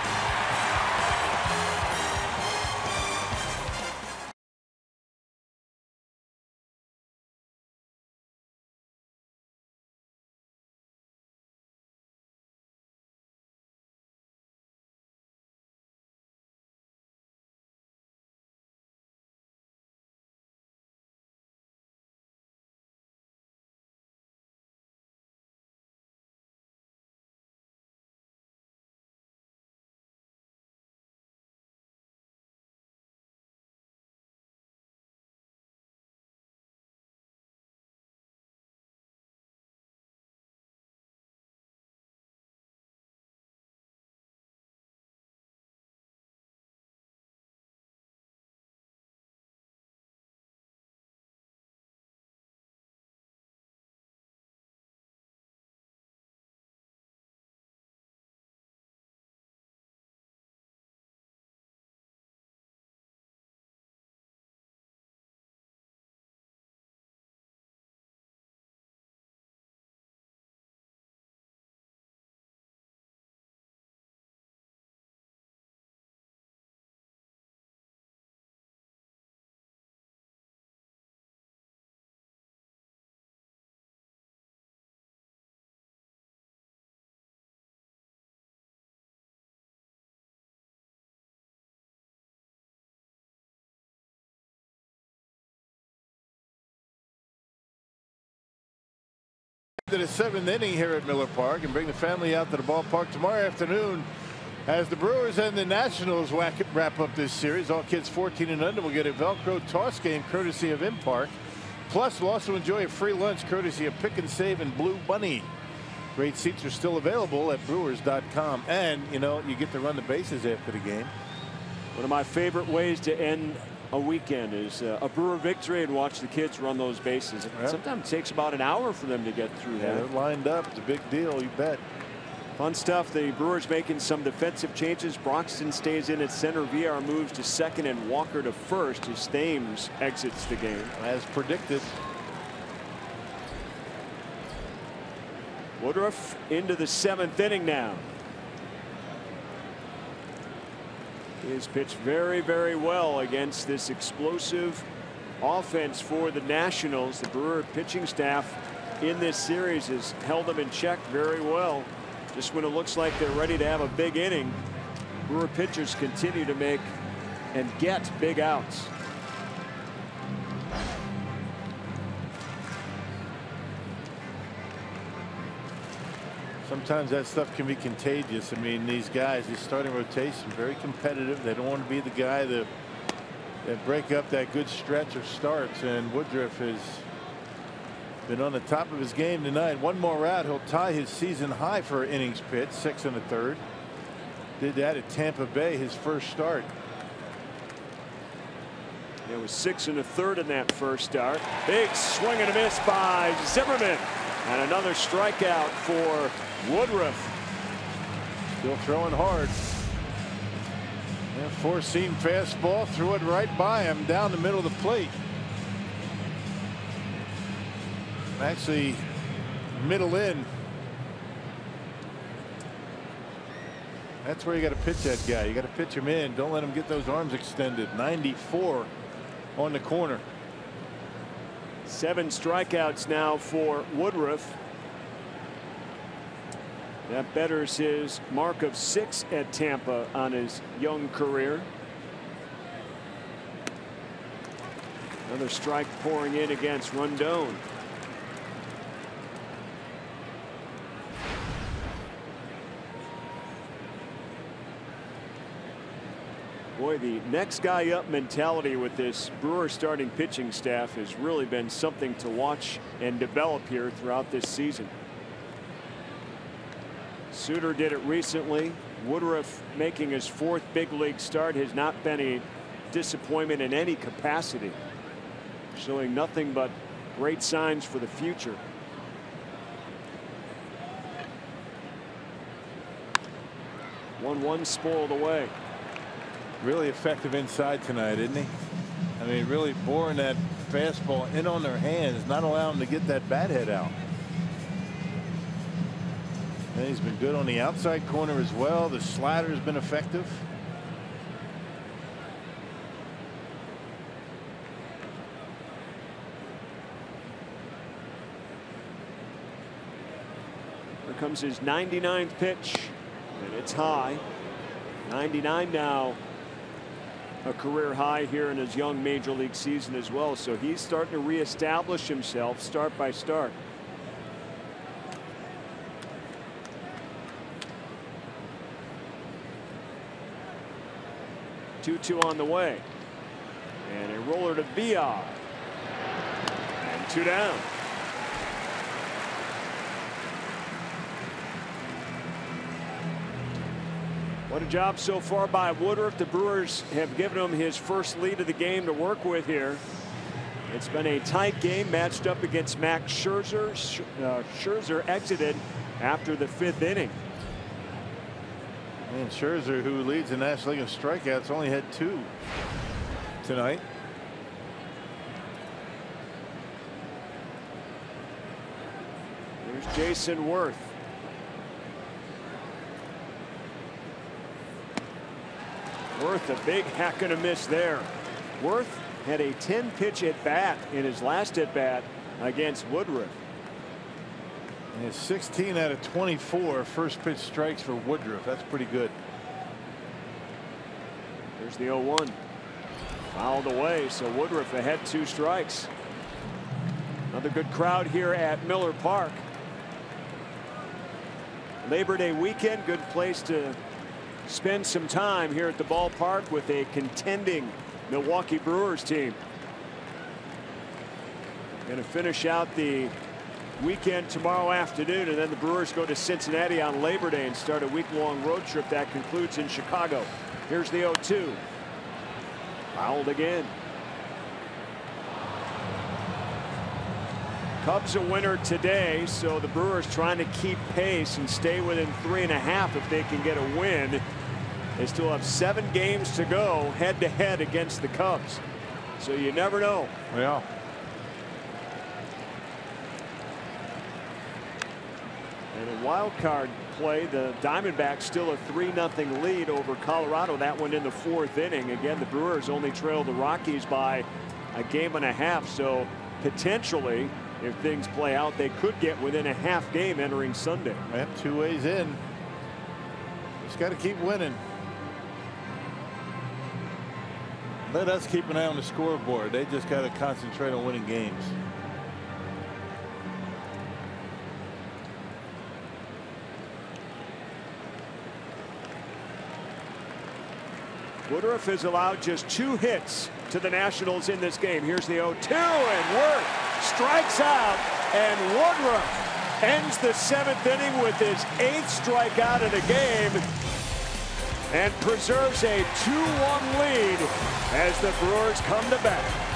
To the 7th inning here at Miller Park, and bring the family out to the ballpark tomorrow afternoon as the Brewers and the Nationals wrap up this series. All kids 14 and under will get a Velcro toss game courtesy of Impark. Plus, will also enjoy a free lunch courtesy of Pick and Save and Blue Bunny. Great seats are still available at Brewers.com, and you know, you get to run the bases after the game. One of my favorite ways to end a weekend is a Brewer victory and watch the kids run those bases. Yep. Sometimes it takes about an hour for them to get through that. They're lined up. It's a big deal, you bet. Fun stuff. The Brewers making some defensive changes. Broxton stays in at center. VR moves to second and Walker to first as Thames exits the game. As predicted. Woodruff into the 7th inning now. He's pitched very, very well against this explosive offense for the Nationals. The Brewer pitching staff in this series has held them in check very well. Just when it looks like they're ready to have a big inning, Brewer pitchers continue to make and get big outs. Sometimes that stuff can be contagious. I mean, these guys, the starting rotation, very competitive. They don't want to be the guy that break up that good stretch of starts. And Woodruff has been on the top of his game tonight. One more out, he'll tie his season high for innings pitched, 6 1/3. Did that at Tampa Bay, his first start. It was 6 1/3 in that first start. Big swing and a miss by Zimmerman. And another strikeout for Woodruff. Still throwing hard. Yeah, four-seam fastball, threw it right by him down the middle of the plate. Actually, middle in. That's where you got to pitch that guy. You got to pitch him in. Don't let him get those arms extended. 94 on the corner. 7 strikeouts now for Woodruff. That betters his mark of 6 at Tampa on his young career. Another strike pouring in against Rondon. Boy, the next guy up mentality with this Brewers starting pitching staff has really been something to watch and develop here throughout this season. Suter did it recently. Woodruff, making his 4th big league start, has not been a disappointment in any capacity, showing nothing but great signs for the future. One spoiled away. Really effective inside tonight, isn't he? I mean, really boring that fastball in on their hands, not allowing them to get that bat head out. And he's been good on the outside corner as well. The slider has been effective. Here comes his 99th pitch, and it's high. 99 now. A career high here in his young major league season as well. So he's starting to reestablish himself start by start. Two on the way. And a roller to VR. And 2 down. What a job so far by Woodruff. The Brewers have given him his first lead of the game to work with here. It's been a tight game matched up against Max Scherzer. Scherzer exited after the 5th inning. And Scherzer, who leads the National League in strikeouts, only had 2 tonight. There's Jason Worth. Worth a big hack and a miss there. Worth had a 10-pitch at bat in his last at bat against Woodruff. And it's 16 out of 24 first pitch strikes for Woodruff. That's pretty good. There's the 0-1. Fouled away, so Woodruff ahead 2 strikes. Another good crowd here at Miller Park. Labor Day weekend, good place to spend some time here at the ballpark with a contending Milwaukee Brewers team. Going to finish out the weekend tomorrow afternoon, and then the Brewers go to Cincinnati on Labor Day and start a week-long road trip that concludes in Chicago. Here's the 0-2. Fouled again. Cubs a winner today, so the Brewers trying to keep pace and stay within 3.5 if they can get a win. They still have 7 games to go head-to-head against the Cubs, so you never know. Yeah. And in wild card play, the Diamondbacks still a 3-0 lead over Colorado. That one in the 4th inning. Again, the Brewers only trailed the Rockies by a game and a half, so potentially, if things play out, they could get within a half game entering Sunday. Yep, 2 ways in. Just got to keep winning. Let us keep an eye on the scoreboard. They just got to concentrate on winning games. Woodruff has allowed just 2 hits to the Nationals in this game. Here's the 0-2, and Worth strikes out, and Woodruff ends the 7th inning with his 8th strikeout of the game and preserves a 2-1 lead as the Brewers come to bat.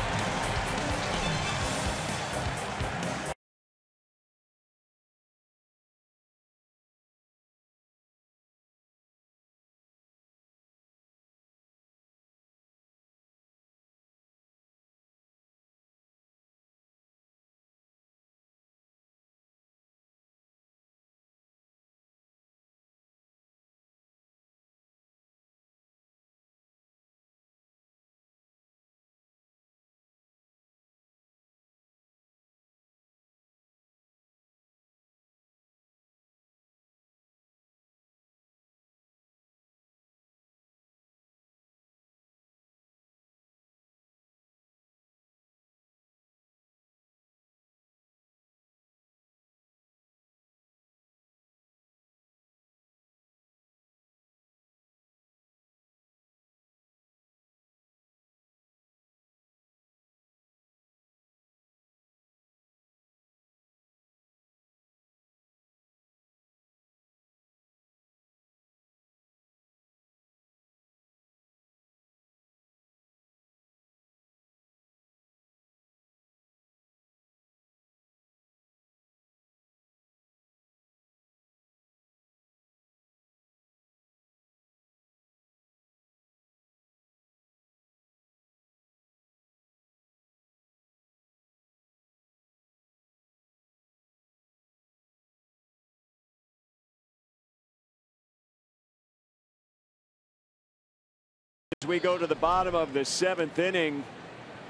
we go to the bottom of the 7th inning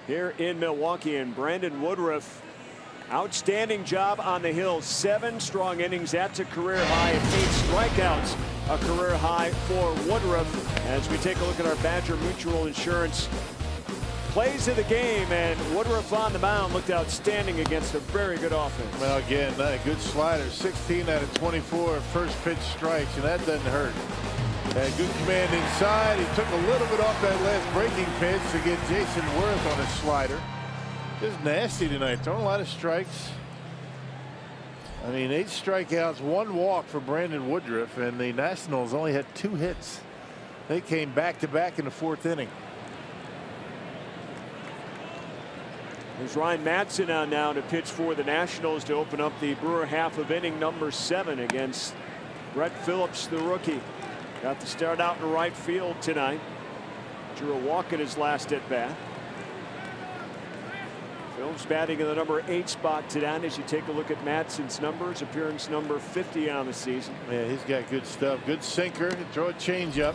here in Milwaukee, and Brandon Woodruff, outstanding job on the hill. 7 strong innings. That's a career high, and 8 strikeouts, a career high for Woodruff. As we take a look at our Badger Mutual Insurance plays of the game, and Woodruff on the mound looked outstanding against a very good offense. Well, again, a good slider. 16 out of 24 first pitch strikes, and that doesn't hurt. Had good command inside. He took a little bit off that last breaking pitch to get Jason Worth on his slider. Just nasty tonight, throwing a lot of strikes. I mean, 8 strikeouts, 1 walk for Brandon Woodruff, and the Nationals only had 2 hits. They came back to back in the 4th inning. There's Ryan Madson on now to pitch for the Nationals to open up the Brewer half of inning number 7 against Brett Phillips, the rookie. Got to start out in right field tonight. Drew a walk in his last at bat. Phillips batting in the number 8 spot tonight. As you take a look at Madson's numbers, appearance number 50 on the season. Yeah, he's got good stuff. Good sinker. Throw a changeup.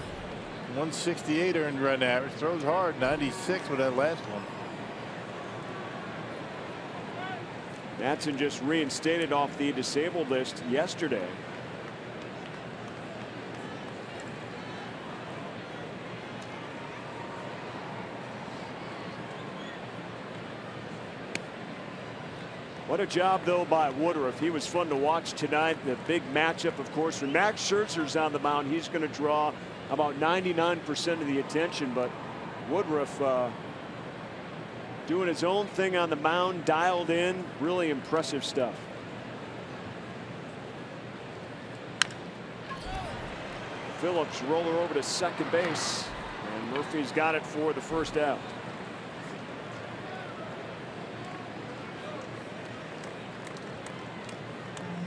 168 earned run average. Throws hard. 96 with that last one. Madson just reinstated off the disabled list yesterday. What a job, though, by Woodruff. He was fun to watch tonight. The big matchup, of course, when Max Scherzer's on the mound, he's going to draw about 99% of the attention. But Woodruff doing his own thing on the mound, dialed in, really impressive stuff. Phillips roller over to second base, and Murphy's got it for the first out.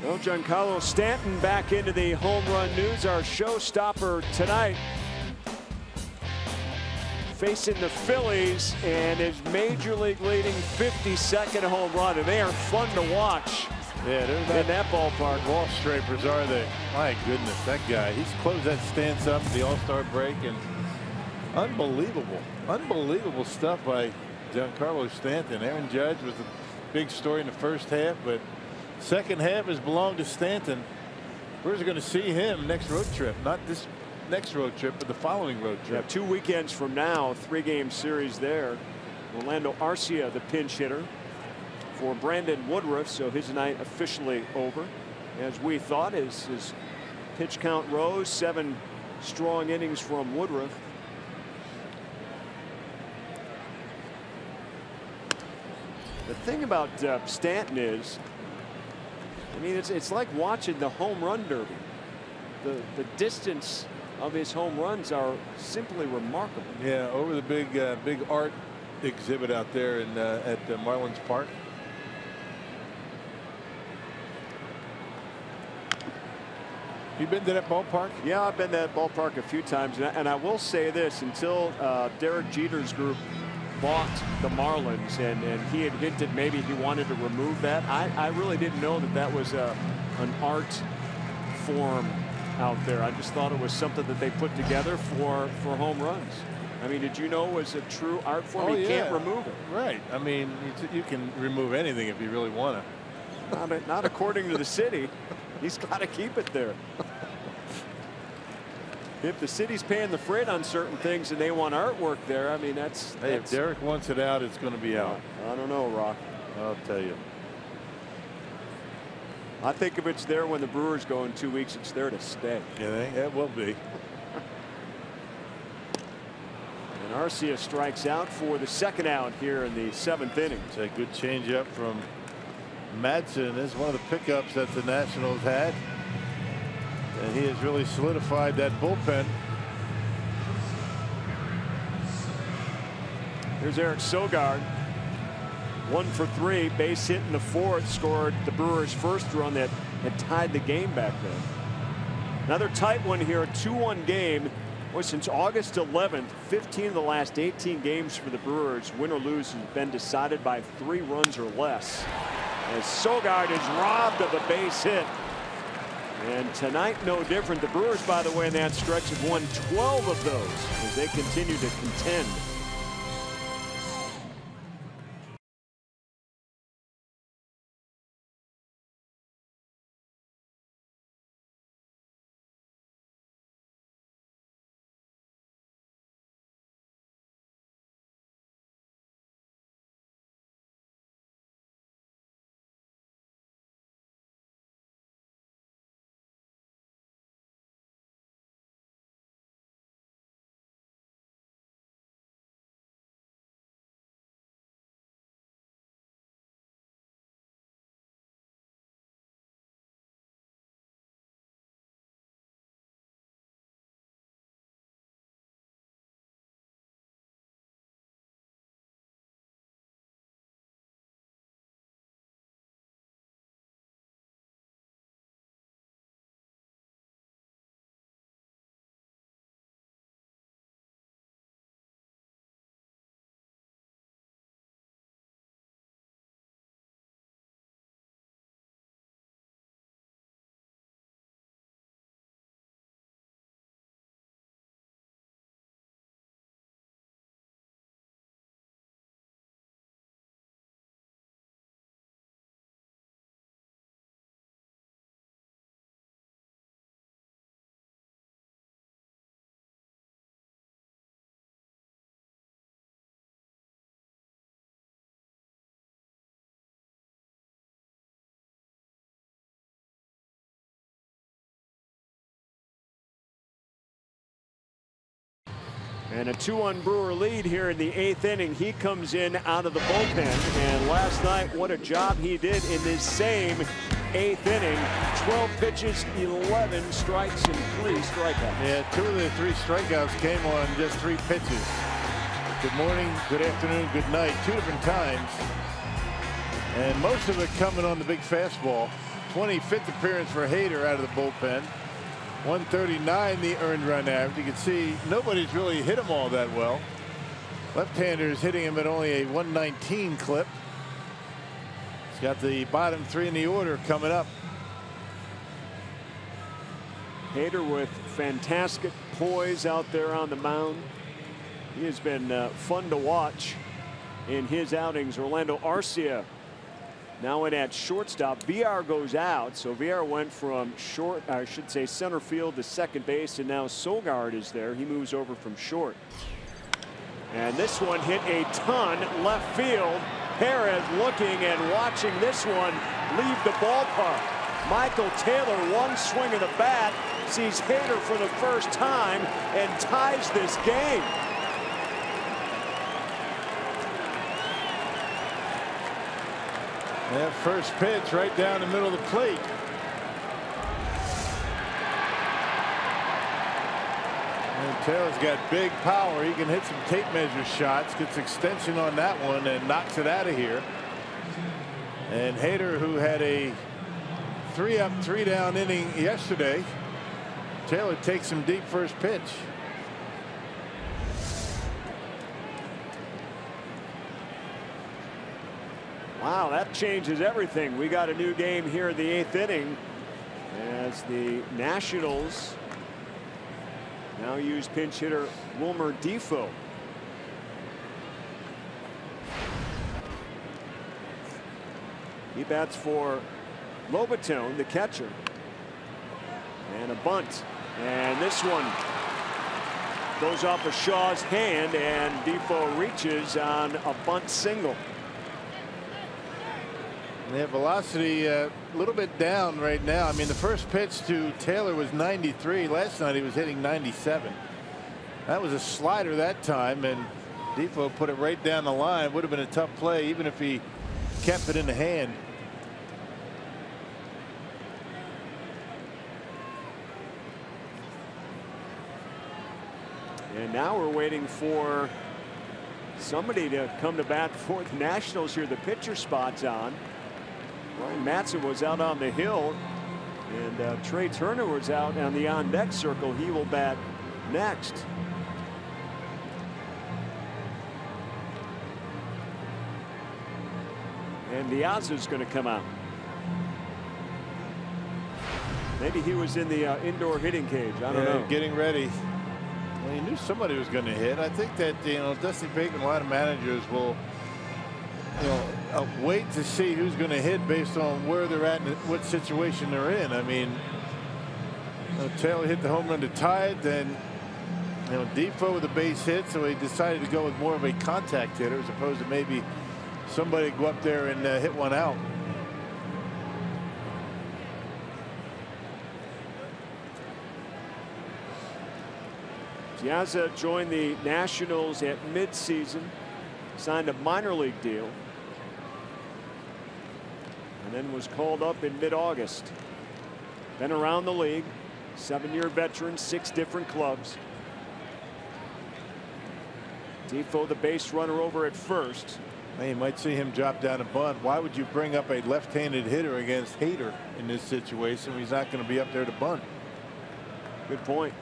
Well, Giancarlo Stanton back into the home run news, our showstopper tonight. Facing the Phillies, and his major league leading 52nd home run, and they are fun to watch. Yeah, they're not in that ballpark. Wall scrapers, are they? My goodness, that guy. He's closed that stance up the All-Star break, and unbelievable stuff by Giancarlo Stanton. Aaron Judge was the big story in the first half, but second half has belonged to Stanton. Brewers are going to see him next road trip, not this next road trip, but the following road trip. Yeah, 2 weekends from now, 3-game series there. Orlando Arcia, the pinch hitter for Brandon Woodruff, so his night officially over. As we thought, his pitch count rose, 7 strong innings from Woodruff. The thing about Stanton is, I mean, it's like watching the home run derby. The distance of his home runs are simply remarkable. Yeah, over the big art exhibit out there in at Marlins Park. You been to that ballpark? Yeah, I've been to that ballpark a few times, and I will say this: until Derek Jeter's group bought the Marlins, and he had hinted maybe he wanted to remove that, I really didn't know that was an art form out there. I just thought it was something that they put together for home runs. I mean, did you know it was a true art form? You can't remove it. Right. I mean, you can remove anything if you really want to. Not according to the city. He's got to keep it there. If the city's paying the freight on certain things and they want artwork there, I mean, that's hey, if Derek wants it out, it's going to be out. I don't know, Rock. I'll tell you. I think if it's there when the Brewers go in 2 weeks, it's there to stay. You think? It will be. And Arcia strikes out for the second out here in the 7th inning. It's a good changeup from Madson. This is one of the pickups that the Nationals had. And he has really solidified that bullpen. Here's Eric Sogard. 1 for 3, base hit in the 4th, scored the Brewers' first run that had tied the game back then. Another tight one here, a 2-1 game. Well, since August 11th, 15 of the last 18 games for the Brewers, win or lose, has been decided by 3 runs or less. As Sogard is robbed of a base hit. And tonight, no different. The Brewers, by the way, in that stretch have won 12 of those as they continue to contend. And a 2-1 Brewer lead here in the 8th inning. He comes in out of the bullpen. And last night, what a job he did in this same 8th inning. 12 pitches, 11 strikes, and 3 strikeouts. Yeah, 2 of the 3 strikeouts came on just 3 pitches. Good morning, good afternoon, good night. 2 different times. And most of it coming on the big fastball. 25th appearance for Hader out of the bullpen. 139 the earned run average. You can see nobody's really hit him all that well. Left-handers hitting him at only a 119 clip. He's got the bottom 3 in the order coming up. Hader with fantastic poise out there on the mound. He has been fun to watch in his outings. Orlando Arcia now in at shortstop. VR goes out, so VR went from short, I should say center field to second base, and now Sogard is there. He moves over from short. And this one hit a ton left field. Perez looking and watching this one leave the ballpark. Michael Taylor, one swing of the bat, sees Hader for the first time and ties this game. That first pitch right down the middle of the plate. And Taylor's got big power. He can hit some tape measure shots, gets extension on that one, and knocks it out of here. And Hader, who had a 3-up, 3-down inning yesterday, Taylor takes him deep first pitch. Wow, that changes everything. We got a new game here in the 8th inning as the Nationals now use pinch hitter Wilmer Defoe. He bats for Lobaton, the catcher. And a bunt. And this one goes off of Shaw's hand, and Defoe reaches on a bunt single. Their velocity a little bit down right now. I mean, the first pitch to Taylor was 93. Last night he was hitting 97. That was a slider that time, and Defoe put it right down the line. Would have been a tough play even if he kept it in the hand. And now we're waiting for somebody to come to bat for the Nationals here. The pitcher spot's on. Ryan Matson was out on the hill, and Trey Turner was out on the on-deck circle. He will bat next. And Diaz is going to come out. Maybe he was in the indoor hitting cage. I don't know. Getting ready. Well, he knew somebody was going to hit. I think that, Dusty Baker and a lot of managers will, wait to see who's going to hit based on where they're at and what situation they're in. I mean, Taylor hit the home run to tie it, then Defoe with a base hit, so he decided to go with more of a contact hitter as opposed to maybe somebody go up there and hit one out. Piazza joined the Nationals at midseason, signed a minor league deal, and then was called up in mid-August. Been around the league, 7-year veteran, 6 different clubs. Defoe, the base runner, over at first. Well, you might see him drop down a bunt. Why would you bring up a left-handed hitter against Hader in this situation when he's not going to be up there to bunt? Good point.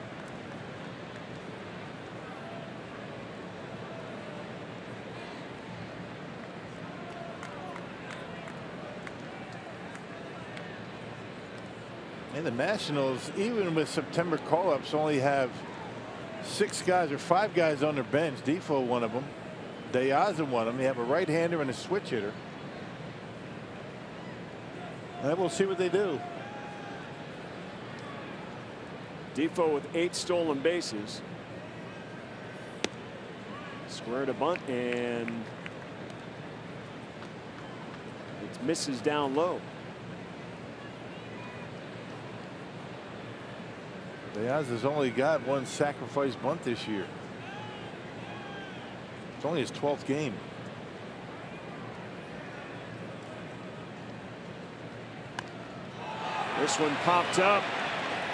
And the Nationals, even with September call-ups, only have 6 guys or 5 guys on their bench. Defoe, one of them. Diaz, one of them. They have a right-hander and a switch hitter. And we'll see what they do. Defoe with 8 stolen bases. Square to bunt, and it misses down low. Diaz has only got 1 sacrifice bunt this year. It's only his 12th game. This one popped up,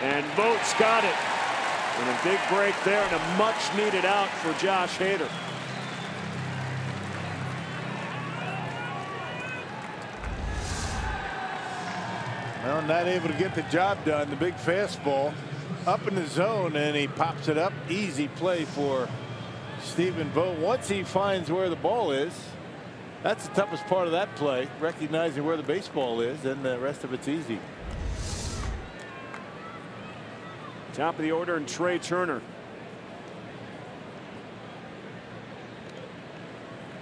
and Vogt's got it. And a big break there, and a much needed out for Josh Hader. Well, not able to get the job done. The big fastball up in the zone, and he pops it up. Easy play for Stephen Vogt. Once he finds where the ball is, that's the toughest part of that play, recognizing where the baseball is, and the rest of it's easy. Top of the order, and Trey Turner.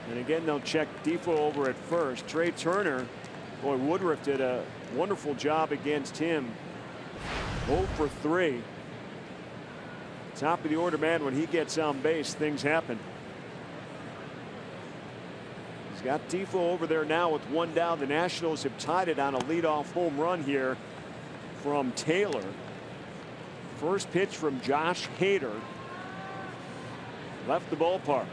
And again, they'll check Defoe over at first. Trey Turner, boy, Woodruff did a wonderful job against him. 0 for 3. Top of the order man, when he gets on base, things happen. He's got Defoe over there now with 1 down. The Nationals have tied it on a leadoff home run here from Taylor. First pitch from Josh Hader. Left the ballpark.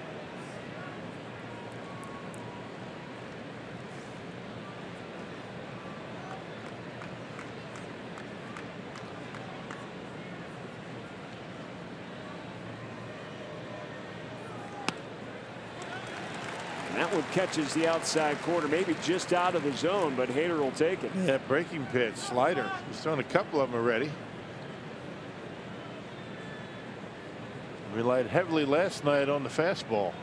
That one catches the outside corner, maybe just out of the zone, but Hader will take it. Yeah, breaking pitch, slider. He's thrown a couple of them already. Relied heavily last night on the fastball.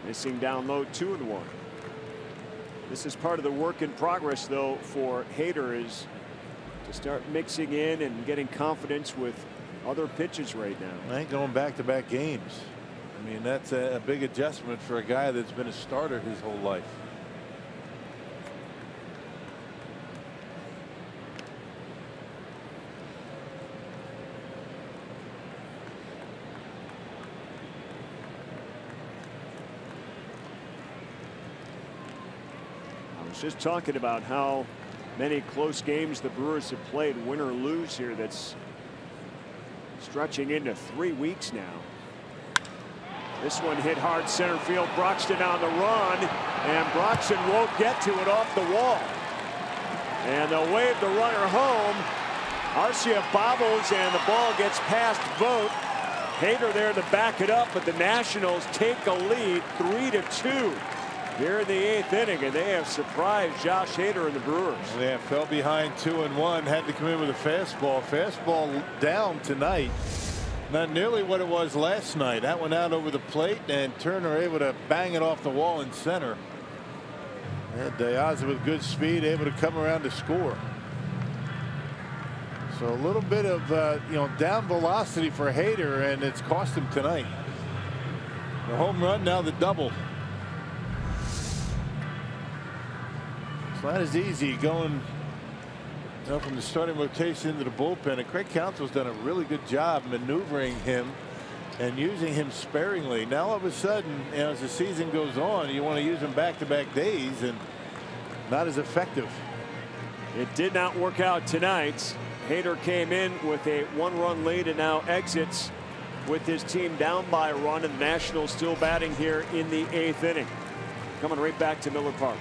Missing down low, 2-1. This is part of the work in progress, though, for Hader, is to start mixing in and getting confidence with other pitches right now. I ain't going back-to-back games. I mean, that's a big adjustment for a guy that's been a starter his whole life. Just talking about how many close games the Brewers have played, win or lose here. That's stretching into 3 weeks now. This one hit hard center field. Broxton on the run, and Broxton won't get to it off the wall. And they'll wave the runner home. Arcia bobbles, and the ball gets past Vogt. Hader there to back it up, but the Nationals take a lead 3-2. Here in the 8th inning, and they have surprised Josh Hader and the Brewers. They fell behind 2-1, had to come in with a fastball. Fastball down tonight. Not nearly what it was last night. That went out over the plate, and Turner able to bang it off the wall in center. And Diaz with good speed, able to come around to score. So a little bit of down velocity for Hader, and it's cost him tonight. The home run, now the double. It's not as easy going from the starting rotation into the bullpen, and Craig Counsell's done a really good job maneuvering him and using him sparingly. Now all of a sudden, as the season goes on, you want to use him back-to-back days, and not as effective. It did not work out tonight. Hader came in with a 1-run lead and now exits with his team down by a run, and the Nationals still batting here in the 8th inning. Coming right back to Miller Park.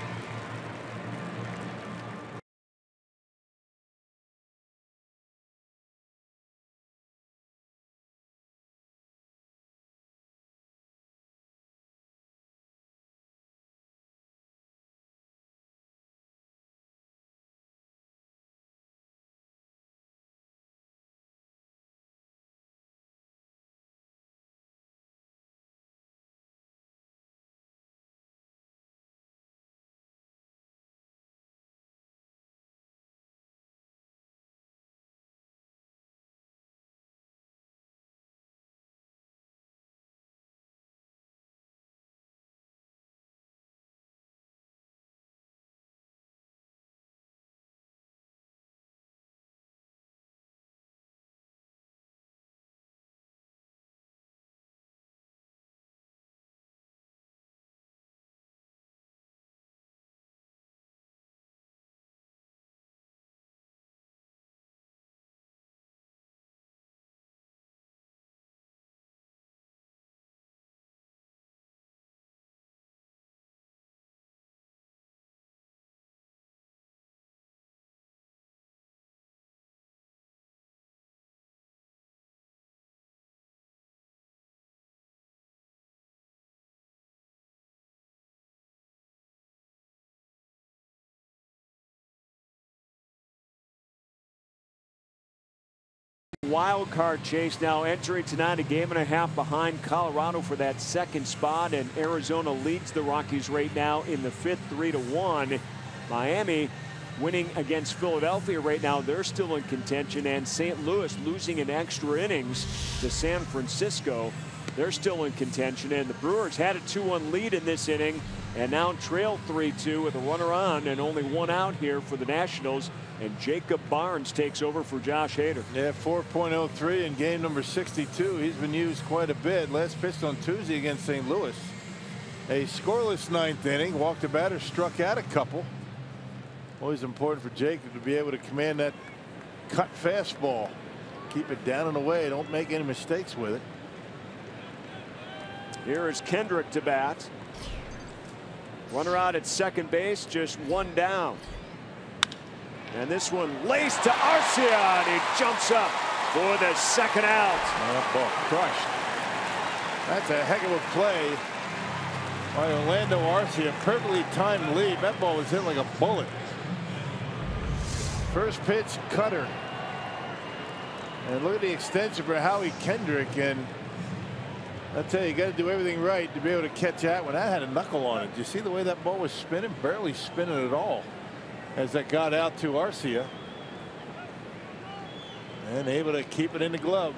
Wild card chase now entering tonight, a game and a half behind Colorado for that second spot, and Arizona leads the Rockies right now in the 5th, 3-1. Miami winning against Philadelphia right now. They're still in contention, and St. Louis losing in extra innings to San Francisco. They're still in contention, and the Brewers had a 2-1 lead in this inning and now trail 3-2 with a runner on and only one out here for the Nationals. And Jacob Barnes takes over for Josh Hader. Yeah, 4.03 in game number 62. He's been used quite a bit. Last pitched on Tuesday against St. Louis. A scoreless 9th inning. Walked a batter, struck out a couple. Always important for Jacob to be able to command that cut fastball. Keep it down and away. Don't make any mistakes with it. Here is Kendrick to bat. Runner out at second base, just one down. And this one laced to Arcia, and he jumps up for the second out. That ball crushed. That's a heck of a play by Orlando Arcia. Perfectly timed lead. That ball was hit like a bullet. First pitch, cutter. And look at the extension for Howie Kendrick. And I tell you, you got to do everything right to be able to catch that one. That had a knuckle on it. Did you see the way that ball was spinning? Barely spinning at all as that got out to Arcia. And able to keep it in the glove.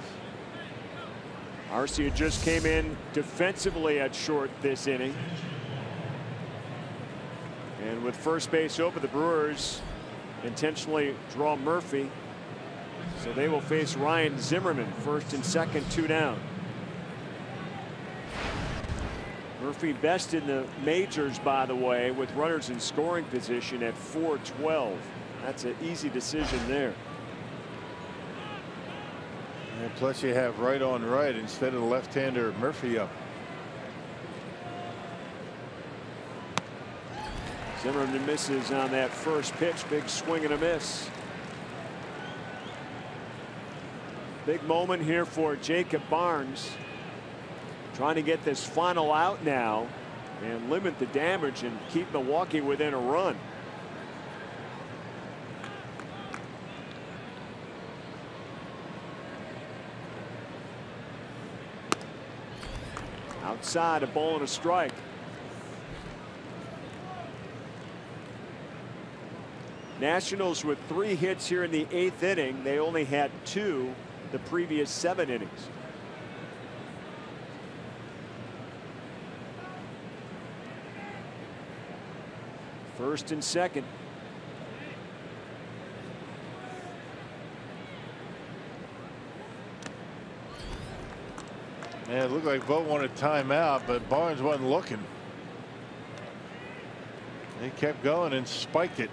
Arcia just came in defensively at short this inning. And with first base open, the Brewers intentionally draw Murphy. So they will face Ryan Zimmerman, first and second, 2 down. Murphy best in the majors, by the way, with runners in scoring position at .412. That's an easy decision there. And plus you have right on right instead of the left-hander Murphy up. Zimmerman misses on that first pitch. Big swing and a miss. Big moment here for Jacob Barnes. Trying to get this final out now and limit the damage and keep Milwaukee within a run. Outside, a ball and a strike. Nationals with 3 hits here in the 8th inning. They only had 2 the previous 7 innings. First and second. Yeah, it looked like Vogt wanted timeout, but Barnes wasn't looking. He kept going and spiked it.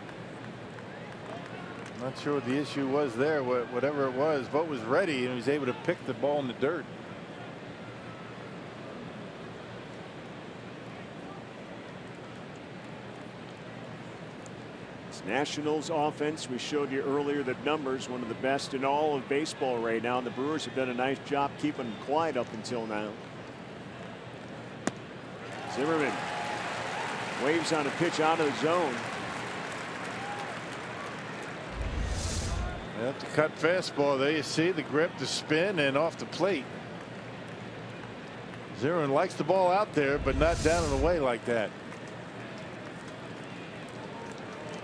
Not sure what the issue was there. Whatever it was, Vogt was ready and he was able to pick the ball in the dirt. Nationals offense, we showed you earlier the numbers, one of the best in all of baseball right now. And the Brewers have done a nice job keeping them quiet up until now. Zimmerman waves on a pitch out of the zone. That's the cut fastball. There you see the grip, the spin, and off the plate. Zimmerman likes the ball out there, but not down and away like that.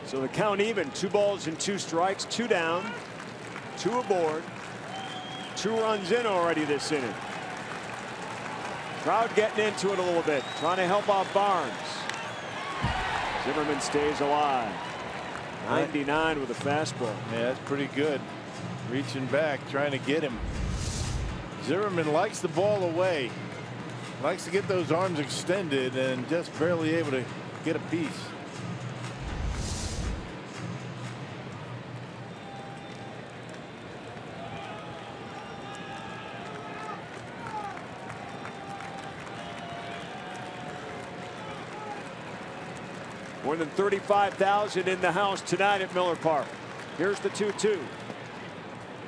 So the count even, 2 balls and 2 strikes, 2 down, 2 aboard, 2 runs in already this inning. Crowd getting into it a little bit, trying to help out Barnes. Zimmerman stays alive. 99 with a fastball. Yeah, that's pretty good. Reaching back, trying to get him. Zimmerman likes the ball away. Likes to get those arms extended and just barely able to get a piece. More than 35,000 in the house tonight at Miller Park. Here's the 2-2.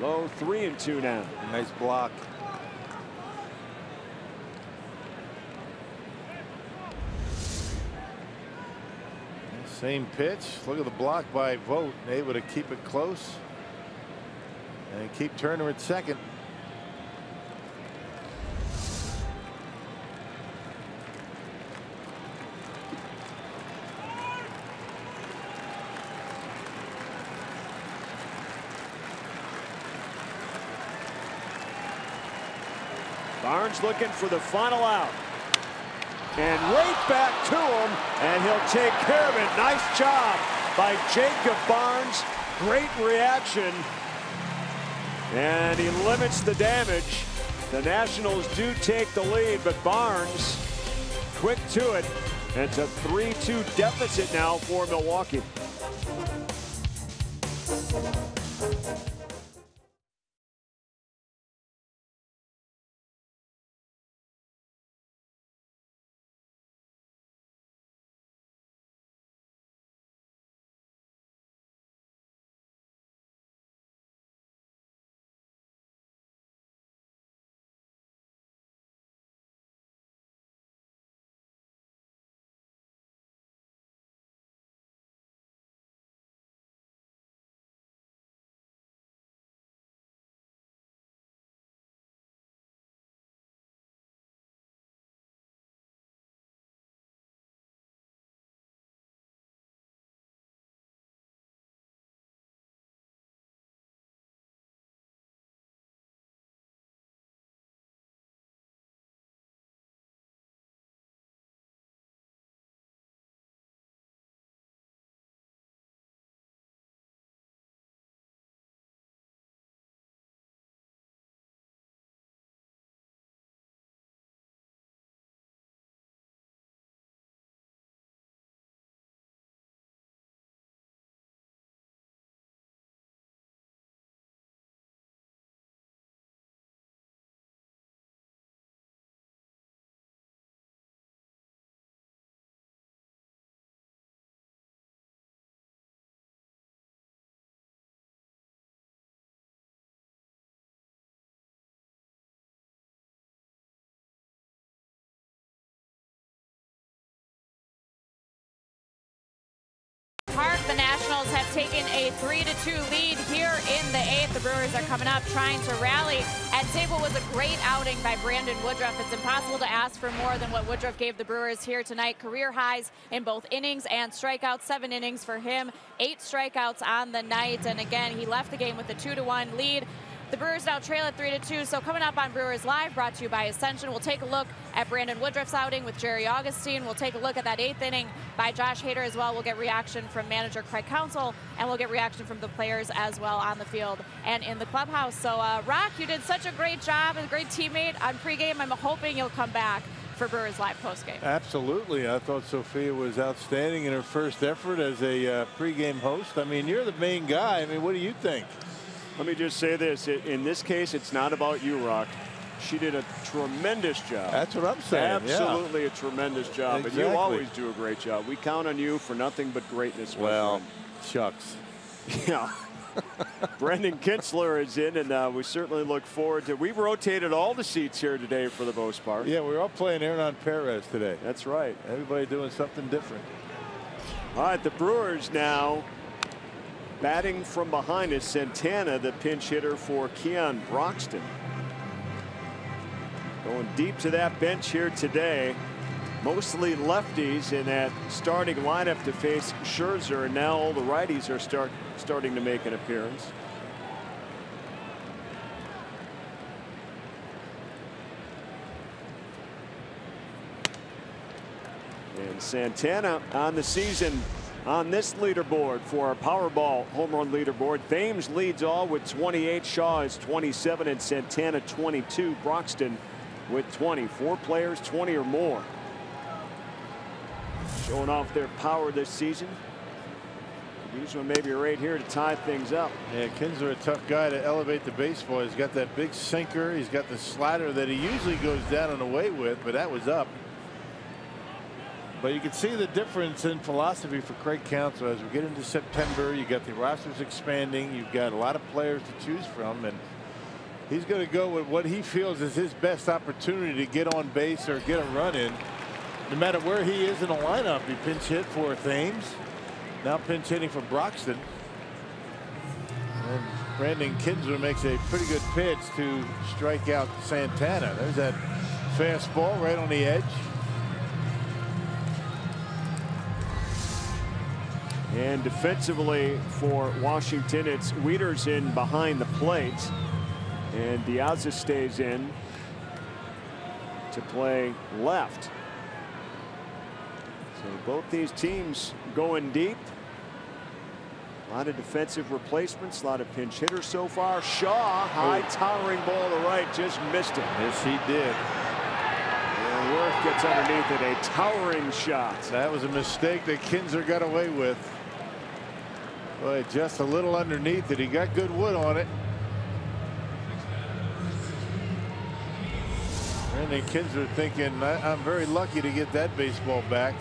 Low 3-2 now. Nice block. Same pitch. Look at the block by Vogt. Able to keep it close and keep Turner at second. Barnes looking for the final out. And right back to him, and he'll take care of it. Nice job by Jacob Barnes. Great reaction. And he limits the damage. The Nationals do take the lead, but Barnes quick to it. And it's a 3-2 deficit now for Milwaukee. taken a 3-2 lead here in the 8th. The Brewers are coming up trying to rally. And Sable was a great outing by Brandon Woodruff. It's impossible to ask for more than what Woodruff gave the Brewers here tonight. Career highs in both innings and strikeouts. 7 innings for him, 8 strikeouts on the night. And again, he left the game with a 2-1 lead. The Brewers now trail at 3-2. So coming up on Brewers Live, brought to you by Ascension, we'll take a look at Brandon Woodruff's outing with Jerry Augustine. We'll take a look at that 8th inning by Josh Hader as well. We'll get reaction from manager Craig Counsell, and we'll get reaction from the players as well on the field and in the clubhouse. So, Rock, you did such a great job and a great teammate on pregame. I'm hoping you'll come back for Brewers Live postgame. Absolutely. I thought Sophia was outstanding in her first effort as a pregame host. I mean, you're the main guy. I mean, what do you think? Let me just say this. In this case, it's not about you, Rock. She did a tremendous job. That's what I'm saying. Absolutely a tremendous job. Exactly. And you always do a great job. We count on you for nothing but greatness. Well, shucks. Yeah. Brendan Kinsler is in, and we certainly look forward to. We've rotated all the seats here today for the most part. Yeah, we're all playing Hernan Perez today. That's right. Everybody doing something different. All right, the Brewers now batting from behind is Santana, the pinch hitter for Keon Broxton. Going deep to that bench here today. Mostly lefties in that starting lineup to face Scherzer, and now all the righties are starting to make an appearance. And Santana on the season on this leaderboard for our Powerball home run leaderboard. Thames leads all with 28. Shaw is 27 and Santana 22. Broxton with 20. 4 players 20 or more. Showing off their power this season. These one maybe right here to tie things up. Yeah, Kinsler, a tough guy to elevate the baseball. He's got that big sinker. He's got the slider that he usually goes down and away with, but that was up. But you can see the difference in philosophy for Craig Counsell as we get into September. You got the rosters expanding. You've got a lot of players to choose from, and he's going to go with what he feels is his best opportunity to get on base or get a run in. No matter where he is in the lineup, he pinch hit for Thames. Now pinch hitting for Broxton. And Brandon Kinsler makes a pretty good pitch to strike out Santana. There's that fastball right on the edge. And defensively for Washington, it's Wieters in behind the plate, and Diaz stays in to play left. So both these teams going deep. A lot of defensive replacements, a lot of pinch hitters so far. Shaw, high towering ball to right, just missed it. Yes, he did. And Worth gets underneath it, a towering shot. That was a mistake that Kinsler got away with. Boy, just a little underneath it. He got good wood on it. Brandon Kinsler thinking, I'm very lucky to get that baseball back.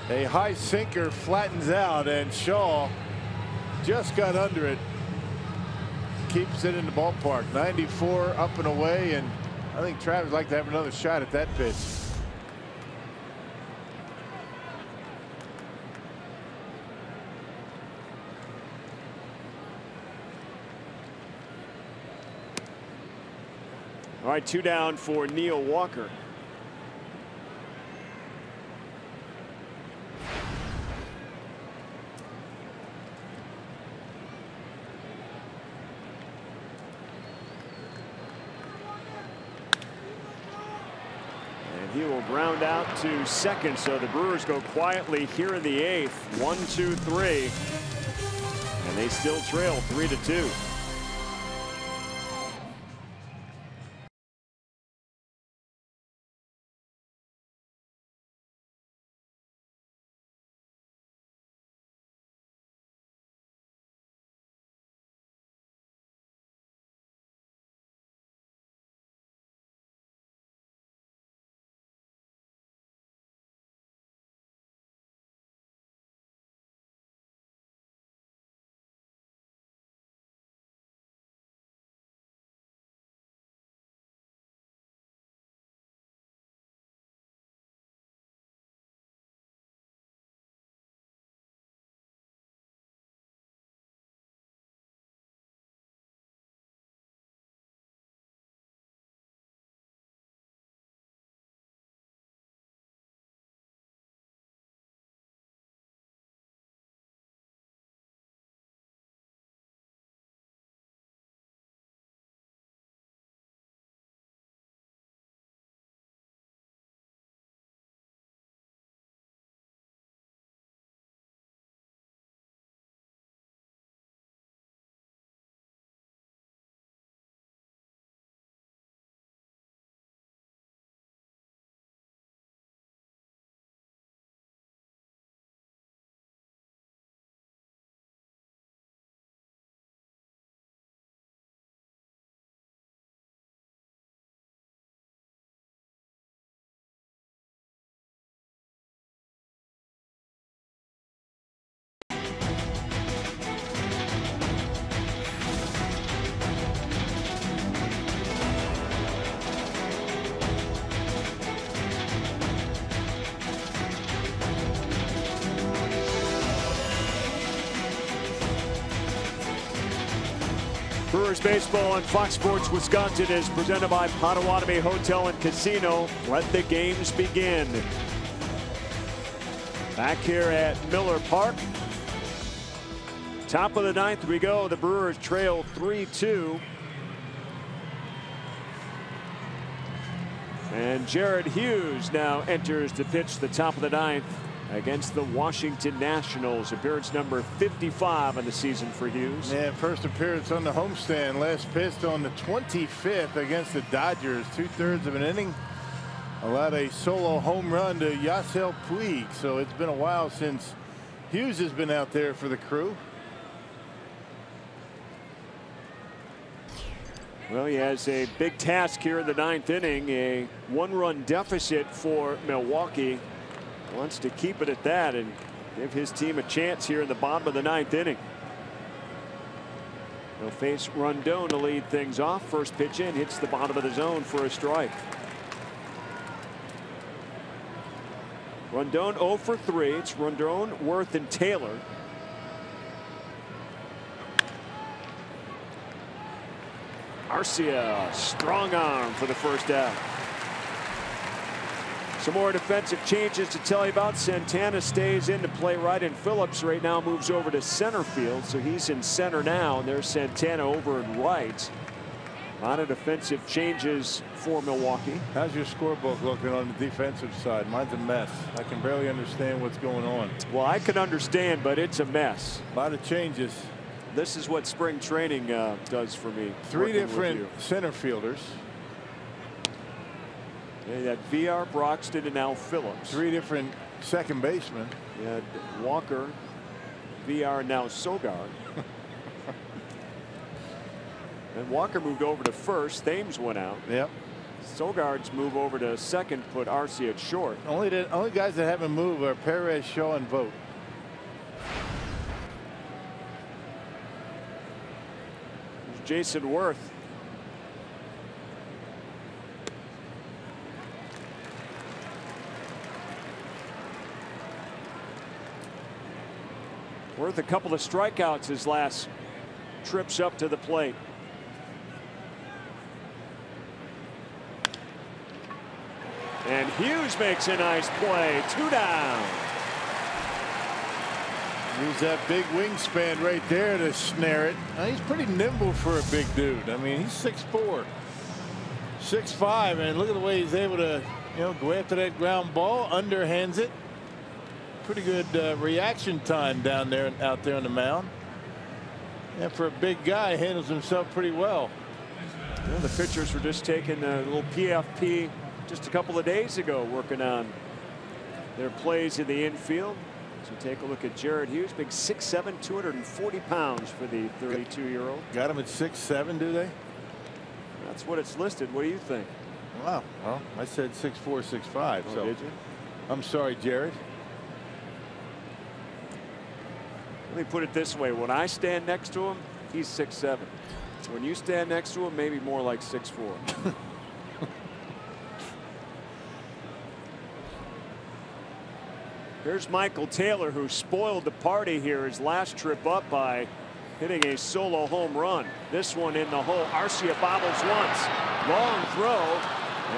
A high sinker flattens out, and Shaw just got under it. Keeps it in the ballpark. 94 up and away, and I think Travis would like to have another shot at that pitch. All right, 2 down for Neil Walker. And he will ground out to second, so the Brewers go quietly here in the 8th. 1, 2, 3. And they still trail 3-2. Brewers baseball on Fox Sports Wisconsin is presented by Potawatomi Hotel and Casino. Let the games begin. Back here at Miller Park. Top of the ninth we go. The Brewers trail 3-2. And Jared Hughes now enters to pitch the top of the ninth against the Washington Nationals. Appearance number 55 of the season for Hughes. Yeah, first appearance on the homestand. Last pitched on the 25th against the Dodgers. 2/3 of an inning. Allowed a solo home run to Yasiel Puig. So it's been a while since Hughes has been out there for the crew. Well, he has a big task here in the ninth inning. A one-run deficit for Milwaukee. Wants to keep it at that and give his team a chance here in the bottom of the ninth inning. They'll face Rondon to lead things off. First pitch in, hits the bottom of the zone for a strike. Rondon 0 for 3. It's Rondon, Worth, and Taylor. Arcia, strong arm for the first out. Some more defensive changes to tell you about. Santana stays in to play right, and Phillips right now moves over to center field. So he's in center now, and there's Santana over in right. A lot of defensive changes for Milwaukee. How's your scorebook looking on the defensive side? Mine's a mess. I can barely understand what's going on. Well, I can understand, but it's a mess. A lot of changes. This is what spring training does for me. 3 different center fielders. You had VR, Broxton, and now Phillips. 3 different second basemen. You had Walker, VR, and now Sogard. And Walker moved over to first. Thames went out. Yep. Sogard's move over to second put Arcia at short. Only guys that haven't moved are Perez, Shaw, and Vogt. Jason Worth. Worth a couple of strikeouts his last trips up to the plate. And Hughes makes a nice play. 2 down. Use that big wingspan right there to snare it. Now, he's pretty nimble for a big dude. I mean, he's 6'4", 6'5", and look at the way he's able to, go after that ground ball, underhands it. Pretty good reaction time down there, out there on the mound. And for a big guy, handles himself pretty well. Well, the pitchers were just taking a little PFP just a couple of days ago, working on their plays in the infield. So take a look at Jared Hughes, big 6'7", 240 pounds for the 32-year-old. Got him at 6'7", do they? That's what it's listed. What do you think? Wow. Well, I said 6'4", 6'5". Oh, so did you? I'm sorry, Jared. Let me put it this way. When I stand next to him, he's 6'7". When you stand next to him, maybe more like 6'4". Here's Michael Taylor, who spoiled the party here his last trip up by hitting a solo home run. This one in the hole. Arcia bobbles once. Long throw,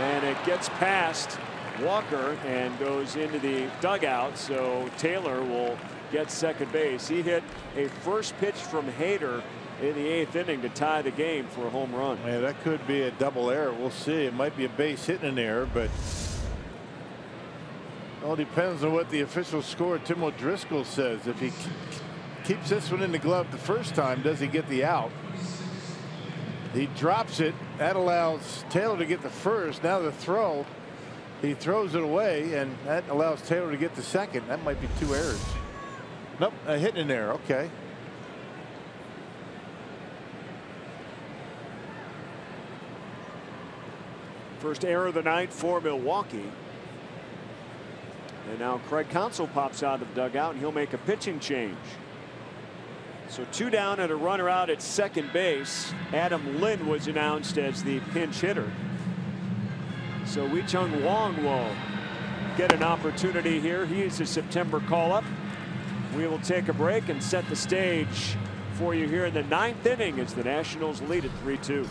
and it gets past Walker and goes into the dugout. So Taylor will get second base. He hit a first pitch from Hader in the 8th inning to tie the game for a home run. Yeah, that could be a double error. We'll see. It might be a base hitting error, but it all depends on what the official score, Tim O'Driscoll, says. If he keeps this one in the glove the first time, does he get the out? He drops it. That allows Taylor to get the first. Now the throw, he throws it away, and that allows Taylor to get the second. That might be 2 errors. Nope, a hitting error. Okay. First error of the night for Milwaukee. And now Craig Counsell pops out of the dugout, and he'll make a pitching change. So 2 down and a runner out at second base. Adam Lin was announced as the pinch hitter. So Wei Chung Wong will get an opportunity here. He is a September call-up. We will take a break and set the stage for you here in the 9th inning as the Nationals lead at 3-2.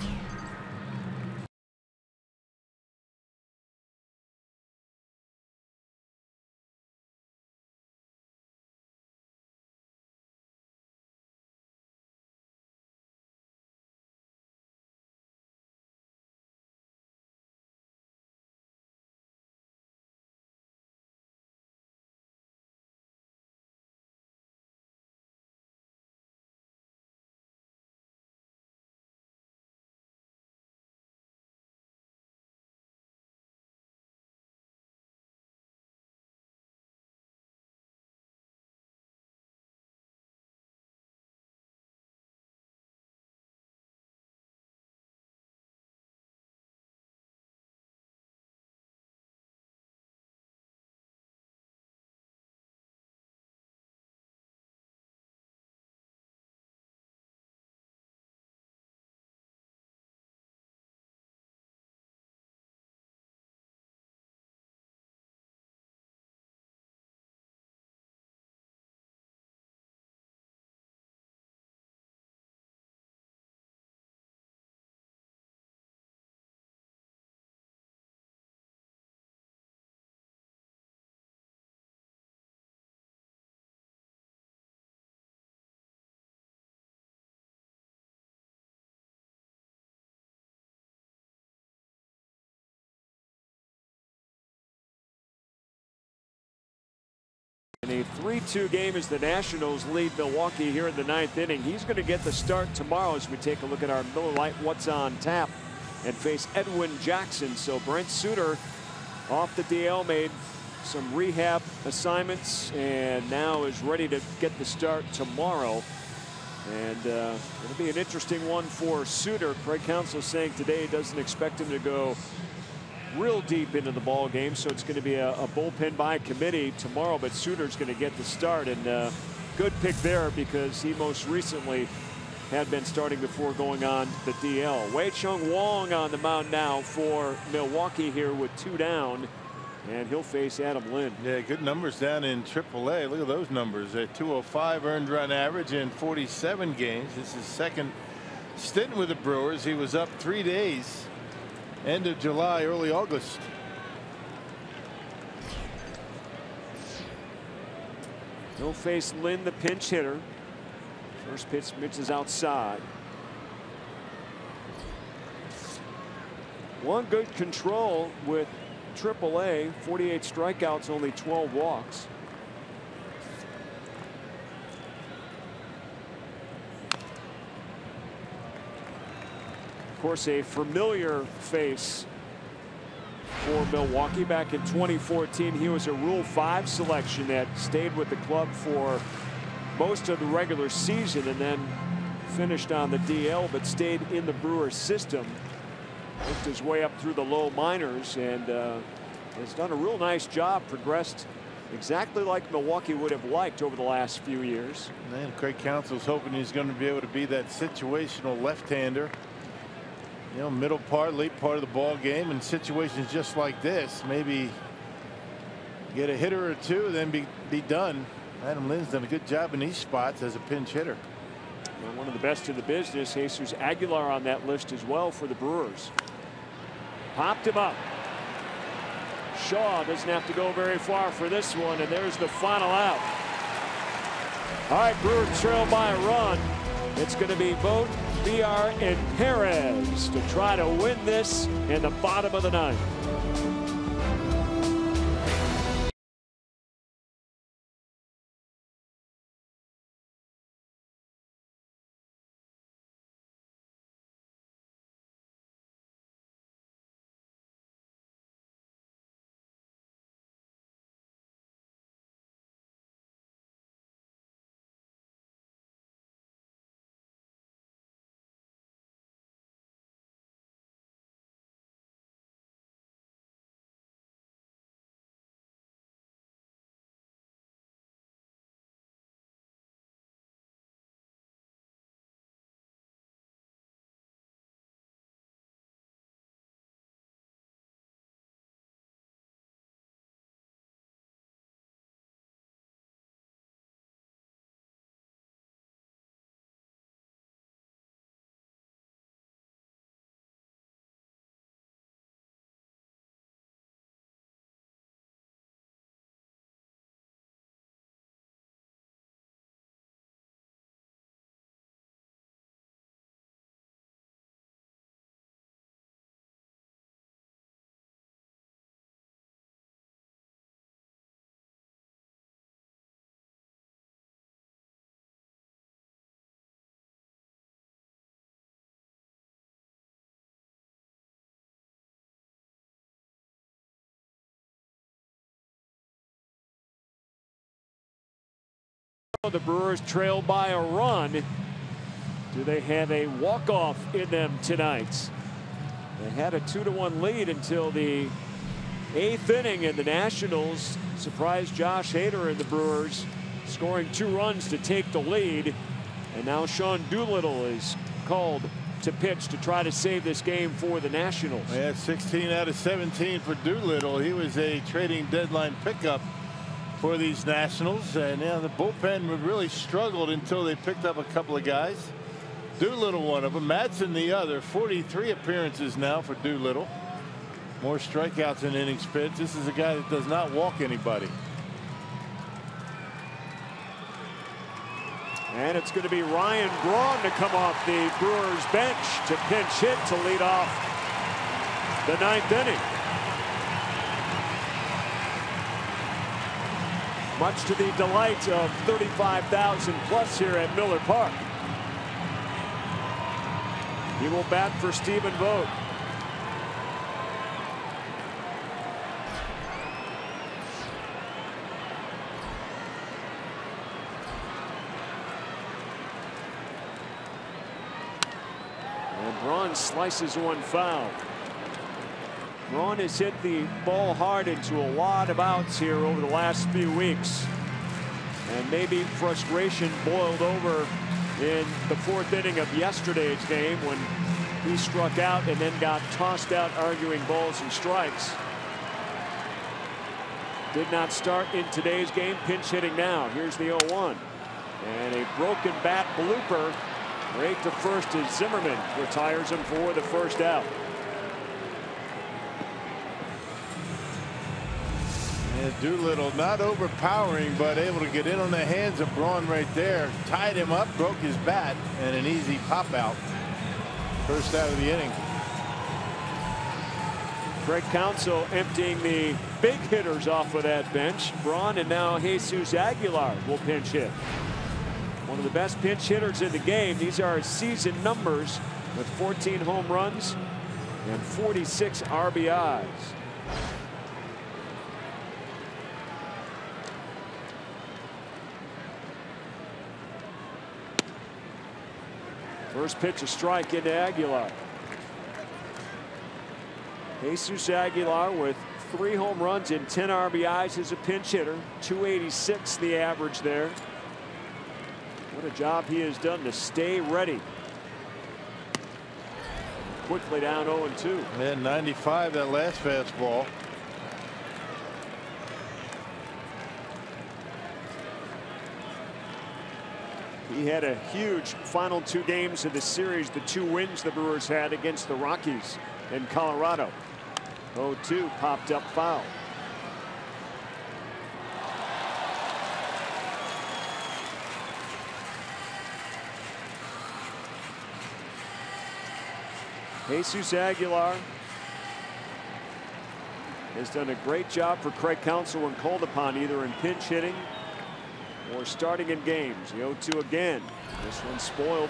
In a 3-2 game as the Nationals lead Milwaukee here in the 9th inning. He's going to get the start tomorrow as we take a look at our Miller Lite What's on Tap and face Edwin Jackson. So Brent Suter off the DL, made some rehab assignments and now is ready to get the start tomorrow. And it'll be an interesting one for Suter. Craig Counsell saying today he doesn't expect him to go real deep into the ball game, so it's going to be a bullpen by committee tomorrow, but Suter's going to get the start. And good pick there because he most recently had been starting before going on the DL. Wei-Chung Wong on the mound now for Milwaukee here with 2 down, and he'll face Adam Lind. Yeah, good numbers down in AAA. Look at those numbers. A 205 earned run average in 47 games. This is second stint with the Brewers. He was up 3 days. End of July, early August. He'll face Lynn, the pinch hitter. First pitch is outside. One good control with AAA, 48 strikeouts, only 12 walks. Of course, a familiar face for Milwaukee. Back in 2014, he was a Rule 5 selection that stayed with the club for most of the regular season and then finished on the DL, but stayed in the Brewers system. Worked his way up through the low minors and has done a real nice job, progressed exactly like Milwaukee would have liked over the last few years. And Craig Counsell's hoping he's going to be able to be that situational left-hander. You know, middle part, late part of the ball game, and situations just like this, maybe get a hitter or two, then be done. Adam Lind's done a good job in these spots as a pinch hitter. Well, one of the best in the business. Jesus Aguilar on that list as well for the Brewers. Popped him up. Shaw doesn't have to go very far for this one, and there's the final out. All right, Brewers trail by a run. It's going to be Vogt, VR, and Perez to try to win this in the bottom of the 9th. The Brewers trail by a run. Do they have a walk-off in them tonight? They had a 2-1 lead until the 8th inning, and the Nationals surprised Josh Hader and the Brewers, scoring 2 runs to take the lead. And now Sean Doolittle is called to pitch to try to save this game for the Nationals. Yeah, 16 out of 17 for Doolittle. He was a trading deadline pickup for these Nationals, and the bullpen really struggled until they picked up a couple of guys. Doolittle one of them, Madsen the other. 43 appearances now for Doolittle. More strikeouts in innings pitched. This is a guy that does not walk anybody. And it's going to be Ryan Braun to come off the Brewers bench to pinch hit to lead off the 9th inning. Much to the delight of 35,000 plus here at Miller Park. He will bat for Stephen Vogt. And Braun slices one foul. Braun has hit the ball hard into a lot of outs here over the last few weeks. And maybe frustration boiled over in the 4th inning of yesterday's game when he struck out and then got tossed out arguing balls and strikes. Did not start in today's game. Pinch hitting now. Here's the 0-1. And a broken bat blooper. Right to first as Zimmerman retires him for the first out. Doolittle not overpowering, but able to get in on the hands of Braun right there. Tied him up, broke his bat, and an easy pop out. First out of the inning. Craig Counsell emptying the big hitters off of that bench. Braun and now Jesus Aguilar will pinch hit. One of the best pinch hitters in the game. These are season numbers with 14 home runs and 46 RBIs. First pitch, a strike into Aguilar. Jesus Aguilar with 3 home runs and 10 RBIs as a pinch hitter. 286 the average there. What a job he has done to stay ready. Quickly down 0-2. And 95 that last fastball. He had a huge final 2 games of the series, the 2 wins the Brewers had against the Rockies in Colorado. 0-2 popped up foul. Jesus Aguilar has done a great job for Craig Counsell when called upon, either in pinch hitting or starting in games. The 0-2 again. This one spoiled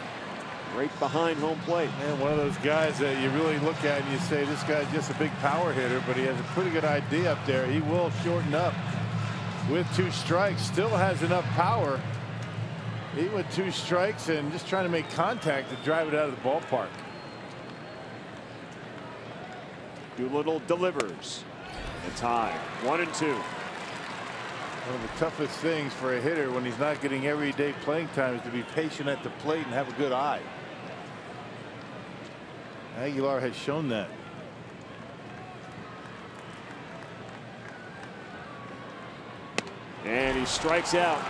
right behind home plate. And one of those guys that you really look at and you say, this guy's just a big power hitter, but he has a pretty good idea up there. He will shorten up with 2 strikes. Still has enough power. He with 2 strikes and just trying to make contact to drive it out of the ballpark. Doolittle delivers. A tie. 1-2. One of the toughest things for a hitter when he's not getting everyday playing time is to be patient at the plate and have a good eye. Aguilar has shown that. And he strikes out.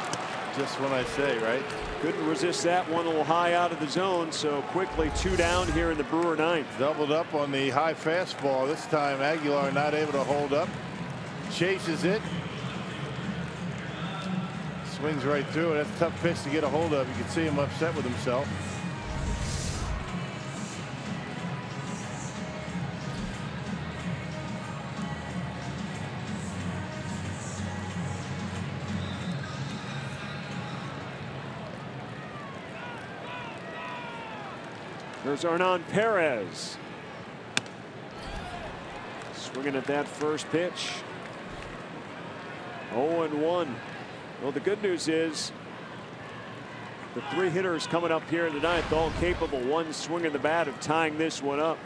Just when I say, right? Couldn't resist that one, a little high out of the zone, so quickly 2 down here in the Brewer 9th. Doubled up on the high fastball. This time Aguilar not able to hold up. Chases it. Swings right through it. That's a tough pitch to get a hold of. You can see him upset with himself. There's Hernan Perez. Swinging at that first pitch. 0-1. Well, the good news is The 3 hitters coming up here in the ninth, all capable, one swing of the bat, of tying this one up.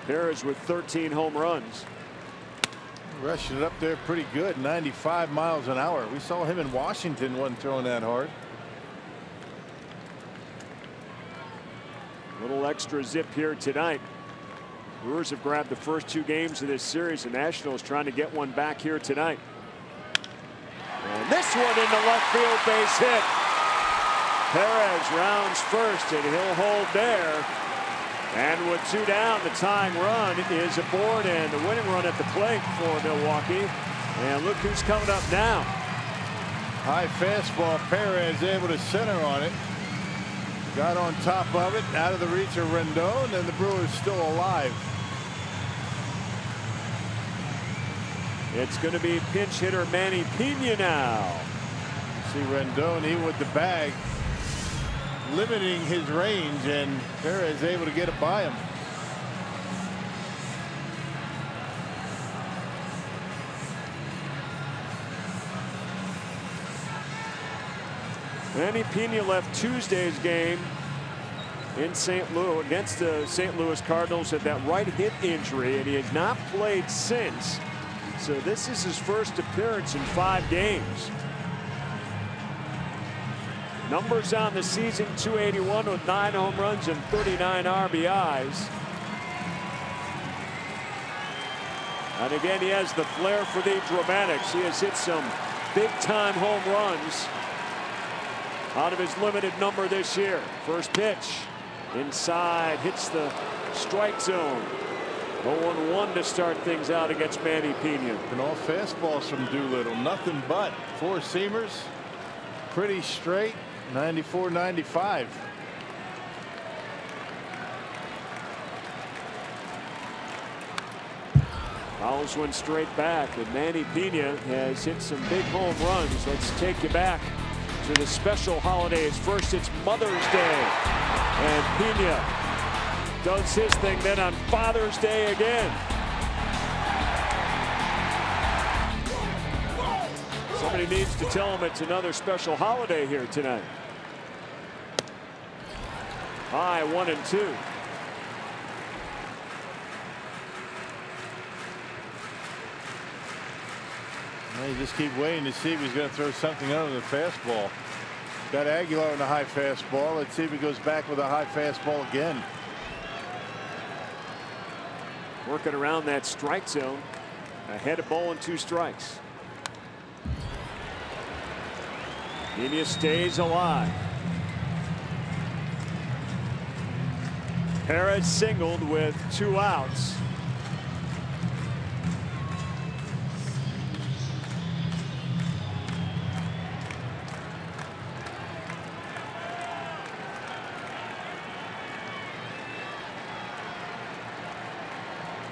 Perez with 13 home runs. Rushing it up there pretty good, 95 miles an hour. We saw him in Washington, wasn't throwing that hard. Little extra zip here tonight. Brewers have grabbed the first 2 games of this series. The Nationals trying to get one back here tonight. And this one in the left field base hit. Perez rounds first, and he'll hold there. And with 2 down, the tying run is aboard, and the winning run at the plate for Milwaukee. And look who's coming up now. High fastball. Perez able to center on it. Got on top of it, out of the reach of Rendon, and the Brewers still alive. It's going to be pinch hitter Manny Pena now. See Rendon, he with the bag, limiting his range, and Perez able to get it by him. Manny Pena left Tuesday's game in St. Louis against the St. Louis Cardinals at that right hip injury, and he has not played since. So this is his first appearance in 5 games. Numbers on the season: 281 with 9 home runs and 39 RBIs. And again, he has the flair for the dramatics. He has hit some big-time home runs out of his limited number this year. First pitch inside, hits the strike zone. 0-1 to start things out against Manny Pena. And all fastballs from Doolittle, nothing but 4 seamers, pretty straight. 94-95. Fouls one straight back, and Manny Pena has hit some big home runs. Let's take you back to the special holidays. First, it's Mother's Day, and Pena does his thing then on Father's Day again. Somebody needs to tell him it's another special holiday here tonight. High 1-2. Well, you just keep waiting to see if he's going to throw something other than the fastball. Got Aguilar on the high fastball. Let's see if he goes back with a high fastball again. Working around that strike zone. Ahead of ball and 2 strikes. Pena stays alive. Perez singled with 2 outs.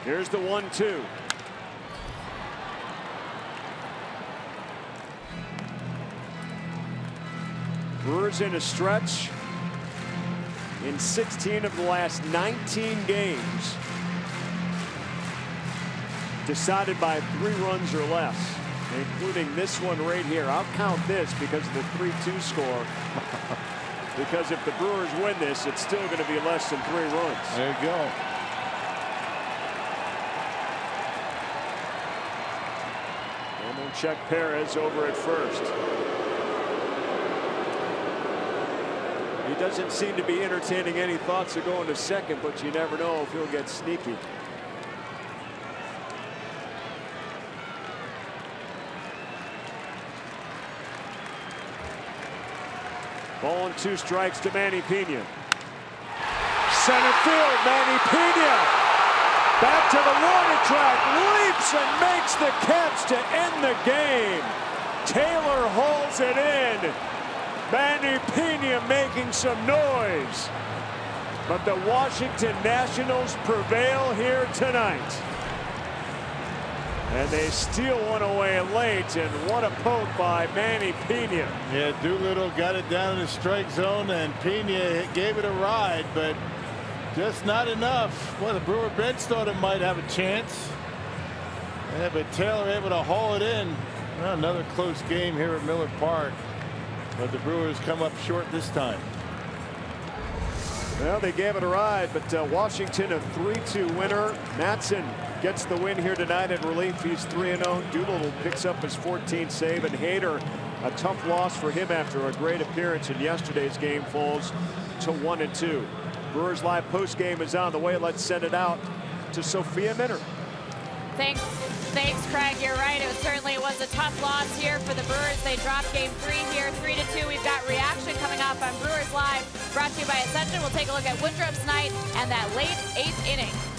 Here's the 1-2. Brewers in a stretch in 16 of the last 19 games decided by 3 runs or less, including this one right here. I'll count this because of the 3-2 score. Because if the Brewers win this, it's still going to be less than 3 runs. There you go. And we'll check Perez over at first. He doesn't seem to be entertaining any thoughts of going to second, but you never know if he'll get sneaky. Ball and 2 strikes to Manny Pena. Center field, Manny Pena back to the warning track, leaps and makes the catch to end the game. Taylor hauls it in. Manny Pena making some noise, but the Washington Nationals prevail here tonight, and they steal one away late. And what a poke by Manny Pena. Yeah, Doolittle got it down in the strike zone, and Pena gave it a ride, but just not enough. Well, the Brewer bench thought it might have a chance. Yeah, but Taylor able to haul it in. Well, another close game here at Miller Park. But the Brewers come up short this time. Well, they gave it a ride, but Washington a 3-2 winner. Matson gets the win here tonight in relief. He's 3-0. Doolittle picks up his 14th save, and Hader, a tough loss for him after a great appearance in yesterday's game, falls to 1-2. Brewers Live postgame is on the way. Let's send it out to Sophia Minner. Thanks, Craig. You're right. It was a tough loss here for the Brewers. They dropped game 3 here, 3-2. We've got reaction coming up on Brewers Live, brought to you by Ascension. We'll take a look at Woodruff's night and that late 8th inning.